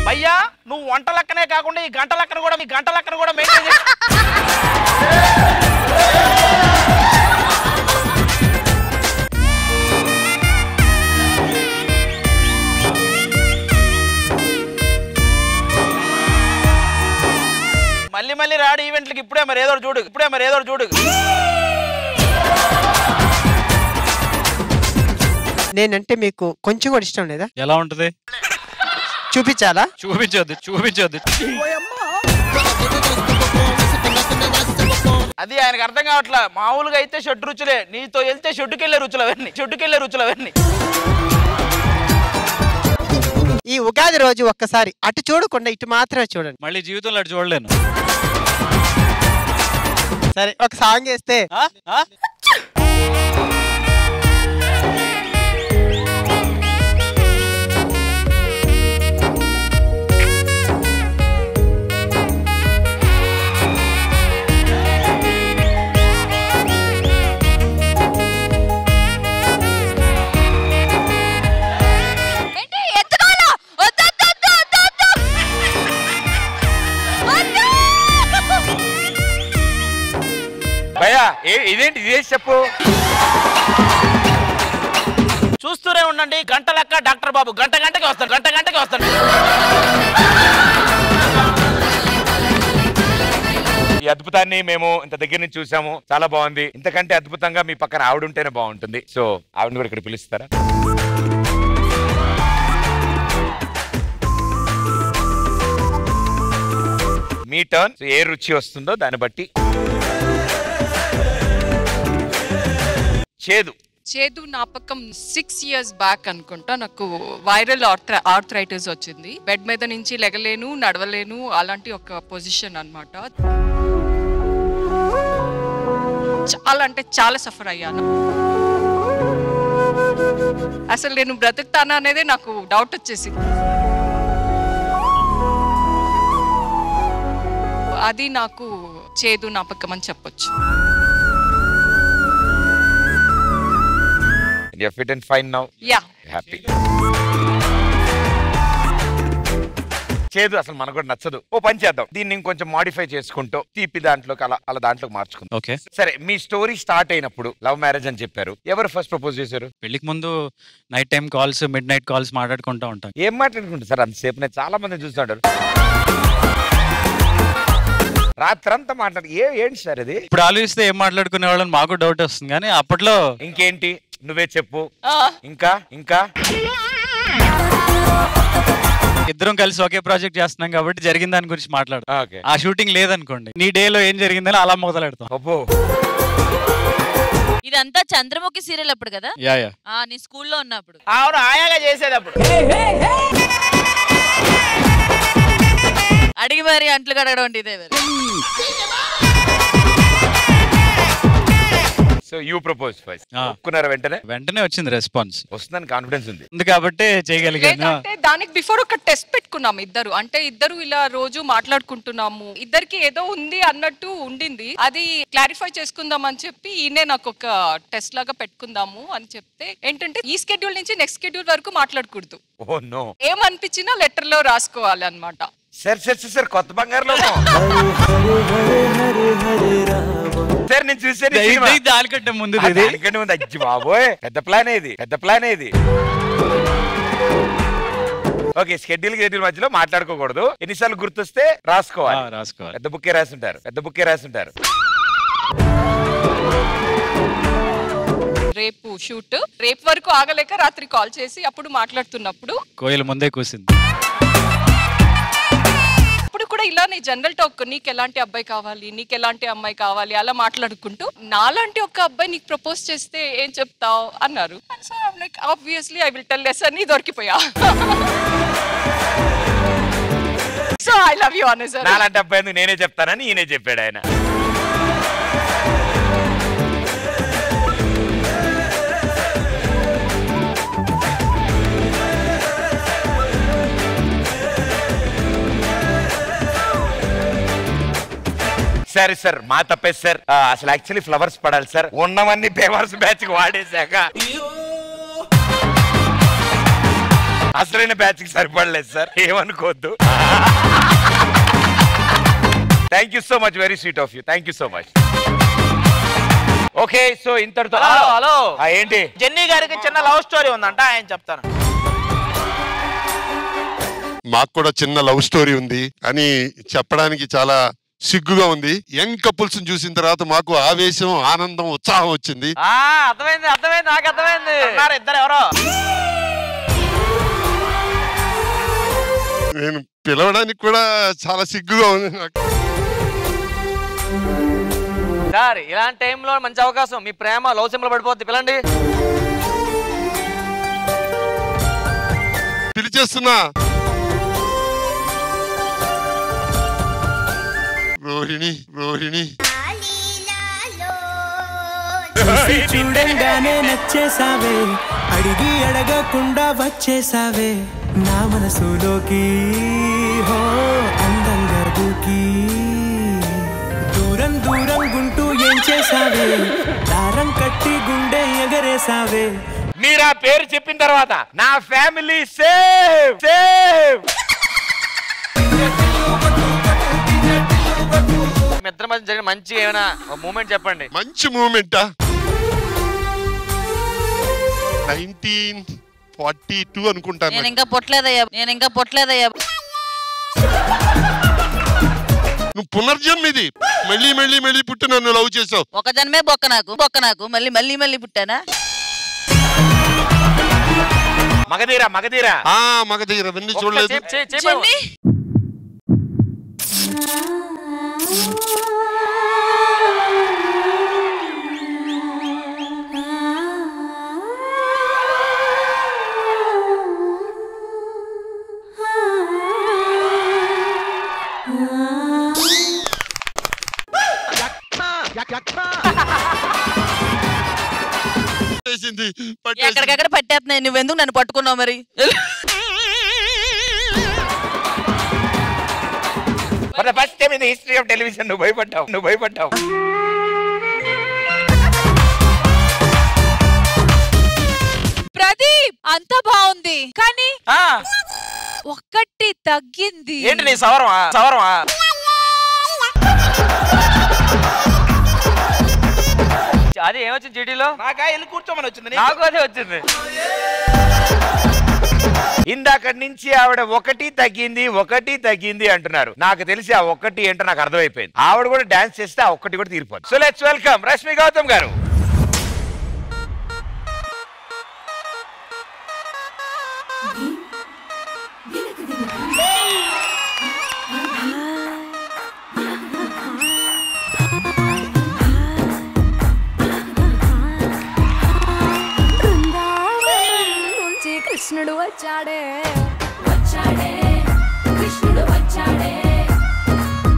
భయ్యా నువ్వు వంట లెక్కనే కాకుండా ఈ గంట లెక్కను కూడా మెయింటైన్ చేసి మళ్ళీ రాడు ఈవెంట్లకి ఇప్పుడే మరి ఏదో చూడు నేనంటే మీకు కొంచెం కూడా ఇష్టం లేదా ఎలా ఉంటది చూపించాలా చూపించొద్దు అది ఆయనకు అర్థం కావట్లా మామూలుగా అయితే షెడ్ రుచులే నీతో వెళ్తే షెడ్డుకెళ్ళే రుచులు అవన్నీ ఈ ఉగాది రోజు ఒక్కసారి అటు చూడకుండా ఇటు మాత్రమే చూడండి మళ్ళీ జీవితంలో అటు చూడలేను సరే ఒక సాంగ్ వేస్తే భయ్యా ఇదేంటి చెప్పు చూస్తూనే ఉండండి. గంట లెక్క డాక్టర్ బాబు గంటకి వస్తాను. ఈ అద్భుతాన్ని మేము ఇంత దగ్గర నుంచి చూసాము, చాలా బాగుంది. ఇంతకంటే అద్భుతంగా మీ పక్కన ఆవిడ ఉంటేనే బాగుంటుంది. సో ఆవిడని కూడా ఇక్కడ పిలుస్తారా? మీ టర్న్. ఏ రుచి వస్తుందో దాన్ని బట్టి. చేదు జ్ఞాపకం 6 years బ్యాక్ అనుకుంటా నాకు వైరల్ ఆర్థరైటిస్ వచ్చింది. బెడ్ మీద నుంచి లెగలేను, నడవలేను, అలాంటి ఒక పొజిషన్ అన్నమాట. చాలా అంటే చాలా సఫర్ అయ్యాను. అసలు నేను బ్రతుకుతానా అనేదే నాకు డౌట్ వచ్చేసింది. అది నాకు చేదు జ్ఞాపకం అని చెప్పొచ్చు. You're fit and fine now? Yeah. Happy. చేదు అసలు మనకు కూడా నచ్చదు. ఓ పని చేద్దాం, దీన్ని ఇంకొంచెం మాడిఫై చేసుకుంటూ తీపి దాంట్లోకి అలా దాంట్లోకి మార్చుకుందాం. ఓకే సరే, మీ స్టోరీ స్టార్ట్ అయినప్పుడు లవ్ మ్యారేజ్ అని చెప్పారు. ఎవరు ఫస్ట్ ప్రపోజ్ చేశారు? పెళ్లికి ముందు night time calls, mid night calls మాట్లాడుకుంటూ ఉంటాం. ఏం మాట్లాడుకుంటారు సార్ అంతసేపు? నేను చాలా మంది చూస్తాడు రాత్రంతా మాట్లాడు. ఏంటి సార్ అది? ఇప్పుడు ఆలోచిస్తే ఏం మాట్లాడుకునే వాళ్ళని మాకు డౌట్ వస్తుంది, కానీ అప్పట్లో ఇంకేంటి నువ్వే చెప్పు. ఇంకా ఇద్దరం కలిసి ఒకే ప్రాజెక్ట్ చేస్తున్నాం కాబట్టి జరిగిన దాని గురించి మాట్లాడు. ఆ షూటింగ్ లేదనుకోండి, నీ డేలో ఏం జరిగిందని అలా మొదలెడతాం. ఇదంతా చంద్రముఖి సీరియల్ అప్పుడు కదా? యా నీ స్కూల్లో ఉన్నప్పుడు. అవును, ఆయాగా చేసేటప్పుడు అడిగి మరి అంట్లు కడగడం అంటే ఇదే. So you propose first. ఒప్పుకున్నారా? వెంటనే వచ్చింది రెస్పాన్స్. వస్తుందని కాన్ఫిడెన్స్ ఉంది కాబట్టి చేయగలిగాను. అంటే దానికి బిఫోర్ ఒక టెస్ట్ పెట్టుకున్నాము ఇద్దరు. అంటే ఇద్దరు ఇలా రోజు మాట్లాడుకుంటున్నాము, ఇద్దరికి ఏదో ఉంది అన్నట్టు ఉండింది. అది క్లారిఫై చేసుకుందాం అని చెప్పి ఈయనే నాకు ఒక టెస్ట్ లాగా పెట్టుకుందాము అని చెప్తే ఏంటంటే ఈ స్కెడ్యూల్ నుంచి నెక్స్ట్ స్కెడ్యూల్ వరకు మాట్లాడకూడదు. Oh no. ఏమనిపించినా లెటర్ లో రాసుకోవాలి అన్నమాట. సార్ కొత్త బంగారులో సార్ నేను చూసాను. దానికంటే ముందు అజ్జి బాబోయ్, పెద్ద ప్లాన్ ఇది. ఓకే, షెడ్యూల్ మధ్యలో మాట్లాడుకోకూడదు. ఎన్నిసార్లు గుర్తొస్తే రాసుకోవాలి. పెద్ద బుక్కే రాసుంటారు. రేపు షూట్, రేపు వరకు ఆగలేక రాత్రి కాల్ చేసి అప్పుడు మాట్లాడుతున్నప్పుడు కోయిల ముందే కూసింది. అప్పుడు కూడా ఇలానే జనరల్ టాక్, నీకు ఎలాంటి అబ్బాయి కావాలి, నీకు ఎలాంటి అమ్మాయి కావాలి అలా మాట్లాడుకుంటూ నాలాంటి ఒక అబ్బాయి నీకు ప్రపోజ్ చేస్తే ఏం చెప్తావు అన్నారు. So I'm like obviously I will tell less అని దొరికిపోయా. సో ఐ లవ్ యూ అనేసారు. నాలాంటి అబ్బాయి నేనే చెప్తానని ఈయనే చెప్పాడు ఆయన. సరే సార్, మా తప్పే సార్. అసలు యాక్చువల్లీ ఫ్లవర్స్ పడాలి సార్. ఉన్నవన్నీ పేవర్స్ బ్యాచ్ కి వాడేశాక అసలైన బ్యాచ్ కి సరిపడలేదు సార్, ఏమనుకోవద్దు. Thank you so much, very sweet of you. Thank you so much. Okay, so ఇంతటితో హలో ఏంటి? జెన్నీ గారికి చిన్న లవ్ స్టోరీ ఉందంట, ఆయన చెప్తాను. మాకు కూడా చిన్న లవ్ స్టోరీ ఉంది అని చెప్పడానికి చాలా సిగ్గుగా ఉంది. యంగ్ కపుల్స్ చూసిన తర్వాత మాకు ఆవేశం, ఆనందం, ఉత్సాహం వచ్చింది. అర్థమైంది, నాకు అర్థమైంది. ఇద్దరు ఎవరో నేను పిలవడానికి కూడా చాలా సిగ్గుగా ఉంది నాకు. సార్, ఇలాంటి టైంలో మంచి అవకాశం. మీ ప్రేమ లవ్ సింబల్ పడిపోద్ది, పిలండి. పిలిచేస్తున్నా. రోహిణి చూడంగానే నచ్చేసావే, అడిగి అడగకుండా వచ్చేసావే నా మనసులోకి. హో అందంగా దూకి దూరం గుంటూ ఏం చేసావే, దారం కట్టి గుండె ఎగరేసావే. మీరు ఆ పేరు చెప్పిన తర్వాత నా ఫ్యామిలీ సేవ్. ఇద్దరి మధ్య జరిగిన మంచి ఏమైనా మూమెంట్ చెప్పండి. మంచి మూమెంటా? 1942 అనుకుంటాను. నేను ఇంకా పొట్లేదయ్యా. నువ్వు పునర్జన్మ ఇది. మళ్ళీ పుట్టి నన్ను లవ్ చేసావు. ఒక జన్మే బొక్క నాకు మళ్ళీ పుట్టానా? మగధీర మగధీర విన్ని చూడలేదు. ఎక్కడికక్కడ పట్టేస్తున్నాయి. నువ్వెందుకు నన్ను పట్టుకున్నావు మరి? First time in the history of television నువ్వు భయపడ్డావు. ప్రదీప్ అంత బాగుంది కానీ ఒక్కటి తగ్గింది. ఏంటి నీ సవరమా? అది ఏమొచ్చింది చీటీలో? నాకా వెళ్ళి కూర్చోమని వచ్చింది. నాకు అదే వచ్చింది. ఇందాక నుంచి ఆవిడ ఒకటి తగ్గింది అంటున్నారు. నాకు తెలిసి ఆ ఒక్కటి ఏంటో నాకు అర్థమైపోయింది. ఆవిడ కూడా డాన్స్ చేస్తే ఆ ఒక్కటి కూడా తీరిపోతుంది. So let's welcome Rashmi Gautam గారు. కృష్ణుడు వచ్చాడే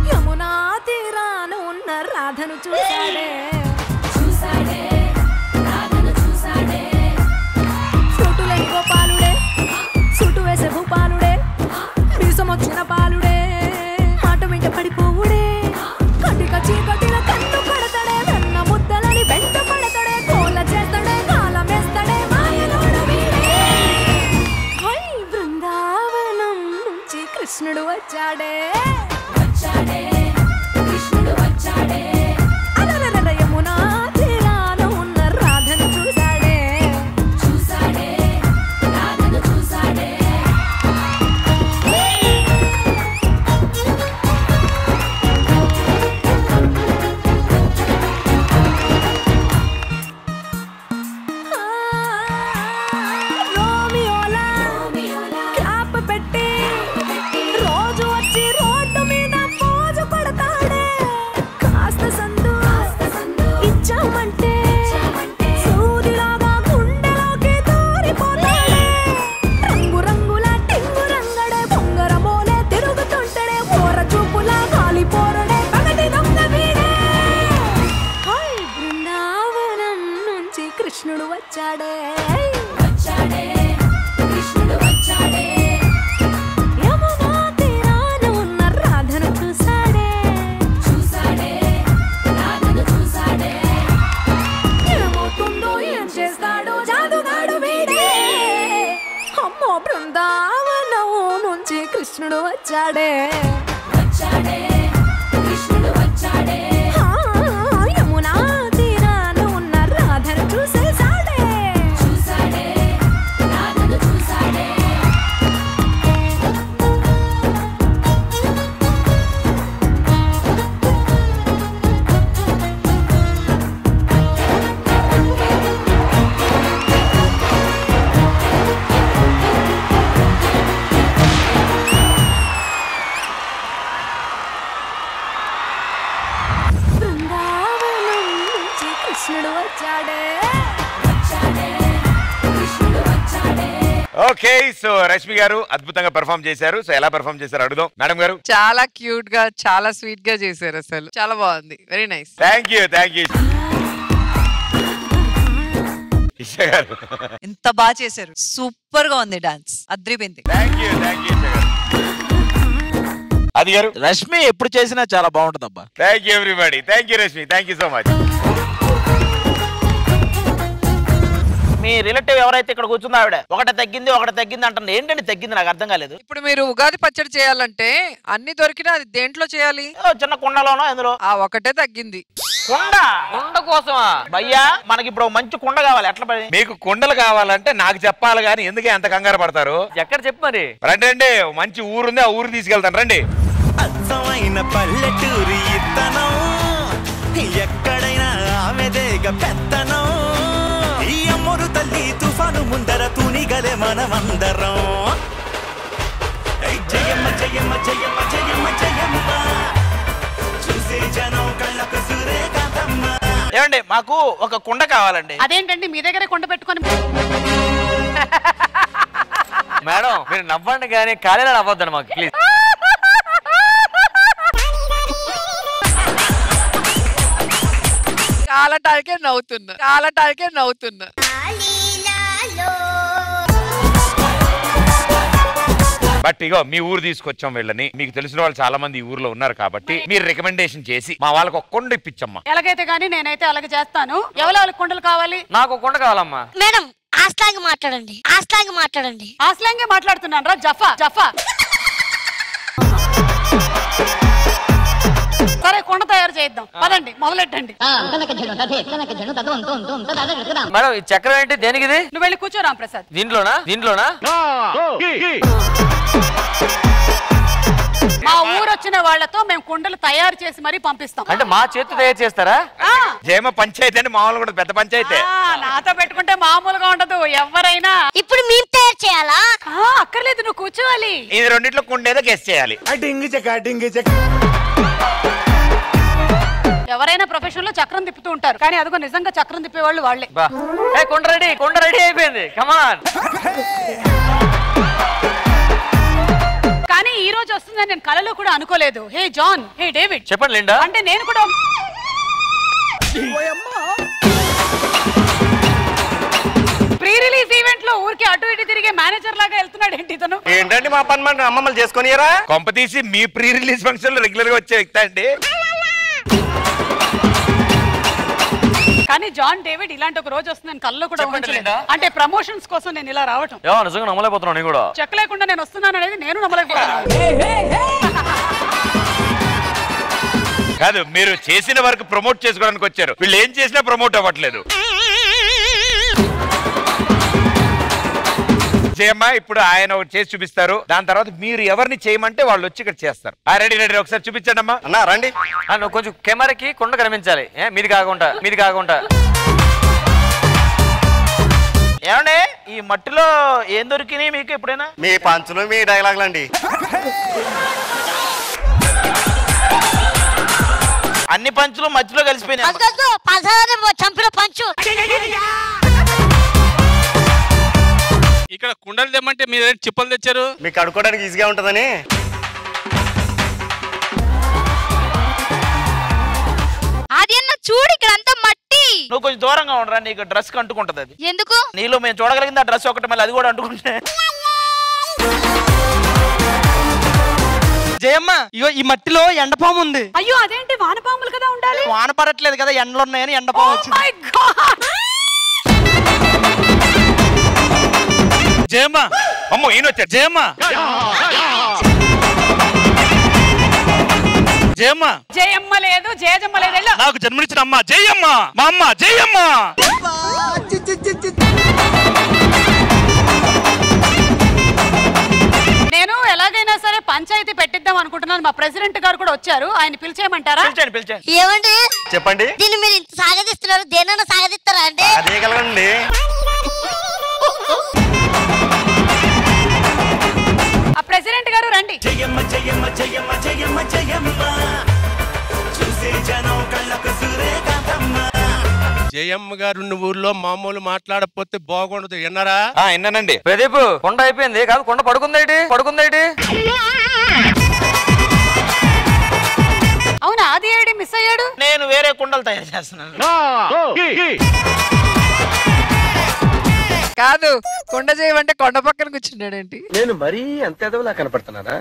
యమునా తీరాన ఉన్న రాధను చూశాడే సూటులేని గోపాలుడే సూటు వేసే భూపాలుడే మీసం వచ్చిన పాలుడే మాట వెంట పడిపోవుడే కటిక చీకటిల కన్ను పడతాడే వెన్న ముద్దలని వెంట పడతాడే కోల చేస్తాడే కాలం వేస్తాడే మాయలోడు వీడే బృందావనం నుంచి కృష్ణుడు వచ్చాడే అలరల యమునా తీరాన ఉన్న రాధను చూశాడే రోమియోలా క్లాప్ పెట్టి రోజు వచ్చి రోడ్డు మీద పోజు పడతాడే కాస్త సందు ఇచ్చామంటే సూదిలాగా గుండెలోకి దూరిపోతాడే రంగురంగుల టింగు రంగడే బొంగరమోలే తిరుగుతుంటాడే పోర చూపులా గాలి పోరడే పగటి దొంగ వీడే బృందావనం నుంచి కృష్ణుడు వచ్చాడే యమునా తీరాన ఉన్న రాధను చూశాడే ఏమవుతుందో ఏం చేస్తాడో జాదుగాడు వీడే అమ్మో బృందావనం నుంచి కృష్ణుడు వచ్చాడే యమునా తీరాన ఉన్న రాధను చూసేశాడే బృందావనం నుంచి కృష్ణుడు వచ్చాడే ఓకే సో రష్మి గారు అద్భుతంగా పెర్ఫామ్ చేశారు. సో ఎలా పెర్ఫామ్ చేశారు అడుగుదాం మేడం గారు. చాలా క్యూట్ గా చాలా స్వీట్ గా చేశారు. అసలు చాలా బాగుంది. Very nice. Thank you Isha గారు. ఎంత బాగా చేశారు. సూపర్ గా ఉంది డాన్స్. అద్రిపోయింది. థ్యాంక్ యూ అది గారు. రష్మి ఎప్పుడు చేసినా చాలా బాగుంటుంది అబ్బా. Thank you everybody. Thank you Rashmi. Thank you so much. Me relative ఎవరైతే ఇక్కడ కూర్చుందో ఆవిడ ఒకటి తగ్గింది అంటుంది. ఏంటండి తగ్గింది? నాకు అర్థం కాలేదు. ఇప్పుడు మీరు ఉగాది పచ్చడి చేయాలంటే అన్ని దొరికినా అది దేంట్లో చేయాలి? చిన్న కుండలోనో ఎందులో. ఆ ఒకటే తగ్గింది. కుండ కోసమా భయ్యా? మనకి ఇప్పుడు మంచి కుండ కావాలి. ఎట్లా పడి మీకు కుండలు కావాలంటే నాకు చెప్పాలి కానీ ఎందుకే అంత కంగారు పడతారు? ఎక్కడ చెప్పు మరి. రండి, మంచి ఊరుంది, ఆ ఊరు తీసుకెళ్తాను రండి. అచ్చమైన పల్లెటూరి ఇత్తనం ఎక్కడైనా ఆమెదేగ పెత్తనం. ఈ అమ్మరు తల్లి తుఫాను ముందర తునిగలే మనమందరం. జయమ్మ జయమ్మ జయమ్మ జయమ్మ జయమ్మ చూసే జనం కళ్ళకు సూర్యకాంతమ్మ. ఏమండి మాకు ఒక కుండ కావాలండి. అదేంటండి మీ దగ్గరే కుండ పెట్టుకొని మేడం మీరు నవ్వండి కానీ ఖాళీలో నవ్వద్దండి మాకు ప్లీజ్. కాలటానికే నవ్వుతున్నా. బట్ ఇగో మీ ఊరు తీసుకొచ్చాం వీళ్ళని. మీకు తెలిసిన వాళ్ళు చాలా మంది ఈ ఊర్లో ఉన్నారు కాబట్టి మీరు రికమెండేషన్ చేసి మా వాళ్ళకి ఒక కొండ ఇప్పించమ్మా. ఎలాగైతే గానీ నేనైతే అలాగే చేస్తాను. ఎవరి కుండలు కావాలి? నాకు కొండ కావాలమ్మా. మేడం ఆస్లాంగ్ మాట్లాడండి. ఆస్లాంగే మాట్లాడుతున్నాను రా జఫా. సరే కుండ తయారు చేద్దాం పదండి, మొదలెట్టండి. మేడం ఈ చక్రం ఏంటి? దేనికి ఇది? నువ్వు వెళ్ళి కూర్చో రాంప్రసాద్. దీంట్లోనా? మా ఊరు వచ్చిన వాళ్ళతో మేము కుండలు తయారు చేసి మరీ పంపిస్తాం. అంటే మా చేతి తయారు చేస్తారా? జయమ పంచాయతీ అని మామూలు కూడా పెద్ద పంచాయతీ. నాతో పెట్టుకుంటే మామూలుగా ఉండదు. ఎవరైనా ఇప్పుడు మేము తయారు చేయాలా? అక్కర్లేదు, నువ్వు కూర్చోవాలి. ఇది రెండిట్లో కుండేదో గెస్ చేయాలి. ఎవరైనా ప్రొఫెషన్ లో చక్రం తిప్పుతూ ఉంటారు, కానీ అదిగో నిజంగా చక్రం తిప్పేవాళ్ళు వాళ్ళే. కొండ రెడీ అయిపోయింది. కమాన్. కానీ ఈ రోజు వస్తుందని నేను కలలో కూడా అనుకోలేదు. హే జాన్, హే డేవిడ్. చెప్పండి లిండా. అంటే నేను కూడా ప్రీ రిలీజ్ ఈవెంట్ లో ఊరికి అటు ఇటు తిరిగే మేనేజర్ లాగా వెళ్తున్నాడు ఏంటి ఇతను? ఏంటండి మా పని మన అమ్మమ్మలు చేసుకునియరా? కొంప తీసి మీ ప్రీ రిలీజ్ ఫంక్షన్ లో రెగ్యులర్ గా వచ్చే వ్యక్తి అండి. కానీ జాన్ డేవిడ్ ఇలాంటి ఒక రోజు వస్తుందని కల్లో కూడా ఊహించలేదు. అంటే ప్రమోషన్స్ కోసం నేను ఇలా రావటం నిజంగా నమ్మలేకపోతున్నాను. నేను కూడా చెక్ లేకుండా నేను వస్తున్నాను అనేది నేను నమ్మలేకపోతున్నాను. కాదు, మీరు చేసిన వర్క్ ప్రమోట్ చేసుకోవడానికి వచ్చారు. వీళ్ళు ఏం చేసినా ప్రమోట్ అవ్వట్లేదు. జయమ్మ ఇప్పుడు ఆయన ఒకటి చేసి చూపిస్తారు. దాని తర్వాత మీరు ఎవరిని చేయమంటే వాళ్ళు వచ్చి ఇక్కడ చేస్తారు. రెడీ ఒకసారి చూపించండి అమ్మా. అన్న రండి. నువ్వు కొంచెం కెమెరాకి కొండ కనిపించాలి. మీది కాకుండా ఏమండి ఈ మట్టిలో ఏం దొరికినాయి మీకు ఎప్పుడైనా? మీ పంచులు మీ డైలాగులండి. అన్ని పంచులు మధ్యలో కలిసిపోయినాయి. చంపిన పంచు. ఇక్కడ కుండలు తెమ్మంటే మీరు చిప్పలు తెచ్చారు. మీకు కడుక్కోవడానికి ఈజీగా ఉంటుందని. అది అన్న చూడు ఇక్కడ అంతా మట్టి. నువ్వు కొంచెం దూరంగా ఉండరా, నీకు డ్రెస్ అంటుకుంటది. అది ఎందుకు? నీలో మేము చూడగలిగింది ఆ డ్రెస్ ఒకటి, మళ్ళీ అది కూడా అంటుకుంటే. జయమ్మ ఇగో ఈ మట్టిలో ఎండపాము ఉంది. అయ్యో అదేంటి? వానపాములు కదా ఉండాలి. వాన పడట్లేదు కదా, ఎండలు ఉన్నాయని ఎండపాము వచ్చింది. జయమ్మ అమ్మో ఈయన వచ్చాడు. జయమ్మ జయమ్మ లేదు, జయజమ్మ లేదు. నాకు జన్మనిచ్చిన అమ్మ జయమ్మ, మా అమ్మ జయమ్మ. నేను ఎలాగైనా సరే పంచాయతీ పెట్టిద్దాం అనుకుంటున్నాను. మా ప్రెసిడెంట్ గారు కూడా వచ్చారు, ఆయన పిలిచేయమంటారా? ఏమండి చెప్పండి. దీన్ని మీరు ఇంత సాగదిస్తున్నారు, దేనన్నా సాగదిస్తారా అండి? అదే కలగండి. ఆ ప్రెసిడెంట్ గారు రండి. జయమ్మ జయమ్మ జయమ్మ జయమ్మ జయమ్మ చూసే జనం కళ్ళకు సూర్యకాంతమ్మ. జయమ్మ గారు ఊర్లో మామూలు మాట్లాడకపోతే బాగుండదు. విన్నారా? విన్నానండి. ప్రదీప్ కొండ అయిపోయింది కాదు, కొండ పడుకుందేటి. అవునా? అది ఏడి మిస్ అయ్యాడు. నేను వేరే కుండలు తయారు చేస్తున్నాను. కాదు, కొండ చేయమంటే కొండ పక్కన కూర్చున్నాడేంటి? నేను మరీ అంత ఎదవలా కనపడుతున్నానా?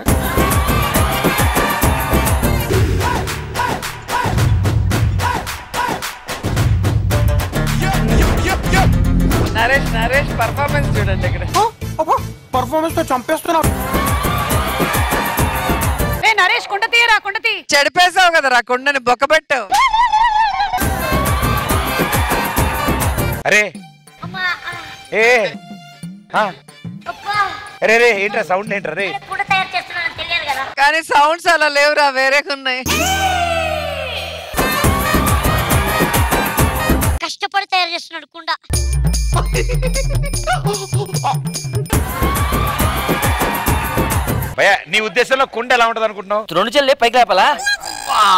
నరేష్ పర్ఫార్మెన్స్ చూడండి ఇక్కడ. పర్ఫార్మెన్స్ తో చంపేస్తున్నావు. నరేష్ కుండ తీయరా, కుండ తీ. చెడిపేసావు కదరా కుండని బొక్కబెట్టావు. అరే ఏ అరే రే ఏంట్రా సౌండ్ ఏంట్రా రే? కానీ సౌండ్స్ అలా లేవురా, వేరే ఉన్నాయి. కష్టపడి తయారు చేస్తున్నాడు కుండ. భయ్యా నీ ఉద్దేశంలో కుండ ఎలా ఉంటది అనుకుంటున్నావు? రెండు చెల్లి పైకి లేపాలా?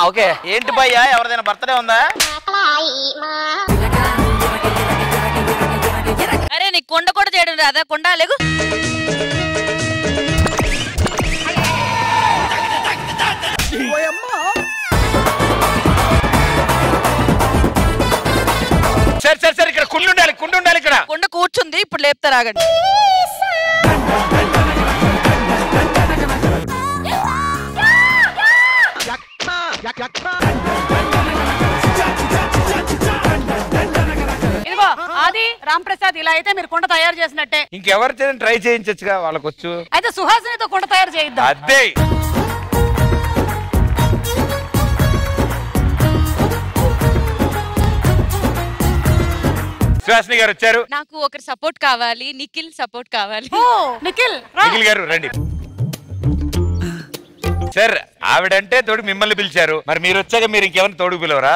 ఓకే. ఏంటి భయ్యా, ఎవరిదైనా బర్త్డే ఉందా? అరే నీ కొండ కూడా చేయడం రాదా? కొండ లేగు. సరే ఇక్కడ కుండ ఉండాలి ఇక్కడ. కొండ కూర్చుంది, ఇప్పుడు లేపుతారు, ఆగండి. ఇదిగో ఆది రామ్ ప్రసాద్, ఇలా అయితే మీరు కుండ తయారు చేసినట్టే. ఇంకెవరు ట్రై చేయించచ్చుగా, వాళ్ళకొచ్చు. అయితే సుహాసినితో కుండ తయారు చేయిద్దాం. అదే సుహాసిని గారు వచ్చారు. నాకు ఒకరి సపోర్ట్ కావాలి, నిఖిల్ సపోర్ట్ కావాలి. నిఖిల్ గారు రండి. సార్ ఆవిడంటే తోడు మిమ్మల్ని పిలిచారు, మరి మీరు వచ్చాక మీరు ఇంకేమైనా తోడు పిలవరా?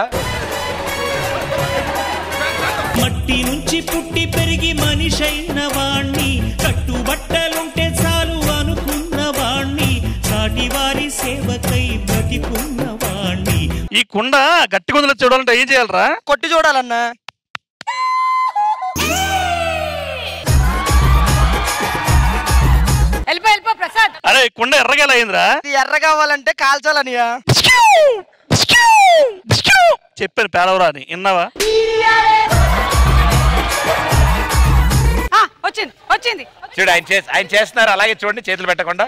మట్టి నుంచి పుట్టి పెరిగి మనిషైన వాణ్ణి, కట్టుబట్టలుంటే చాలు అనుకున్న వాణ్ణి, సాటి వారి సేవకై బ్రతికున్న వాణ్ణి. ఈ కుండ గట్టి కుండలో చూడాలంటే ఏం చేయాలరా? కొట్టి చూడాలన్నా. వెళ్ళిపో ప్రసాద్. అరే కుండ ఎర్రగా అయిందిరా. ఎర్ర కావాలంటే కాల్చాలనియా. చెప్పాను పేలవరా అని, విన్నావా? వచ్చింది. చూడు ఆయన చేస్తున్నారు, అలాగే చూడండి, చేతులు పెట్టకుండా.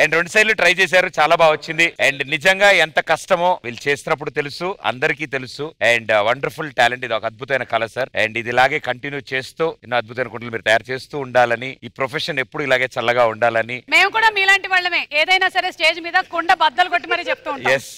అండ్ 2 సైడ్లు ట్రై చేశారు, చాలా బాగా వచ్చింది. అండ్ నిజంగా ఎంత కష్టమో వీళ్ళు చేస్తున్నప్పుడు తెలుసు, అందరికీ తెలుసు. అండ్ వండర్ఫుల్ టాలెంట్, ఇది ఒక అద్భుతమైన కళ సార్. అండ్ ఇది ఇలాగే కంటిన్యూ చేస్తూ ఎన్నో అద్భుతమైన కుండలు మీరు తయారు చేస్తూ ఉండాలని, ఈ ప్రొఫెషన్ ఎప్పుడు ఇలాగే చల్లగా ఉండాలని. మేము కూడా మీలాంటి వాళ్ళమే, ఏదైనా సరే స్టేజ్ మీద కుండ బద్దలు కొట్టి మరీ చెప్తూ ఉంటాం. ఎస్,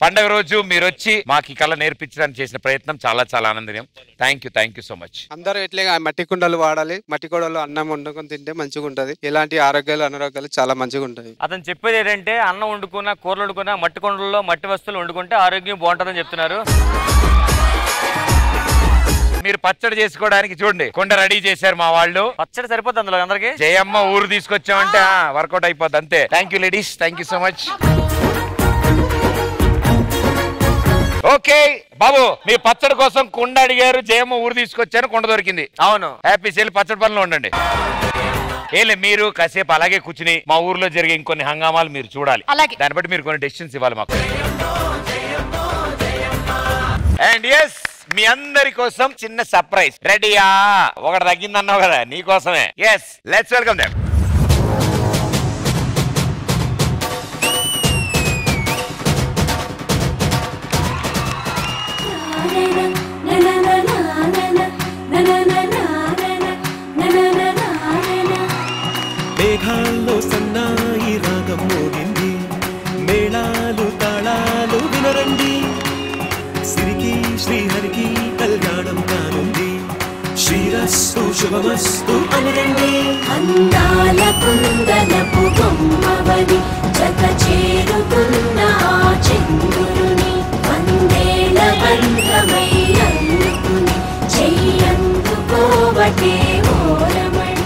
పండగ రోజు మీరు వచ్చి మాకు ఈ కళ నేర్పించడానికి చేసిన ప్రయత్నం చాలా చాలా ఆనందనీయం. Thank you so much. అందరూ ఇట్లే మట్టి కుండలు వాడాలి. మట్టి కుండలు అన్నం వండుకొని తింటే మంచిగా ఉంటది. ఇలాంటి ఆరోగ్యాలు అనారోగ్యాలు చాలా మంచిగా ఉంటాయి. అతను చెప్పేది ఏంటంటే అన్నం వండుకున్నా, కూరలు వండుకున్నా మట్టి కుండల్లో మట్టి వస్తువులు వండుకుంటే ఆరోగ్యం బాగుంటుందని చెప్తున్నారు. మీరు పచ్చడి చేసుకోవడానికి చూడండి కుండ రెడీ చేశారు మా వాళ్ళు. పచ్చడి సరిపోతుంది అందులో అందరికి. జయమ్మ ఊరు తీసుకొచ్చామంటే వర్కౌట్ అయిపోద్ది అంతే. Thank you ladies, thank you so much. Okay బాబు, మీ పచ్చడి కోసం కుండ అడిగారు, జయమ్మ ఊరు తీసుకొచ్చాను, కుండ దొరికింది. అవును, హ్యాపీ సేల్, పచ్చడి పనులు ఉండండి. ఏలే మీరు కాసేపు అలాగే కూర్చుని మా ఊర్లో జరిగే ఇంకొన్ని హంగామాలు మీరు చూడాలి. దాన్ని బట్టి మీరు కొన్ని డెసిషన్స్ ఇవ్వాలి మాకు. అండ్ ఎస్, మీ అందరి కోసం చిన్న సర్ప్రైజ్. రెడీయా? ఒకటి తగ్గిందన్నావు కదా, నీ కోసమే. Yes, let's welcome them. మేఘాల్లో సన్నాయి రాగం మోగింది, మేళాలు తాళాలు వినరండి, సిరికి శ్రీహరికి కళ్యాణం కానుంది, శ్రీరస్తు శుభమస్తు అనరండి. అందాల కుందనపు బొమ్మవని జత చేరుతున్న ఆ చంద్రుని, వందేల బంధమై అందుకుని చెయ్యందుకోవటే ఓరమణి.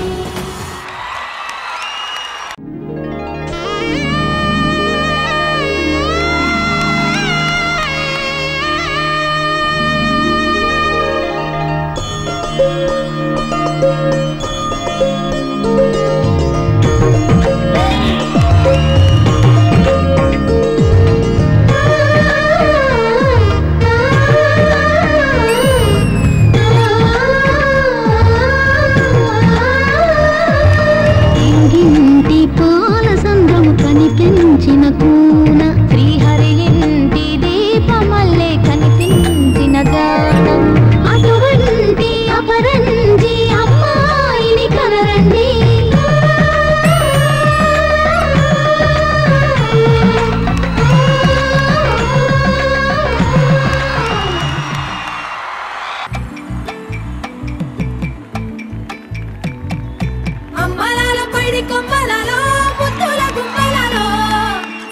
పైడి కొమ్మలలో ముత్తుల గుమ్మలలో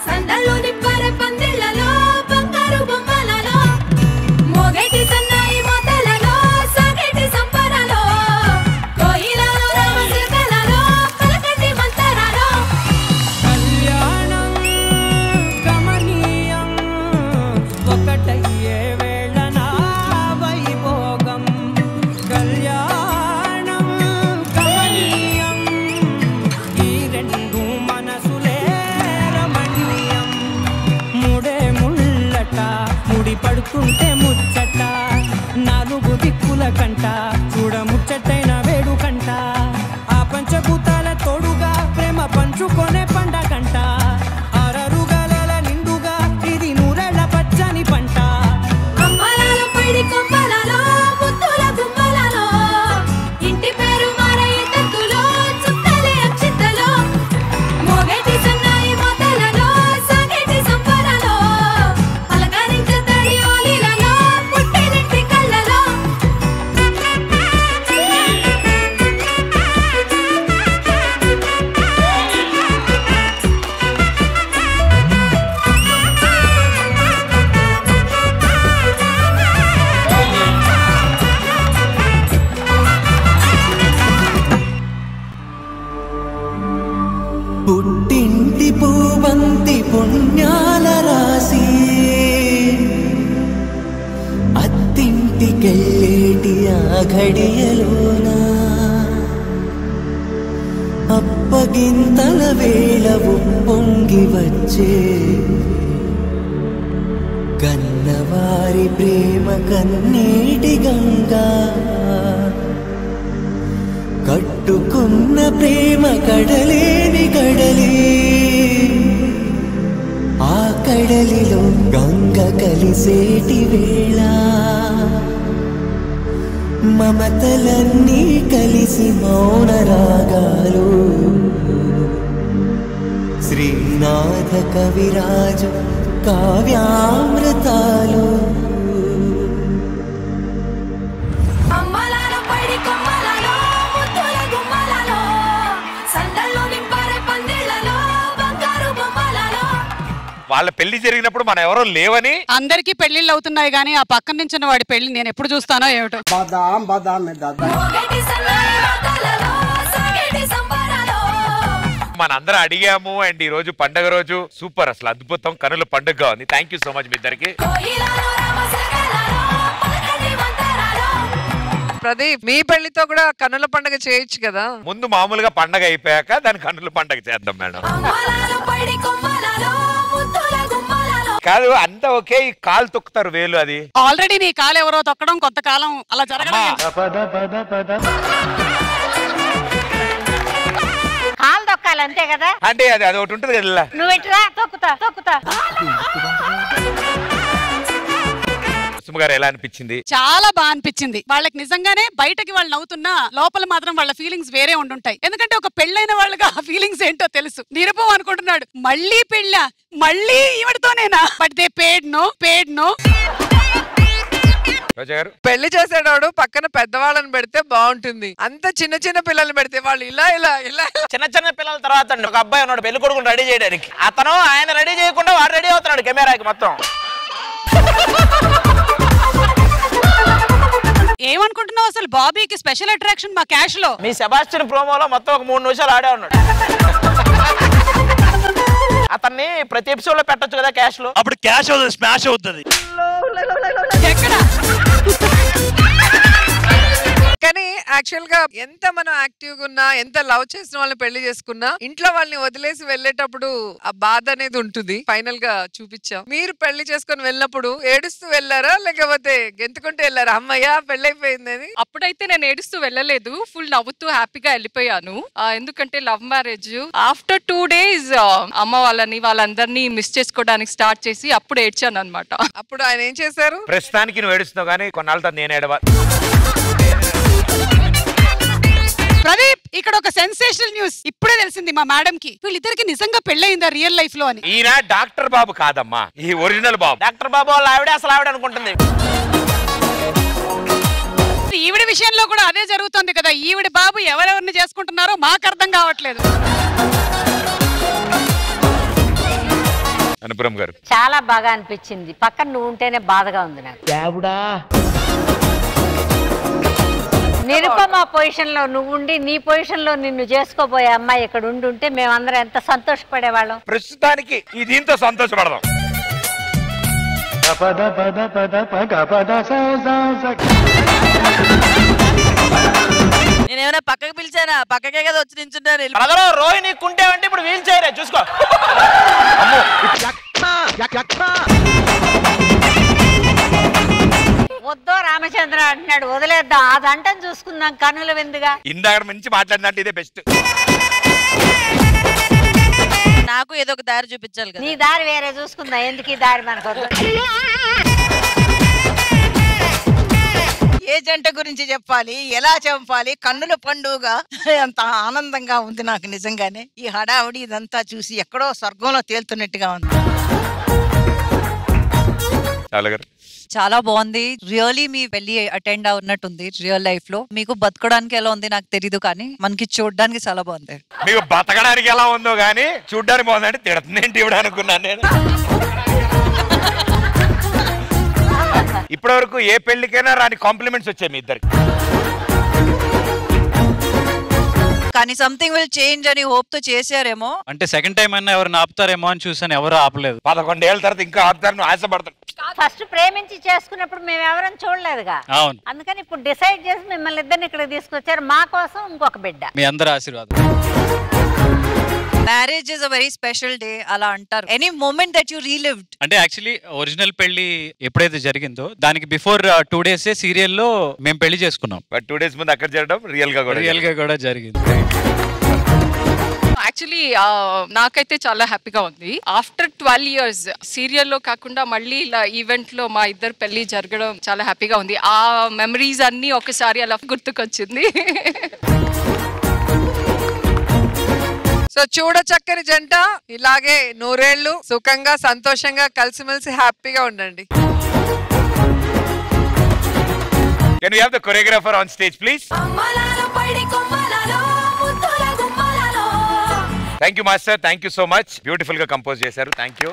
సందళ్ళు నిప్పర పందిళ్ళలో బంగారు బొమ్మలలో మోగేటి సన్నాయి మోతలలో సాగేటి సంబరాలో కోయిలలో రామచిలకలలో పలకటి మంతరాలో కళ్యాణం గమనీయం ఒకటయ్యే వేళ నా వైభోగం కళ్యాణం గమనీయం ఈ రెండు మనసులే రమణీయం ముడే ముళ్ళట ముడి పడుతుంటే ముచ్చట నాలుగు దిక్కుల కంట చూడ ముచ్చటైన వేడుకంట ఆ పంచభూతాల తోడుగా ప్రేమ పంచుకొనే పండగంట అరరుగల నిండుగా ఇది నూరెళ్ళ పచ్చని పంట అమ్మలాల పైడి కొమ్మలలో ముత్తుల గుమ్మలలో ఇంటి పేరు మారయ్య తత్తులో చుట్టలే అక్షింతలో మోగేటి సన్నాయి మోతలలో సాగేటి సంబరాలో అలకరించే తడి ఓలిలలో పుట్టినింటి కళ్ళలో పుట్టింటి పూవంతి పుణ్యాల రాసి అత్తింటికెళ్ళేటి ఆ ఘడియలోన అప్పగింతల వేళ పొంగి వచ్చే కన్నవారి ప్రేమ కన్నీటి గంగా కట్టుకున్న ప్రేమ కడలేని కడలి ఆ కడలిలో గంగ కలిసేటి వేళ మమతలన్నీ కలిసి మౌన రాగాలు శ్రీనాథ కవిరాజు కావ్యామృతాలు అమ్మలాల పైడి కొమ్మలలో ముత్తుల గుమ్మలలో సందళ్ళు నింపరే పందిళ్ళలో బంగారు బొమ్మలలో వాళ్ళ పెళ్లి జరిగినప్పుడు మనం ఎవరో లేవని అందరికీ పెళ్లిళ్ళు అవుతున్నాయి కానీ ఆ పక్కన నుంచి వాడి పెళ్లి నేను ఎప్పుడు చూస్తానో ఏమిటో మోగేటి సన్నాయి మోతలలో సాగేటి సంబరాలో మనందరం అడిగాము అండ్ ఈ రోజు పండగ రోజు సూపర్ అసలు అద్భుతం కనుల పండుగగా ఉంది. థ్యాంక్ యూ సో మచ్ మీ ఇద్దరికి. కోయిలలో రామచిలకలలో పలకటి మంతరాలో ప్రదీప్ మీ పెళ్లితో కూడా కన్నుల పండుగ చేయొచ్చు కదా. ముందు మామూలుగా పండగ అయిపోయాక దాని కనుల పండగ చేద్దాం మేడం. అమ్మలాల పైడి కొమ్మలలో ముత్తుల గుమ్మలలో కాదు అంతా ఓకే, ఈ కాలు తొక్కుతారు వేలు అది ఆల్రెడీ నీ కాలు ఎవరో తొక్కడం కొంతకాలం అలా జరగడం కాలు తొక్కాలి అంతే కదా. అంటే అది అది ఒకటి ఉంటుంది కదా. నువ్వు ఇట్రా తొక్కుతా తొక్కుతా. కుసుమ గారు ఎలా అనిపించింది? చాలా బాగా అనిపించింది. వాళ్ళకి నిజంగానే బయటకి వాళ్ళు నవ్వుతున్నా లోపల మాత్రం వాళ్ళ ఫీలింగ్స్ వేరే ఉండుంటాయి. ఎందుకంటే ఒక పెళ్ళైన వాళ్ళకి ఆ ఫీలింగ్స్ ఏంటో తెలుసు. నిరుపం అనుకుంటున్నాడు మళ్ళీ పెళ్ళా, మళ్ళీ ఈవిడతోనేనా? But they paid no. పెళ్లి చేసేటోడు పక్కన పెద్దవాళ్ళని పెడితే బాగుంటుంది. అంత చిన్న చిన్న పిల్లల్ని పెడితే వాళ్ళు ఇలా ఇలా ఇలా చిన్న చిన్న పిల్లల తర్వాత ఒక అబ్బాయి ఉన్నాడు పెళ్లి కొడుకుని రెడీ చేయడానికి. అతను ఆయన రెడీ చేయకుండా వాడు రెడీ అవుతున్నాడు కెమెరాకి మొత్తం. ఏమనుకుంటున్నావు అసలు? బాబీకి స్పెషల్ అట్రాక్షన్ మా క్యాష్ లో. మీ సెబాస్టియన్ ప్రోమోలో మొత్తం ఒక 3 నిమిషాలు ఆడే ఉన్నాడు. అతన్ని ప్రతి ఎపిసోడ్ లో పెట్టొచ్చు కదా క్యాష్ లో. అప్పుడు క్యాష్ అవుతుంది, స్మాష్ అవుతుంది. కానీ యాక్చువల్ గా ఎంత మనం యాక్టివ్ గా ఉన్నా, ఎంత లవ్ చేసిన వాళ్ళని పెళ్లి చేసుకున్నా, ఇంట్లో వాళ్ళని వదిలేసి వెళ్ళేటప్పుడు ఆ బాధ అనేది ఉంటుంది. ఫైనల్ గా చూపించాం. మీరు పెళ్లి చేసుకుని వెళ్ళినప్పుడు ఏడుస్తూ వెళ్ళారా లేకపోతే గెంతుకుంటూ వెళ్ళారా? అమ్మయ్యా పెళ్ళైపోయిందని. అప్పుడైతే నేను ఏడుస్తూ వెళ్ళలేదు, ఫుల్ నవ్వుతూ హ్యాపీగా వెళ్ళిపోయాను. ఎందుకంటే లవ్ మ్యారేజ్. ఆఫ్టర్ 2 days అమ్మ వాళ్ళందరినీ మిస్ చేసుకోవడానికి స్టార్ట్ చేసి అప్పుడు ఏడ్చాను అనమాట. అప్పుడు ఆయన ఏం చేశారు? ప్రస్తుతానికి నువ్వు ఏడుస్తున్నావు కానీ కొన్నాళ్ళతో నేను ఏడవాలి. ప్రదీప్, ఇక్కడ ఒక సెన్సేషనల్ న్యూస్ ఇప్పుడే తెలిసింది మా మేడం కి. వీళ్ళిద్దరికి నిజంగా పెళ్ళయిందా రియల్ లైఫ్ లో అని. ఈయన డాక్టర్ బాబు కాదమ్మా, ఈ ఒరిజినల్ బాబు. డాక్టర్ బాబు వాళ్ళ ఆవిడే అసలు ఆవిడ అనుకుంటుంది. ఈవిడ విషయంలో కూడా అదే జరుగుతుంది కదా. ఈవిడ బాబు ఎవరెవరిని చేసుకుంటున్నారో మాకు అర్థం కావట్లేదు. అనుపురం గారు చాలా బాగా అనిపించింది. పక్కన నువ్వు ఉంటేనే బాధగా ఉంది నాకు. నిరుపమ పొజిషన్ లో నువ్వు ఉండి నీ పొజిషన్ లో నిన్ను చేసుకోబోయే అమ్మాయి ఇక్కడ ఉండుంటే మేమందరం ఎంత సంతోషపడేవాళ్ళం. ప్రస్తుతానికి ఈ దీంతో సంతోషపడదాం. నేనేమైనా పక్కకి పిలిచానా? పక్కకే కదా వచ్చి నించున్నారు. రోహిణి కుంటే అంటే ఇప్పుడు వీల్ చైరే చూసుకో. వద్దో రామచంద్ర అంటున్నాడు, వదిలేద్దాం. అదంటని చూసుకుందాం కనుల విందుగా. ఇందాక మంచి మాట్లాడినట్టు ఇదే బెస్ట్. నాకు ఏదో ఒక దారి చూపించాలి కదా. నీ దారి వేరే చూసుకుందాం. ఎందుకు ఈ దారి మనకు? ఏ జంట గురించి చెప్పాలి, ఎలా చెప్పాలి? కన్నుల పండుగ అంత ఆనందంగా ఉంది నాకు నిజంగానే. ఈ హడావుడి ఇదంతా చూసి ఎక్కడో స్వర్గంలో తేలుతున్నట్టుగా ఉంది. చాలా బాగుంది. రియల్లీ మీ పెళ్లి అటెండ్ అవుతున్నట్టుంది రియల్ లైఫ్ లో. మీకు బతకడానికి ఎలా ఉంది నాకు తెలీదు, కానీ మనకి చూడడానికి చాలా బాగుంది. మీకు బతకడానికి ఎలా ఉందో గానీ చూడ్డానికి బాగుందంటే తిడుతుందేంటి ఇవిడ అనుకున్నాను నేను. ఇప్పటి వరకు ఏ పెళ్లికైనా రాని కాంప్లిమెంట్స్ వచ్చాయి మీ ఇద్దరికి. కానీ సంథింగ్ విల్ చేంజ్ అని హోప్ తో చేశారేమో. అంటే సెకండ్ టైం అయినా ఎవరు ఆపుతారేమో అని చూసాను, ఎవరు ఆపలేదు. 11 ఏళ్ళ తర్వాత ఇంకా ఆపుతారని ఆశపడతాను. ఫస్ట్ ప్రేమించి చేసుకున్నప్పుడు మేము ఎవరైనా చూడలేదుగా. అవును. అందుకని ఇప్పుడు డిసైడ్ చేసి మిమ్మల్ని ఇద్దరిని ఇక్కడ తీసుకొచ్చారు. మా కోసం ఇంకొక బిడ్డ. మీ అందరి ఆశీర్వాదం. Marriage is a very special day అలా అంటారు. Any moment that you relived. అంటే యాక్చువల్లీ ఒరిజినల్ పెళ్లి ఎప్పుడైతే జరిగిందో దానికి బిఫోర్ 2 days సీరియల్ లో మేము పెళ్లి చేసుకున్నాం. బట్ 2 days ముందు అక్కడ జరగడం రియల్ గా కూడా జరిగింది. యాక్చువల్లీ నాకైతే చాలా హ్యాపీగా ఉంది. ఆఫ్టర్ 12 years సీరియల్లో కాకుండా మళ్ళీ ఇలా ఈవెంట్ లో మా ఇద్దరు పెళ్లి జరగడం చాలా హ్యాపీగా ఉంది. ఆ మెమరీస్ అన్ని ఒకసారి అలా గుర్తుకొచ్చింది. సో చూడ చక్కని జంట ఇలాగే 100 ఏళ్ళు సుఖంగా సంతోషంగా కలిసిమెలిసి హ్యాపీగా ఉండండి. Can we have the choreographer on stage please? Thank you master, thank you so much. Beautiful గా కంపోజ్ చేశారు. Thank you.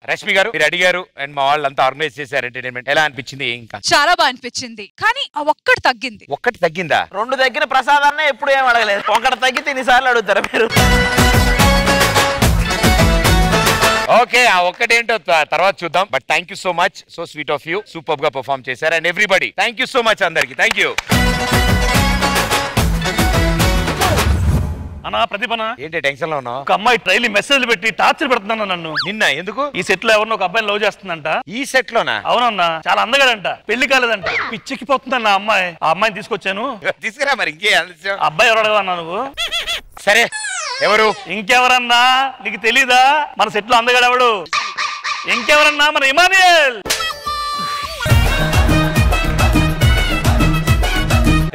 రష్మి గారు మీరు అడిగారు అండ్ మా వాళ్ళంతా ఆర్గనైజ్ చేశారు ఎంటర్టైన్మెంట్. ఎలా అనిపించింది? ఇంకా చాలా బాగా అనిపించింది, కానీ ఆ ఒక్కటి తగ్గింది. ఒక్కటి తగ్గిందా? 2 తగ్గిన ప్రసాదాన్ని ఎప్పుడు ఏం అడగలేదు. ఒకటి తగ్గితే ఎన్నిసార్లు అడుగుతారు మీరు? ఓకే, ఆ ఒక్కటేంటో తర్వాత చూద్దాం. But thank you so much, so sweet of you. Super గా పర్ఫార్మ్ చేశారు and everybody thank you so much అందరికి. Thank you. అన్నా ప్రతిభన ఏంటి టెన్షన్ లో ఉన్నావు? ఒక అమ్మాయి ట్రైలీ మెసేజ్ పెట్టి టార్చర్ పెడుతున్నా నన్ను. నిన్న ఎందుకు? ఈ సెట్ లో ఎవరినో ఒక అబ్బాయిని లవ్ చేస్తుందంట. ఈ సెట్ లోనా? అవునన్నా, చాలా అందగాడంట, పెళ్లి కాలేదంట, పిచ్చెక్కిపోతుందన్న అమ్మాయి. ఆ అమ్మాయిని తీసుకొచ్చాను. తీసుకురా మరి. ఇంకే అబ్బాయి ఎవరు అడగదన్నా నువ్వు? సరే ఎవరు? ఇంకెవరన్నా నీకు తెలీదా? మన సెట్ లో అందగాడెవడు? ఇంకెవరన్నా మన ఇమానియల్.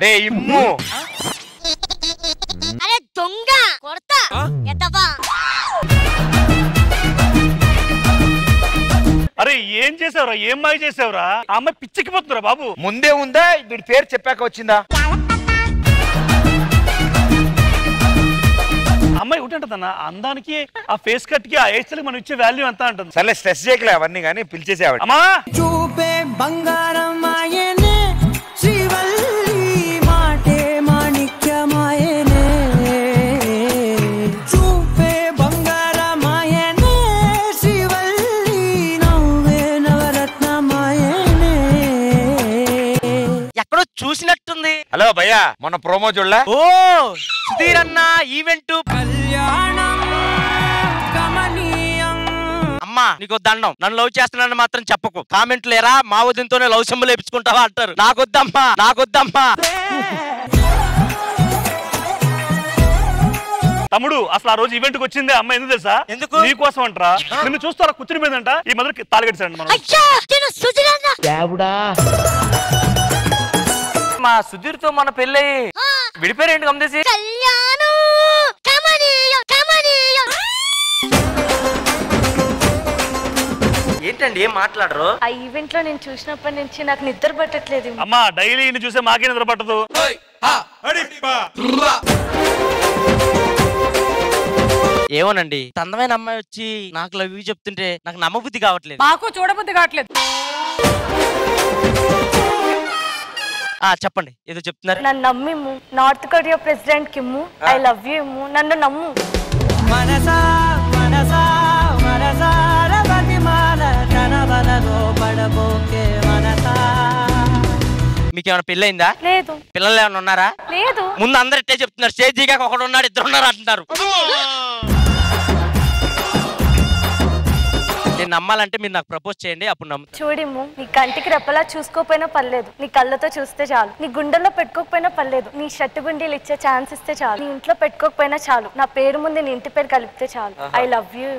రే ఇమ్ము. అరే దొంగ కొడతా ఎత్తవా. అరే ఏం చేసావురా? ఏం మాయ చేసావురా? ఆ అమ్మాయి పిచ్చెక్కిపోతుందిరా బాబు. ముందే ఉందా వీడి పేరు చెప్పాక వచ్చిందా? అమ్మాయి ఉంటుందన్న అందానికి, ఆ ఫేస్ కట్ కి, ఆ హెయిర్ స్టైల్ మనం ఇచ్చే వాల్యూ ఎంత ఉంటుంది. సర్లే స్ట్రెస్ చేయకలే అవన్నీ, కానీ పిలిచేసేవాడు. అమ్మా చూపే బంగారం మాయనే, శ్రీవల్లి మాటే మాణిక్యమాయనే. చూపే బంగారం మాయనే, శ్రీవల్లి నవ్వే నవరత్నమాయనే. ఎక్కడో చూసినట్టుంది. హలో భయ్యా, మొన్న ప్రోమో చూడలా? ఓ సుధీర్ అన్న ఈవెంట్. కళ్యాణం గమనీయం. అమ్మా నీకు దండం, నన్ను లవ్ చేస్తున్నానని మాత్రం చెప్పకు. కామెంట్లు లేరా మా వదినతోనే లవ్ సింబల్ వేపించుకుంటావా అంటారు. నాకొద్దమ్మా, నాకొద్దమ్మా. తమ్ముడు అసలు ఆ రోజు ఈవెంట్ కి వచ్చింది అమ్మాయి ఎందుకు తెలుసా? ఎందుకు? నీకోసం అంటారా? నిన్ను చూస్తా కూర్చుని పోయిందంట. ఈ మధ్య తాళగడిచాడు మనం. మా సుధీర్ తో మన పెళ్ళి విడిపోయారేంటి గమనించి? ఏంటండి ఏం మాట్లాడరు? ఆ ఈవెంట్ లో నేను చూసినప్పటి నుంచి నాకు నిద్ర పట్టట్లేదు. అమ్మా డైలీ చూసే మాకే నిద్ర పట్టదు. ఏమోనండి అందమైన అమ్మాయి వచ్చి నాకు లవ్ యూ చెప్తుంటే నాకు నమ్మబుద్ధి కావట్లేదు. మాకు చూడబుద్ధి కావట్లేదు. చెప్పండి ఏదో చెప్తున్నారు. నన్ను నమ్మిము. North Korea president Kim I love you ఇమ్ము. నన్ను నమ్ము. మనసా మనసా మనసార బతిమాల తన వలలో పడబోకే మనసా. మీకు ఏమైనా పెళ్ళయిందా? లేదు. పిల్లలు ఏమైనా ఉన్నారా? లేదు. ముందు అందరు ఇట్టే చెప్తున్నారు. స్టేజ్ దిగాక ఒకడు ఉన్నాడు, ఇద్దరు ఉన్నారు అంటున్నారు. నేను నమ్మాలంటే మీరు నాకు ప్రపోజ్ చేయండి, అప్పుడు నమ్ముతాను. చూడిము, నీ కంటికి రెప్పలా చూసుకోపోయినా పర్లేదు, నీ కళ్ళతో చూస్తే చాలు. నీ గుండెల్లో పెట్టుకోకపోయినా పర్లేదు, నీ షర్టు గుండీలు ఇచ్చే ఛాన్స్ ఇస్తే చాలు. నీ ఇంట్లో పెట్టుకోకపోయినా చాలు, నా పేరు ముందు నీ ఇంటి పేరు కలిపితే చాలు. I love you.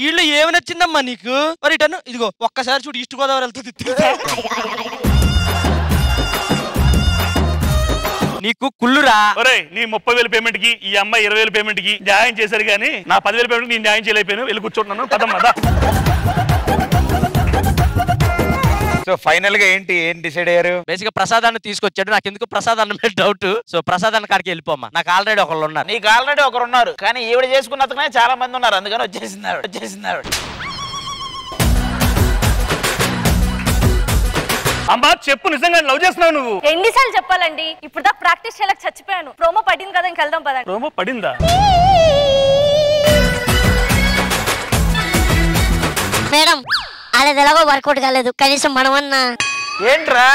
వీళ్ళు ఏమి నచ్చిందమ్మా నీకు? మరి ఇటను ఇదిగో ఒక్కసారి చూడు, ఈస్ట్ గోదావరి వెళ్తుంది. నీకు కుళ్ళురా. ఒరేయ్ నీ 30,000 పేమెంట్ కి ఈ అమ్మాయి 20,000 పేమెంట్ కి న్యాయం చేశారు కానీ నా 10,000 పేమెంట్ నేను న్యాయం చేయలేకపోయాను. వెళ్ళి కూర్చుంటున్నాను. పదమ్మా. సో ఫైనల్ గా ఏం డిసైడ్ అయ్యారు? బేసిక్ గా ప్రసాదాన్ని తీసుకొచ్చాడు. నాకు ఎందుకు ప్రసాదాన్ని మీద డౌట్. సో ప్రసాదాన్ని కాడికి వెళ్ళిపోమ్మా. నాకు ఆల్రెడీ ఒకళ్ళు ఉన్నారు. నీకు ఆల్రెడీ ఒకరు ఉన్నారు, కానీ ఈవిడ చేసుకున్నందుకనే చాలా మంది ఉన్నారు. అందుకని వచ్చేసింది. అమ్మా చెప్పు, నిజంగా లవ్ చేస్తున్నావు నువ్వు? ఎన్నిసార్లు చెప్పాలండి? ఇప్పుడు దాకా ప్రాక్టీస్ చేయలేక చచ్చిపోయాను. ప్రోమో పడింది కదా, ఇంకెళ్దాం పదండి. ప్రోమో పడిందా? మేడం అది ఎలాగో వర్కౌట్ కాలేదు, కనీసం మనమన్నా. ఏంట్రా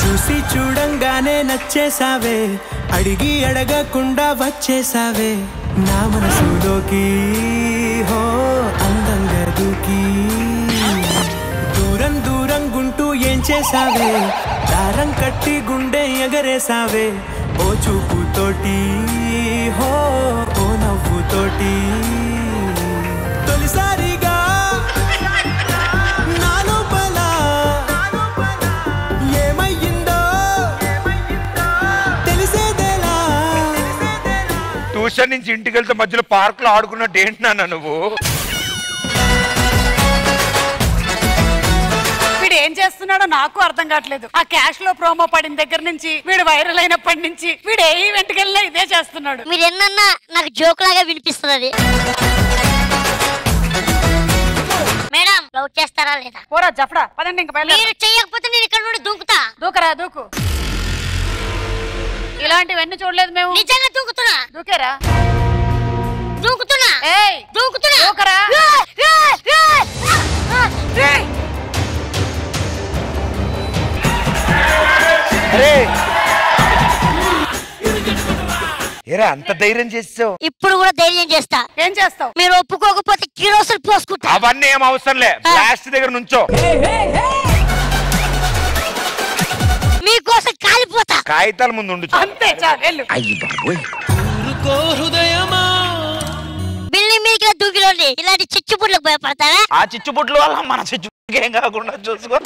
చూసి చూడంగానే నచ్చేసావే, అడిగి అడగకుండా వచ్చేసావే నా మనసులోకి. హో అందంగా దూకి దూరం దూరం గుంటూ ఏం చేసావే, దారం కట్టి గుండె ఎగరేసావే ఓ చూపుతోటి. హో ఓ నవ్వుతోటి తొలిసారిగా నా లోపల ఏమయ్యిందో తెలిసేదేలా. ట్యూషన్ నుంచి ఇంటికి వెళ్తే మధ్యలో పార్క్ లో ఆడుకున్నట్టు ఏంటి నాన్న నువ్వు? వీడు ఏం చేస్తున్నాడో నాకు అర్థం కావట్లేదు. ఆ క్యాష్ లో ప్రోమో పడిన దగ్గర నుంచి, వీడు వైరల్ అయినప్పటి నుంచి, వీడు ఏ ఈవెంట్ కి వెళ్ళినా ఇదే చేస్తున్నాడు. మీరు ఎన్నన్నా నాకు జోక్ లాగా వినిపిస్తుంది. మేడం లవ్ చేస్తారా లేదా? పోరా జఫడా, పదండి ఇంకా బయలుదేరు. మీరు చెయ్యకపోతే నేను ఇక్కడ నుండి దూకుతా. దూకరా దూకు. ఇలాంటివన్నీ చూడలేదు మేము. నిజంగా దూకుతున్నా. దూకేరా? దూకుతున్నా. ఏయ్ దూకుతున్నా. దూకరా? ఏరా అంత ధైర్యం చేస్తావు? ఇప్పుడు కూడా ధైర్యం చేస్తా. ఏం చేస్తావు? మీరు ఒప్పుకోకపోతే కిరోసిన్ పోసుకుంటా. అవన్నీ ఏం అవసరం లే, లాస్ట్ దగ్గర నుంచో. మీకోసం కాలిపోతా. కాగితాల ముందు ఉండు. అంతే చాలు, వెళ్ళు. బిల్డింగ్ మీదకి దూకిలోండి. ఇలాంటి చిచ్చుపుట్లకు భయపడతారా? ఆ చిచ్చుపుట్ల వల్ల మన చిచ్చుపుట్లకి ఏం కాకుండా చూసుకో.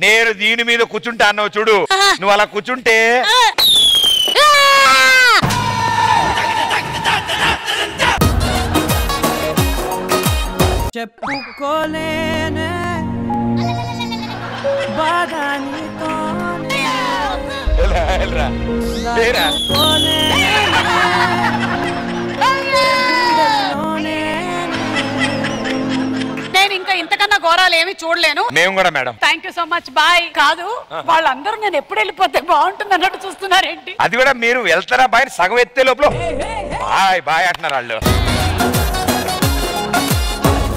నేను దీని మీద కూర్చుంటా అన్నావు చూడు, నువ్వు అలా కూర్చుంటే చెప్పుకోలేనే బాగా నీతోనే నేను ఇంకా ఇంతకన్నా ఘోరాలు ఏమి చూడలేను. మేము కూడా madam. Thank you so much. Bye. కాదు, వాళ్ళందరూ నేను ఎప్పుడు వెళ్ళిపోతే బాగుంటుంది అన్నట్టు చూస్తున్నారేంటి? అది కూడా మీరు వెళ్తారా బాయ్ సగం ఎత్తే లోపల బాయ్ బాయ్ అంటున్నారు వాళ్ళు.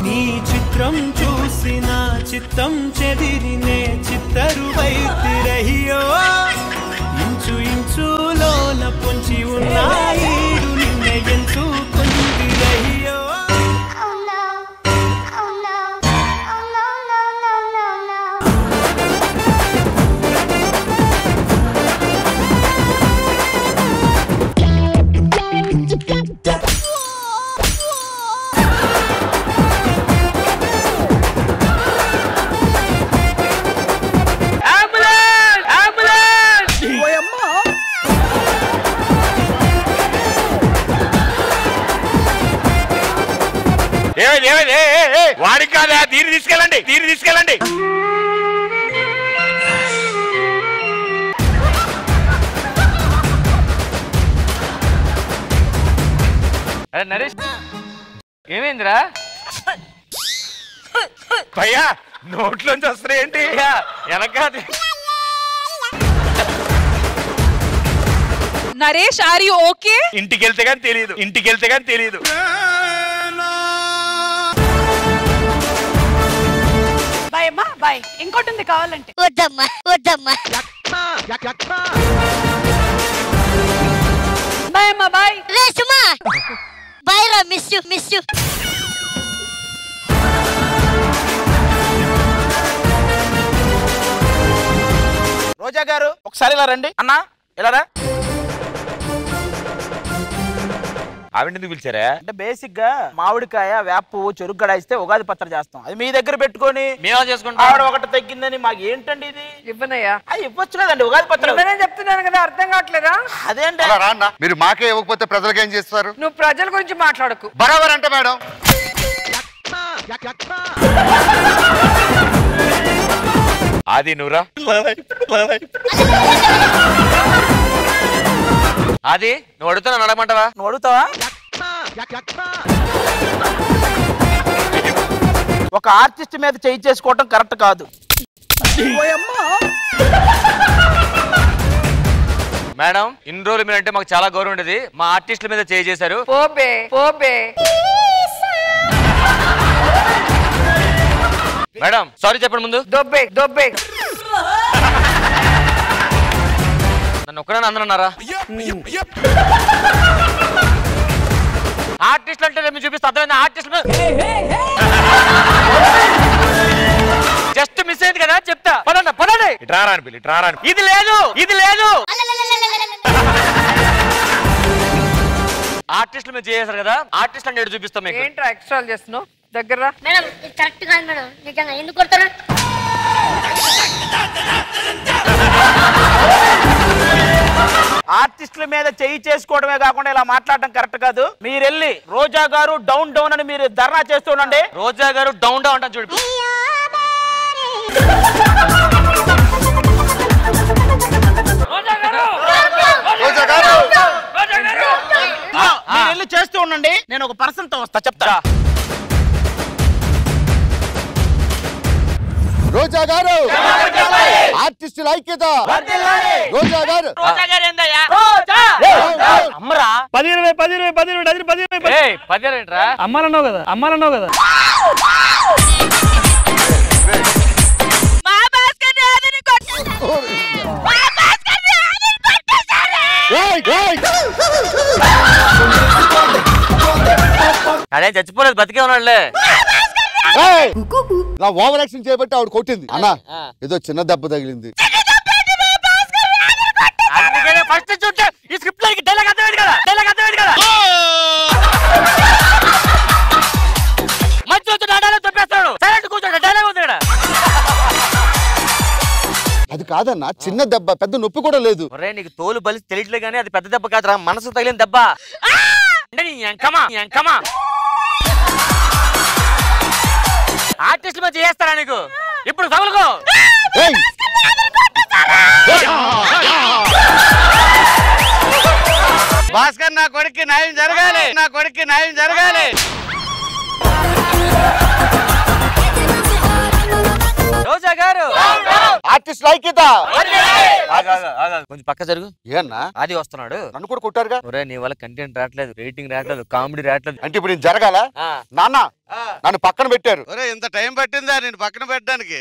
నీ చిత్రం చూసిన చిత్తం చెదిరినే చిత్తరువైతిరహియో ఇంచు ఇంచులోన పొంచి ఉన్నాయి నిన్నే ఎంచుకుందిరహియో. వాడికి కాదా, దీన్ని తీసుకెళ్ళండి, దీన్ని తీసుకెళ్ళండి. నరేష్ ఏమైందిరా? భయ్యా నోట్లోంచి వస్తున్నాయి ఏంటి? వెనక నరేష్ ఆర్ యు ఓకే? ఇంటికి వెళ్తే కానీ తెలియదు, ఇంటికి వెళ్తే కానీ తెలియదు. బాయ్ అమ్మా బాయ్. ఇంకోటి ఉంది కావాలంటే. వద్దమ్మా వద్దమ్మా. బాయ్ అమ్మా బాయ్. రే సుమా బాయ్ రా. Miss you miss you. Roja గారు ఒకసారి ఇలా రండి. అన్నా ఇలా రా. ఆవిడెందుకు పిలిచారా? అంటే బేసిక్ గా మామిడికాయ, వేప పువ్వు, చెరుకు గడ ఇస్తే ఉగాది పచ్చడి చేస్తాం. అది మీ దగ్గర పెట్టుకొని మేము చేసుకుంటాం. ఆవిడ ఒకటి తగ్గిందని మాకు ఏంటండి ఇది? ఇవ్వనయ్యా. ఇవ్వచ్చు లేదండి ఉగాది పచ్చడి. చెప్తున్నాను కదా, అర్థం కావట్లేదా? అదేంటి మీరు మాకే ఇవ్వకపోతే ప్రజలకు ఏం చేస్తారు? నువ్వు ప్రజల గురించి మాట్లాడకు. బరాబర్ అంటే మేడం. అది నువ్వురా. అది నువ్వు అడుగుతున్నా అడగమంటావా? నువ్వు అడుగుతావా? ఒక ఆర్టిస్ట్ మీద చేయి చేసుకోవటం కరెక్ట్ కాదు. మేడం ఇన్ని రోజులు మీరంటే మాకు చాలా గౌరవం ఉండేది. మా ఆర్టిస్టుల మీద చేయి చేశారు. పోబే పోబే. మేడం సారీ చెప్పండి ముందు. దొబ్బే దొబ్బే. నన్ను ఒక్కడైనా అందరన్నారా? ఆర్టిస్టులు అంటే మేము చూపిస్తే అర్థమైంది. ఆర్టిస్టులు జస్ట్ మిస్ అయింది కదా చెప్తా. పదండి పదండి. ఇట్రారా అని పిల్లి, ఇట్రారా అని. ఇది లేదు, ఇది లేదు. ఆర్టిస్టులు మీరు చేశారు కదా, ఆర్టిస్ట్ అంటే చూపిస్తాం మీకు. ఏంట్రా ఎక్స్ట్రా చేస్తున్నావు? దగ్గర మేడం ఇది కరెక్ట్ కాదు మేడం. నిజంగా ఎందుకు కొడతారు? ఆర్టిస్టుల మీద చేయి చేసుకోవడమే కాకుండా ఇలా మాట్లాడడం కరెక్ట్ కాదు. మీరు వెళ్ళి రోజా గారు డౌన్ డౌన్ అని మీరు ధర్నా చేస్తూ ఉండండి. రోజా గారు డౌన్ డౌన్ అంటాను చూడు. మీరు వెళ్ళి చేస్తూ ఉండండి. నేను ఒక పర్సన్ తో వస్తా, చెప్తా. రోజా గారు ఆర్టిస్టుల ఐక్యత. రోజా గారు అమ్మరా 10 అమ్మాలన్నావు కదా, అమ్మాలన్నావు కదా. అదే చచ్చిపోలేదు, బతికే ఉన్నాడులే. నా ఓవర్ యాక్షన్ చేయబట్టి ఆవిడ కొట్టింది. అన్నా ఏదో చిన్న దెబ్బ తగిలింది. ఫస్ట్ చూస్తే ఈ స్క్రిప్ట్ లో డైలాగ్ అర్థమైంది కదా, డైలాగ్ అర్థమైంది కదా. మంచి వచ్చి డైలాగ్ చెప్పేస్తాడు. సైలెంట్ కూర్చోండి, డైలాగ్ ఉంది ఇక్కడ. అది కాదన్నా, చిన్న దెబ్బ, పెద్ద నొప్పి కూడా లేదు. ఒరే నీకు తోలు బలిసి తెలియట్లే కానీ అది పెద్ద దెబ్బ కాదురా, మనసు తగిలిన దెబ్బ. ఆర్టిస్ట్ మీద చేస్తారా నీకు? ఇప్పుడు తగులుకో. భాస్కర్ నా కొడుక్కి న్యాయం జరగాలి, నా కొడుక్కి న్యాయం జరగాలి. రోజా గారు ఆర్టిస్ట్ ఐక్యత. కొంచెం పక్క జరుగు. ఏన్నా అది వస్తున్నాడు. నన్ను కూడా కొట్టారుగా. ఒరే నీ వల్ల కంటెంట్ రావట్లేదు, రేటింగ్ రావట్లేదు, కామెడీ రావట్లేదు. అంటే ఇప్పుడు నేను జరగాల? నాన్న నన్ను పక్కన పెట్టారు. ఒరే ఇంత టైం పట్టిందా నేను పక్కన పెట్టడానికి?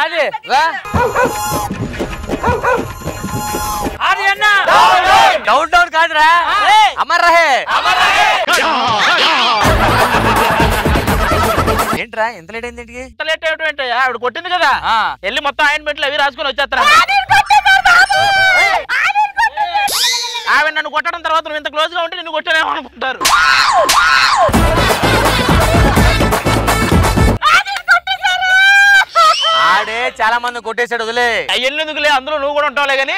అది రా. అది అన్న డౌన్ డౌన్ కాదురా, అమర్ రహే. ఏంట్రా ఎంత లేట్ అయింది? ఎంత లేట్ అయ్యేటంటే ఆవిడ కొట్టింది కదా, వెళ్ళి మొత్తం ఆయింట్మెంట్లు అవి రాసుకొని వచ్చేస్తారా? ఆవిడ నన్ను కొట్టడం తర్వాత నువ్వు ఇంత క్లోజ్ గా ఉంటే నిన్ను కొట్టానేమో అనుకుంటారు. ఆడే చాలా మంది కొట్టేశాడు, వదిలే. ఎందుకులే, అందులో నువ్వు కూడా ఉంటావులే గానీ.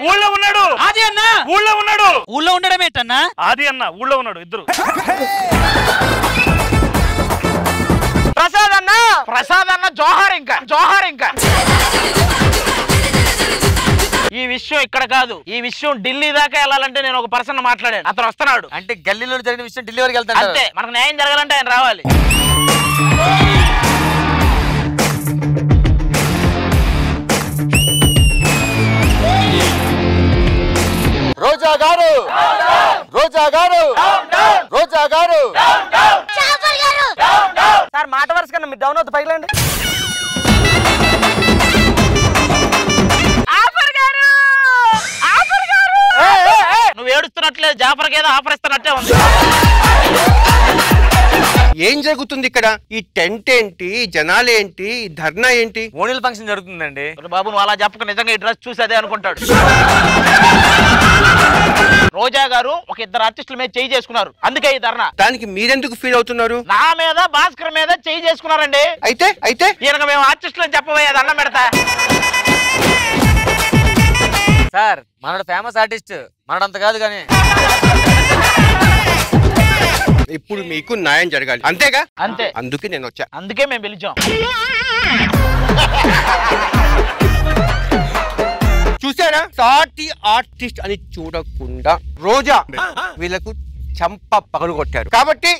ఊళ్ళో ఊళ్ళో ఉన్నాడు. ఊళ్ళో ఉండడం ఏంటన్నా? ఆది అన్న ఊళ్ళో ఉన్నాడు. ఇద్దరు. ప్రసాద్ అన్న జోహార్ ఇంకా ఈ విషయం ఇక్కడ కాదు, ఈ విషయం ఢిల్లీ దాకా వెళ్ళాలంటే నేను ఒక పర్సన్ మాట్లాడాను, అతను వస్తున్నాడు. అంటే గల్లీలో జరిగిన విషయం ఢిల్లీ వరకు వెళ్తాడు. అంతే, మనకు న్యాయం జరగాలంటే ఆయన రావాలి. రోజా గారు సార్ మాట వరుస కన్నా మీరు డౌన్ అవుతుంది పైలండి. నువ్వు ఏడుస్తున్నట్లేదు, జాఫర్కి ఏదో ఆఫర్ ఇస్తున్నట్టే ఉంది. ఏం జరుగుతుంది ఇక్కడ? ఈ టెంట్ ఏంటి, జనాలేంటి, ధర్నా ఏంటి? ఓణీల ఫంక్షన్ జరుగుతుందండి. బాబు నువ్వు అలా చెప్పక నిజంగా ఈ డ్రెస్ చూసి అదే అనుకుంటాడు. రోజా గారు ఒక ఇద్దరు ఆర్టిస్టుల మీద చేయి చేసుకున్నారు, అందుకే ఈ ధర్నా. దానికి మీరెందుకు ఫీల్ అవుతున్నారు? నా మీద భాస్కర్ మీద చేయి చేసుకున్నారండి. అయితే ఈయనకు మేము ఆర్టిస్టులు చెప్పబోయేది అన్నం పెడతా. సార్ మనడు ఫేమస్ ఆర్టిస్ట్, మనడంత కాదు కానీ. ఇప్పుడు మీకు న్యాయం జరగాలి, అంతేగా? అంతే. అందుకే నేను వచ్చా, అందుకే మేము పిలిచాం. చూసారా, సాటి ఆర్టిస్ట్ అని చూడకుండా రోజా వీళ్ళకు చంప పగలు కొట్టారు. కాబట్టి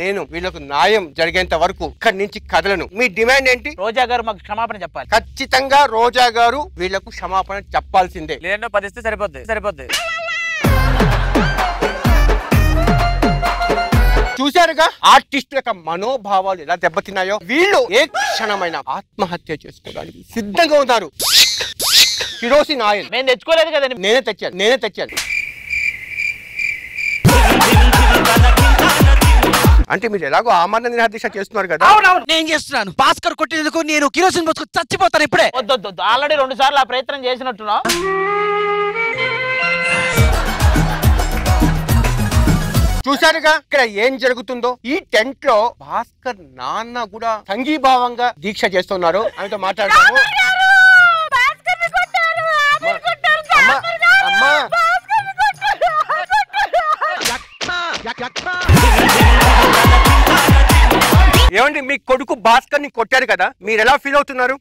నేను వీళ్ళకు న్యాయం జరిగేంత వరకు ఇక్కడి నుంచి కదలను. మీ డిమాండ్ ఏంటి? రోజా గారు మాకు క్షమాపణ చెప్పాలి. ఖచ్చితంగా రోజా గారు వీళ్ళకు క్షమాపణ చెప్పాల్సిందే. లేదంటే 10 ఇస్తే సరిపోద్ది. చూశారుగా ఆర్టిస్ట్ యొక్క మనోభావాలు ఎలా దెబ్బతిన్నాయో. వీళ్ళు ఏ క్షణమైన ఆత్మహత్య చేసుకోవడానికి సిద్ధంగా ఉన్నారు. కిరోసిన్ ఆయిల్ నేను తెచ్చుకోలేదు కదండి, నేనే తెచ్చాను. అంటే మీరు ఎలాగో ఆమరణ నిరాదీక్ష చేస్తున్నారు కదా? నేను చేస్తున్నాను. భాస్కర్ కొట్టినందుకు నేను కిరోసిన్ పోసుకొని చచ్చిపోతాను ఇప్పుడే. వద్దు, ఆల్రెడీ 2 సార్లు ఆ ప్రయత్నం చేసినట్టున్నా. చూసారుగా ఇక్కడ ఏం జరుగుతుందో. ఈ టెంట్ లో భాస్కర్ నాన్న కూడా సంఘీభావంగా దీక్ష చేస్తున్నారు. ఆయనతో మాట్లాడతాము. ఏమండి, మీ కొడుకు భాస్కర్ ని కొట్టారు కదా, మీరు ఎలా ఫీల్ అవుతున్నారు?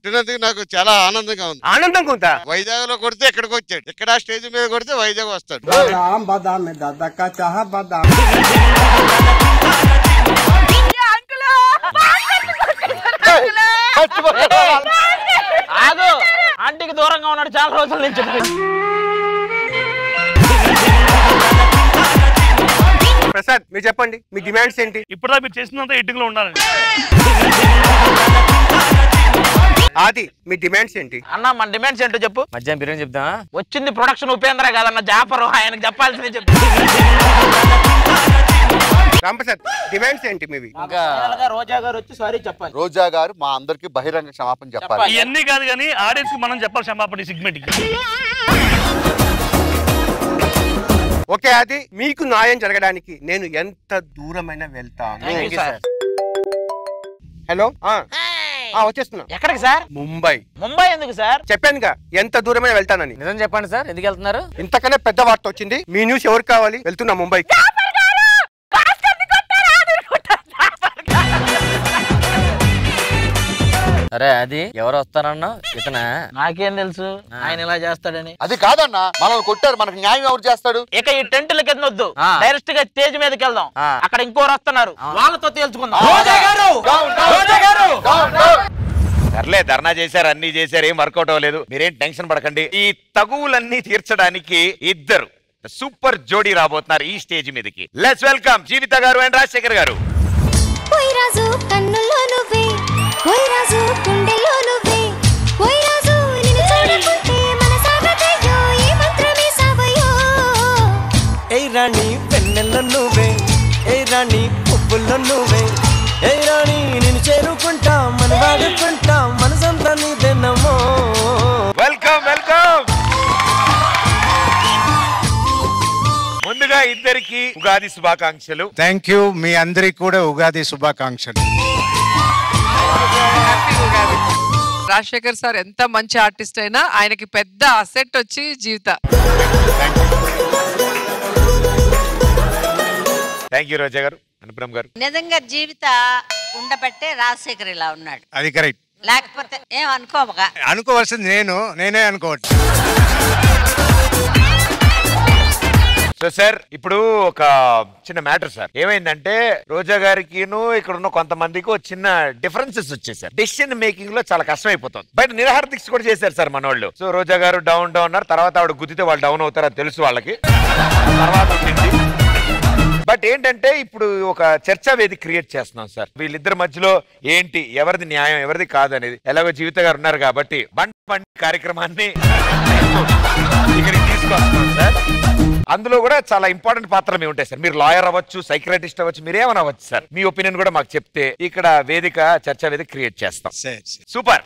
నాకు చాలా ఆనందంగా ఉంది. ఆనందంగా ఉందా? వైజాగ్ లో కొడితే ఎక్కడికి వచ్చాడు, ఇక్కడ స్టేజ్ మీద కొడితే వైజాగ్ వస్తాడు. ఆగు, ఆంటీకి దూరంగా ఉన్నాడు చాలా రోజుల నుంచి. ప్రసాద్ మీరు చెప్పండి, మీ డిమాండ్స్ ఏంటి? ఇప్పుడు మీరు చేసినంత ఎడ్డింగ్ లో ఉండాలి. ఆది మీ డిమాండ్స్ ఏంటి? అన్న మన డిమాండ్స్ ఏంటో చెప్పు. మధ్యాహ్నం బిర్యానీ చెప్తా. వచ్చింది ప్రొడక్షన్ ఉపేంద్ర కాదన్న జాఫర్, ఆయనకు చెప్పాల్సిందే చెప్పు. రాంప్రసాద్ డిమాండ్స్ ఏంటి మీవి? రోజా గారు వచ్చి సారీ చెప్పాలి. రోజా గారు మా అందరికి బహిరంగ క్షమాపణ చెప్పాలి. ఇవన్నీ కాదు కానీ ఆడియన్స్ కి మనం చెప్పాలి క్షమాపణ సెగ్మెంట్ కి. ఓకే, అది మీకు న్యాయం జరగడానికి నేను ఎంత దూరమైనా వెళ్తాను. హలో, వచ్చేస్తున్నా. ఎక్కడికి సార్? ముంబై. ముంబై ఎందుకు సార్? చెప్పానుగా ఎంత దూరమైనా వెళ్తానని. నిజం చెప్పండి సార్, ఎందుకు వెళ్తున్నారు? ఇంతకన్నా పెద్ద వార్త వచ్చింది. మీ న్యూస్ ఎవరికి కావాలి? వెళ్తున్నా ముంబైకి. అరే అది ఎవరు వస్తారన్నా? ఇతనా? నాకేం తెలుసు ఆయన ఇలా చేస్తాడని. అది కాదన్నా, మనల్ని కొట్టారు, మనకు న్యాయం ఎవరు చేస్తాడు? ఇక ఈ టెంట్ల కింద వద్దు, డైరెక్ట్ గా స్టేజ్ మీదకి వెళ్దాం. అక్కడ ఇంకోరు వస్తున్నారు, వాళ్ళతో తేల్చుకుందాం. సర్లే, ధర్నా చేశారు, అన్ని చేశారు, ఏం వర్కౌట్ అవ్వలేదు. మీరేం టెన్షన్ పడకండి. ఈ తగువులన్నీ తీర్చడానికి ఇద్దరు సూపర్ జోడీ రాబోతున్నారు ఈ స్టేజ్ మీదకి. లెట్స్ వెల్కమ్ జీవిత గారు అండ్ రాజశేఖర్ గారు. రాణి వెన్నెల్లో నువ్వే, ఏ రాణి పువ్వుల్లో నువ్వే, ఏ రాణి నేను చేరుకుంటా, మన వాడుకుంటా, మనసంతా నీదెన్నమో. Welcome welcome. ముందుగా ఇద్దరికి ఉగాది శుభాకాంక్షలు. Thank you. మీ అందరికి కూడా ఉగాది శుభాకాంక్షలు. రాజశేఖర్ సార్ ఎంత మంచి ఆర్టిస్ట్ అయినా ఆయనకి పెద్ద అసెట్ వచ్చి జీవిత. థ్యాంక్ యూ రోజా గారు. అనుప్రమ్ గారు. నిజంగా జీవిత ఉండబట్టే రాజశేఖర్ ఇలా ఉన్నాడు. అది కరెక్ట్. లేకపోతే ఏం అనుకోవగా. అనుకోవాల్సింది నేనే అనుకోవచ్చు. సో సార్ ఇప్పుడు ఒక చిన్న మ్యాటర్ సార్. ఏమైందంటే రోజా గారికి ఇక్కడ ఉన్న కొంతమందికి ఒక చిన్న డిఫరెన్సెస్ వచ్చేసారు. డెసిషన్ మేకింగ్ లో చాలా కష్టం అయిపోతుంది. బయట నిరాహార దీక్ష కూడా చేశారు సార్ మన వాళ్ళు. సో రోజా గారు డౌన్ అన్నారు. తర్వాత ఆవిడ గుద్దితే వాళ్ళు డౌన్ అవుతారు, అది తెలుసు వాళ్ళకి. తర్వాత బట్ ఏంటంటే ఇప్పుడు ఒక చర్చా వేదిక క్రియేట్ చేస్తున్నాం సార్. వీళ్ళిద్దరి మధ్యలో ఏంటి, ఎవరిది న్యాయం ఎవరిది కాదు అనేది. ఎలాగో జీవిత గారు ఉన్నారు కాబట్టి బండి కార్యక్రమాన్ని ఇక్కడికి తీసుకొస్తున్నాం సార్. అందులో కూడా చాలా ఇంపార్టెంట్ పాత్రలు మేము ఉంటాయి సార్. మీరు లాయర్ అవ్వచ్చు, సైక్రటిస్ట్ అవ్వచ్చు, మీరేమని అవ్వచ్చు సార్. మీ ఒపీనియన్ కూడా మాకు చెప్తే ఇక్కడ చర్చా వేదిక క్రియేట్ చేస్తాం. సూపర్.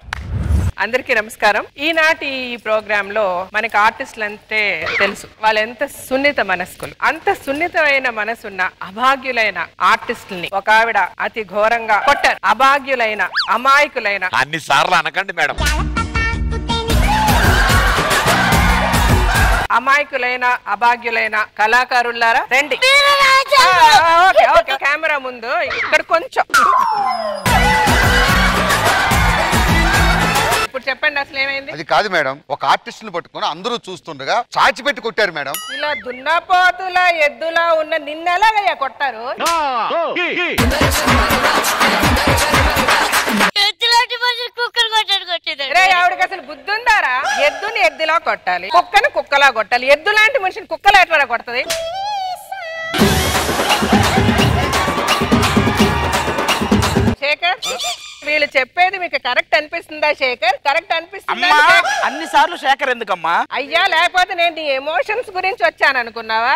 అందరికీ నమస్కారం. ఈనాటి ఈ ప్రోగ్రామ్ లో మనకి ఆర్టిస్టులు అంటే తెలుసు, వాళ్ళు ఎంత సున్నిత మనస్కులు. అంత సున్నితమైన మనసున్న అభాగ్యులైన ఆర్టిస్టుల్ని ఒక ఆవిడ అతి ఘోరంగా కొట్టారు. అభాగ్యులైన అమాయకులైన అన్ని సార్లు అనకండి మేడం. అమాయకులైన అభాగ్యులైన కళాకారులారా రండి. కెమెరా ముందు ఇక్కడ కొంచెం. ఇప్పుడు చెప్పండి అసలు ఏమైంది? అది కాదు మేడం, ఒక ఆర్టిస్ట్ ని పట్టుకొని అందరూ చూస్తుండగా చాచి పెట్టి కొట్టారు మేడం. ఇలా దున్నపోతులా ఎద్దులా ఉన్న నిన్నెలాగయ్యా కొట్టారు? ఆవిడకి అసలు బుద్ధి ఉందారా? ఎద్దుని ఎద్దులా కొట్టాలి, కుక్కని కుక్కలా కొట్టాలి. ఎద్దు లాంటి మనిషిని కుక్కలా ఎట్లా కొడుతుంది? శేఖర్, వీళ్ళు చెప్పేది మీకు కరెక్ట్ అనిపిస్తుందా? శేఖర్ కరెక్ట్ అనిపిస్తుందా? అన్ని సార్లు శేఖర్ ఎందుకమ్మా? అయ్యా, లేకపోతే నేను నీ ఎమోషన్స్ గురించి వచ్చాను అనుకున్నావా?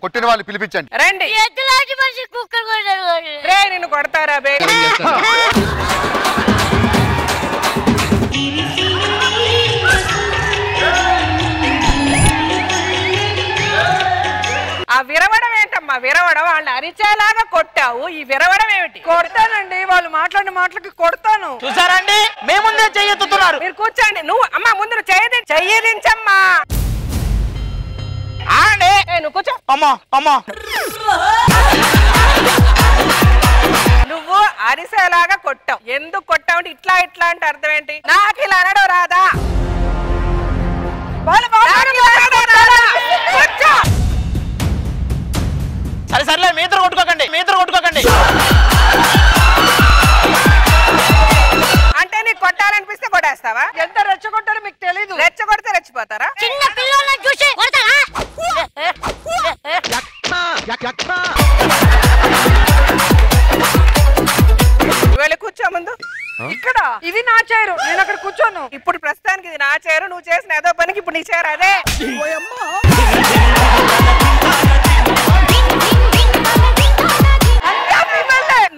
కొట్టిన వాళ్ళు పిలిపించండి. రండి. రే, నిన్ను కొడతారా బే? ఆ విరవడం ఏంటమ్మా? విరవడం వాళ్ళని అరిచేలాగా కొట్టావు. ఈ విరవడం ఏమిటి? కొడతానండి, వాళ్ళు మాట్లాడిన మాటలకి కొడతాను. చూసారండి, మేముందే చెయ్యెత్తుతున్నారు. మీరు కూర్చోండి. నువ్వు అమ్మా ముందు చెయ్యదించమ్మా. నువ్వు కూర్చో. అమ్మా అమ్మా, నువ్వు అరిసేలాగా కొట్టావు. ఎందుకు కొట్టావు అంటే ఇట్లా ఇట్లా అంటే అర్థం ఏంటి? నాకు ఇలా అనడం రాదా? సరే సర్లే, మీ ఇద్దరు కొట్టుకోకండి. అంటే నీకు కొట్టాలనిపిస్తే కొట్టేస్తావా? ఎంత రెచ్చగొట్టాలో మీకు తెలీదు. రెచ్చగొడితే రెచ్చిపోతారా? చిన్న పిల్లలను చూసి కొడతారా? వెళ్ళి కూర్చో ముందు. ఇక్కడ ఇది నా చైరు, నేను అక్కడ కూర్చోను. ఇప్పుడు ప్రస్తుతానికి ఇది నా చైరు. నువ్వు చేసిన ఏదో పనికి ఇప్పుడు నీ చైరు అదే.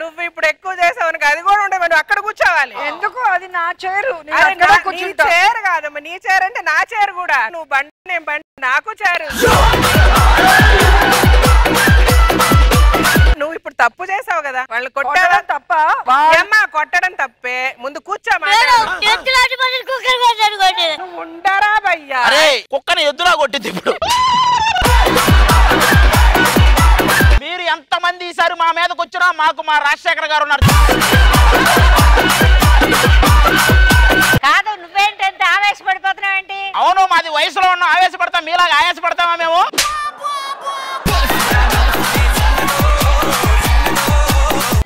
నువ్వు ఇప్పుడు ఎక్కువ చేసావు, అది కూడా ఉండే. నువ్వు అక్కడ కూర్చోవాలి. ఎందుకు? అది నా చైరు. చైరు కాదమ్మా, నీ చైరు అంటే నా చైరు కూడా. నువ్వు బండి, నేను బండి, నాకు చైరు. నువ్వు ఇప్పుడు తప్పు చేసావు కదా, వాళ్ళు కొట్టడం తప్ప? అమ్మా, కొట్టడం తప్పే. ముందు కూర్చో. ఉండరా భయ్యా? అరే, కుక్కని ఎద్దులా కొట్టింది ఇప్పుడు. మీరు ఎంతమంది ఈసారి మా మీదకి వచ్చినా మాకు మా రాజశేఖర్ గారు ఉన్నారు. కాదు, నువ్వేంటి ఎంత ఆవేశపడిపోతున్నావేంటి? అవును, మాది వయసులో ఉన్న ఆవేశపడతాం. మీలాగా ఆయాసపడతామా మేము?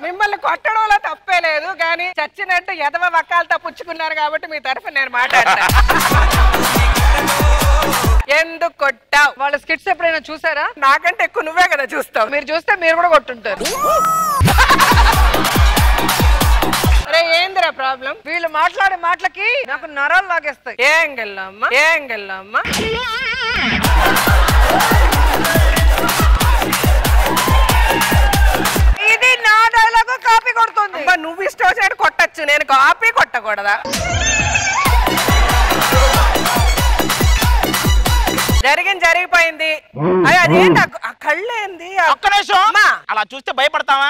మిమ్మల్ని కొట్టడంలో తప్పే లేదు, కానీ చచ్చినట్టు ఎదవ వక్కాలతో పుచ్చుకున్నారు కాబట్టి మీ తరఫున నేను మాట్లాడతాను. ఎందుకు కొట్టావు? వాళ్ళ స్కిట్స్ ఎప్పుడైనా చూసారా? నాకంటే ఎక్కువ నువ్వే కదా చూస్తావు. మీరు చూస్తే మీరు కూడా కొట్టుంటారు. ఏందిరా ప్రాబ్లం? వీళ్ళు మాట్లాడే మాటలకి నాకు నరాలు లాగేస్తాయి. ఏం గెల్లమ్మా, ఏం గెల్లమ్మా? ఇది నా డైలాగ్ కాపీ కొడుతుంది. నువ్వు ఇష్టం వచ్చినట్టు కొట్టచ్చు, నేను కాపీ కొట్టకూడదా? జరిగింది జరిగిపోయింది. అదేంటి ఆ కళ్ళేంది? ఒక్క నిమిషం, అలా చూస్తే భయపడతావా?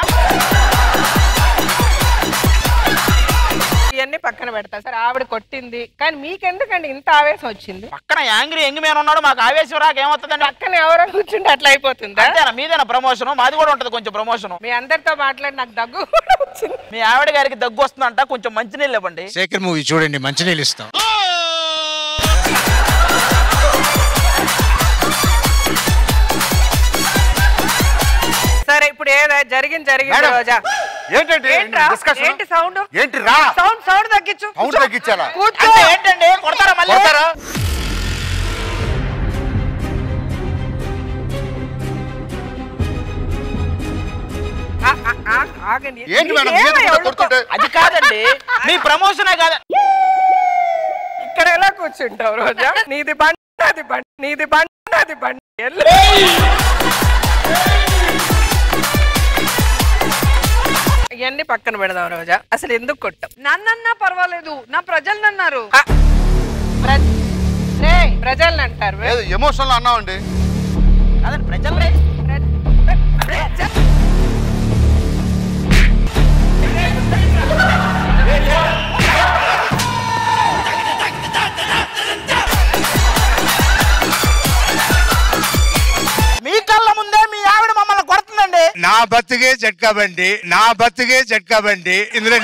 ఇవన్నీ పక్కన పెడతా సరే ఆవిడ కొట్టింది కానీ మీకెందుకండి ఇంత ఆవేశం వచ్చింది పక్కన యాంగ్రీ ఎంగి మీద ఉన్నాడు మాకు ఆవేశం రాక ఏమవుతుందండి పక్కన ఎవరో కూర్చుంటే అట్లా అయిపోతుందా అంతేనా మీదేనా ప్రమోషన్ మాది కూడా ఉంటది కొంచెం ప్రమోషన్ మీ అందరితో మాట్లాడి నాకు దగ్గు కూడా వచ్చింది మీ ఆవిడ గారికి దగ్గు వస్తుందంట కొంచెం మంచినీళ్ళు ఇవ్వండి శేఖర్ మూవీ చూడండి మంచినీళ్ళు ఇస్తాం సరే ఇప్పుడు జరిగింది రోజా ఏంటంటే ఏంటి సౌండ్ ఏంటి రా సౌండ్ తగ్గించు సౌండ్ తగ్గించాలా కూర్చో ఏంటండి కొడతారా మళ్ళీ ఆగండి ఏంటి మేడం అది కాదండి మీ ప్రమోషనే కాదు ఇక్కడ ఎలా కూర్చుంటావు రోజా నీది బండి అది బండి నీది బండి అది బండి ఇవన్నీ పక్కన పెడదాం రోజా అసలు ఎందుకు కొట్టాం నన్నన్నా పర్వాలేదు నా ప్రజలు అన్నారు ప్రజల్ని అంటారు ఎమోషనల్ అన్నావండి అదే ప్రజలే మీ కళ్ళ ముందే మీ ఆవిడ మమ్మల్ని కొడుతుందండి నా బతుకే జట్కా బండి నా బతుకే జట్కా బండి ఇందులో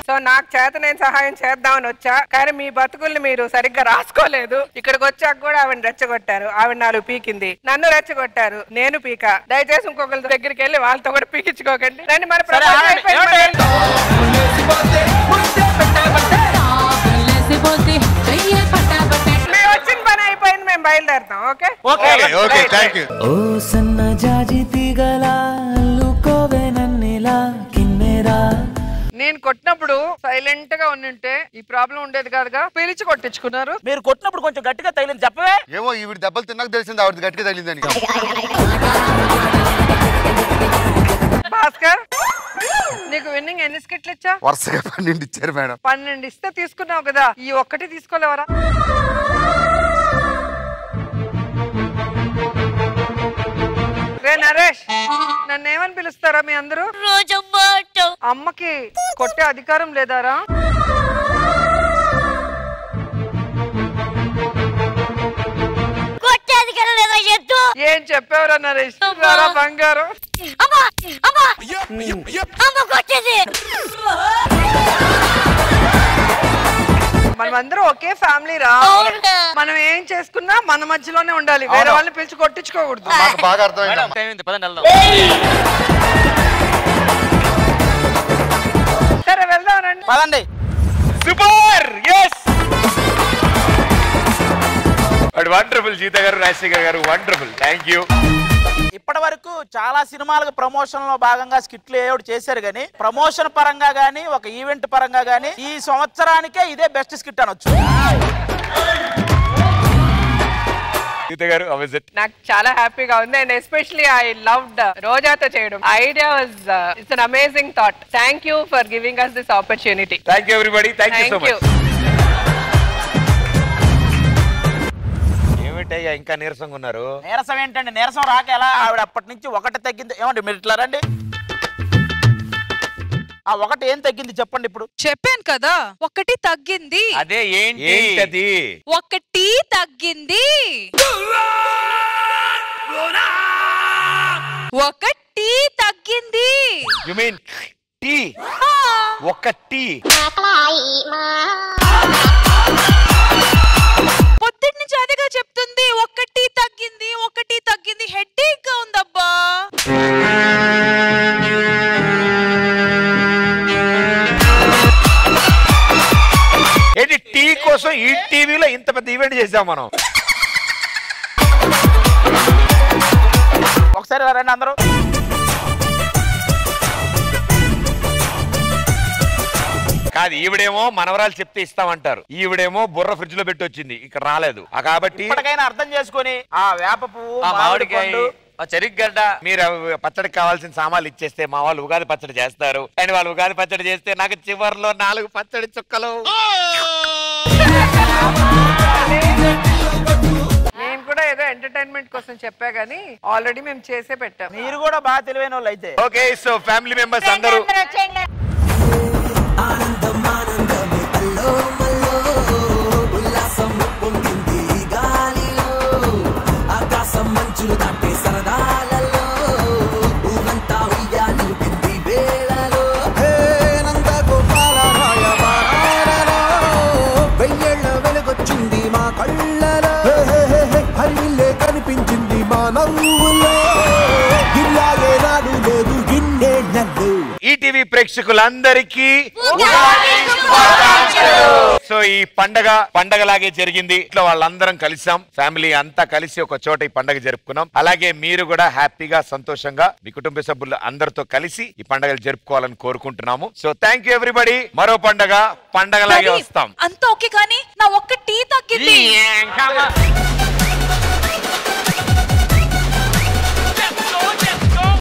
సో నాకు చేత నేను సహాయం చేద్దామని వచ్చా కానీ మీ బతుకుల్ని మీరు సరిగ్గా రాసుకోలేదు ఇక్కడికి వచ్చాక కూడా ఆవిడ రెచ్చగొట్టారు ఆవిడ 4 పీకింది నన్ను రెచ్చగొట్టారు నేను పీక దయచేసి ఇంకొకరి దగ్గరికి వెళ్ళి వాళ్ళతో కూడా పీకించుకోకండి రండి మరి వచ్చిన పని అయిపోయింది మేము బయలుదేరుతాం ఓకే ఓకే థ్యాంక్ యూ ఓ సన్న జాజి తీగల అల్లుకోవే నన్నిలా కిన్నెరా నేను కొట్టినప్పుడు సైలెంట్ గా ఉండుంటే ఈ ప్రాబ్లం ఉండేది కాదుగా పిలిచి కొట్టించుకున్నారు మీరు కొట్టినప్పుడు కొంచెం గట్టిగా తగిలింది చెప్పవే ఏమో ఈవిడ దెబ్బలు తిన్నాక తెలిసింది ఆవిడ గట్టిగా తగిలిందని భాస్కర్ నీకు విన్నింగ్ ఎన్ని స్కిట్లు ఇచ్చా వరుసగా 12 ఇచ్చారు మేడం 12 ఇస్తే తీసుకున్నావు కదా ఈ ఒక్కటి తీసుకోలేవరా నరేష్ నన్ను ఏమని పిలుస్తారా మీ అందరూ అమ్మకి కొట్టే అధికారం లేదారా ఏం చెప్పావురా నరేష్ బంగారం మనమందరం ఒకే ఫ్యామిలీ రా మనం ఏం చేసుకున్నా మన మధ్యలోనే ఉండాలి వేరే వాళ్ళని పిలిచి కొట్టించుకోకూడదు నాకు బాగా అర్థమైంది సరే వెళ్దాం రండి పదండి సూపర్ yes వండర్ఫుల్ జీత గారు రాజశేఖర్ గారు వండర్ఫుల్ థ్యాంక్ యూ ఇప్పటి వరకు చాలా సినిమాలకు ప్రమోషన్ లో భాగంగా స్కిట్లు ఏడు చేశారు గానీ ప్రమోషన్ పరంగా గానీ ఒక ఈవెంట్ పరంగా గానీ ఈ సంవత్సరానికే ఇదే బెస్ట్ స్కిట్ అనొచ్చు నాకు చాలా హ్యాపీగా ఉంది అండ్ ఎస్పెషల్లీ ఐ లవ్డ్ రోజాతో చేయడం idea was it's an amazing thought thank you for giving us this opportunity thank you everybody thank you so much ఏమిటయ్యా ఇంకా నీరసంగా ఉన్నారు నీరసం ఏంటండి నీరసం రాక ఎలా ఆవిడ అప్పటి నుంచి ఒకటి తగ్గింది ఏమండి మీరు ఇట్లా రండి ఆ ఒకటి ఏం తగ్గింది చెప్పండి ఇప్పుడు చెప్పాను కదా ఒకటి తగ్గింది అదే ఏంటి ఒకటి తగ్గింది ఒకటి తగ్గింది యు మీన్ టీ ఒక టీ పొద్దున్న నుంచి అదిగా చెప్తుంది ఒకటి తగ్గింది హెడ్ఏక్ గా ఉందబ్బా ఏంటి టీ కోసం ఈ టీవీలో ఇంత పెద్ద ఈవెంట్ చేసాం మనం ఒకసారి రండి అందరూ కాదు ఈవిడేమో మనవరాలు చెప్తే ఇస్తామంటారు ఈవిడేమో బుర్ర ఫ్రిడ్జ్ లో పెట్టి వచ్చింది ఇక్కడ రాలేదు కాబట్టి ఇప్పటికైనా అర్థం చేసుకొని ఆ వేప పువ్వు మామిడికాయ చెరిగడ్డ మీరు పచ్చడికి కావాల్సిన సామాన్లు ఇచ్చేస్తే మా వాళ్ళు ఉగాది పచ్చడి చేస్తారు అండ్ వాళ్ళు ఉగాది పచ్చడి చేస్తే నాకు చివర్లో 4 పచ్చడి చుక్కలు నేను కూడా కూడా ఏదో ఎంటర్టైన్మెంట్ కోసం చెప్పా గానీ ఆల్రెడీ మేము చేసే పెట్టాం. మీరు కూడా బాగా తెలివైన వాళ్ళు అయితే. ఓకే, సో ఫ్యామిలీ మెంబర్స్ అందరూ కనిపించింది మా నవ్వులో ఇలా ఏనాడు లేదు ఇన్నేళ్లలో. ఈటీవీ ప్రేక్షకులందరికీ సో ఈ పండగలాగే జరిగింది. ఇంట్లో వాళ్ళందరం కలిసాం, ఫ్యామిలీ అంతా కలిసి ఒక చోట ఈ పండగ జరుపుకున్నాం. అలాగే మీరు కూడా హ్యాపీగా సంతోషంగా మీ కుటుంబ సభ్యులు అందరితో కలిసి ఈ పండగలు జరుపుకోవాలని కోరుకుంటున్నాము. So thank you everybody. మరో పండగలాగే వస్తాం. అంత ఓకే కానీ నా ఒక్క టీ తగ్గింది.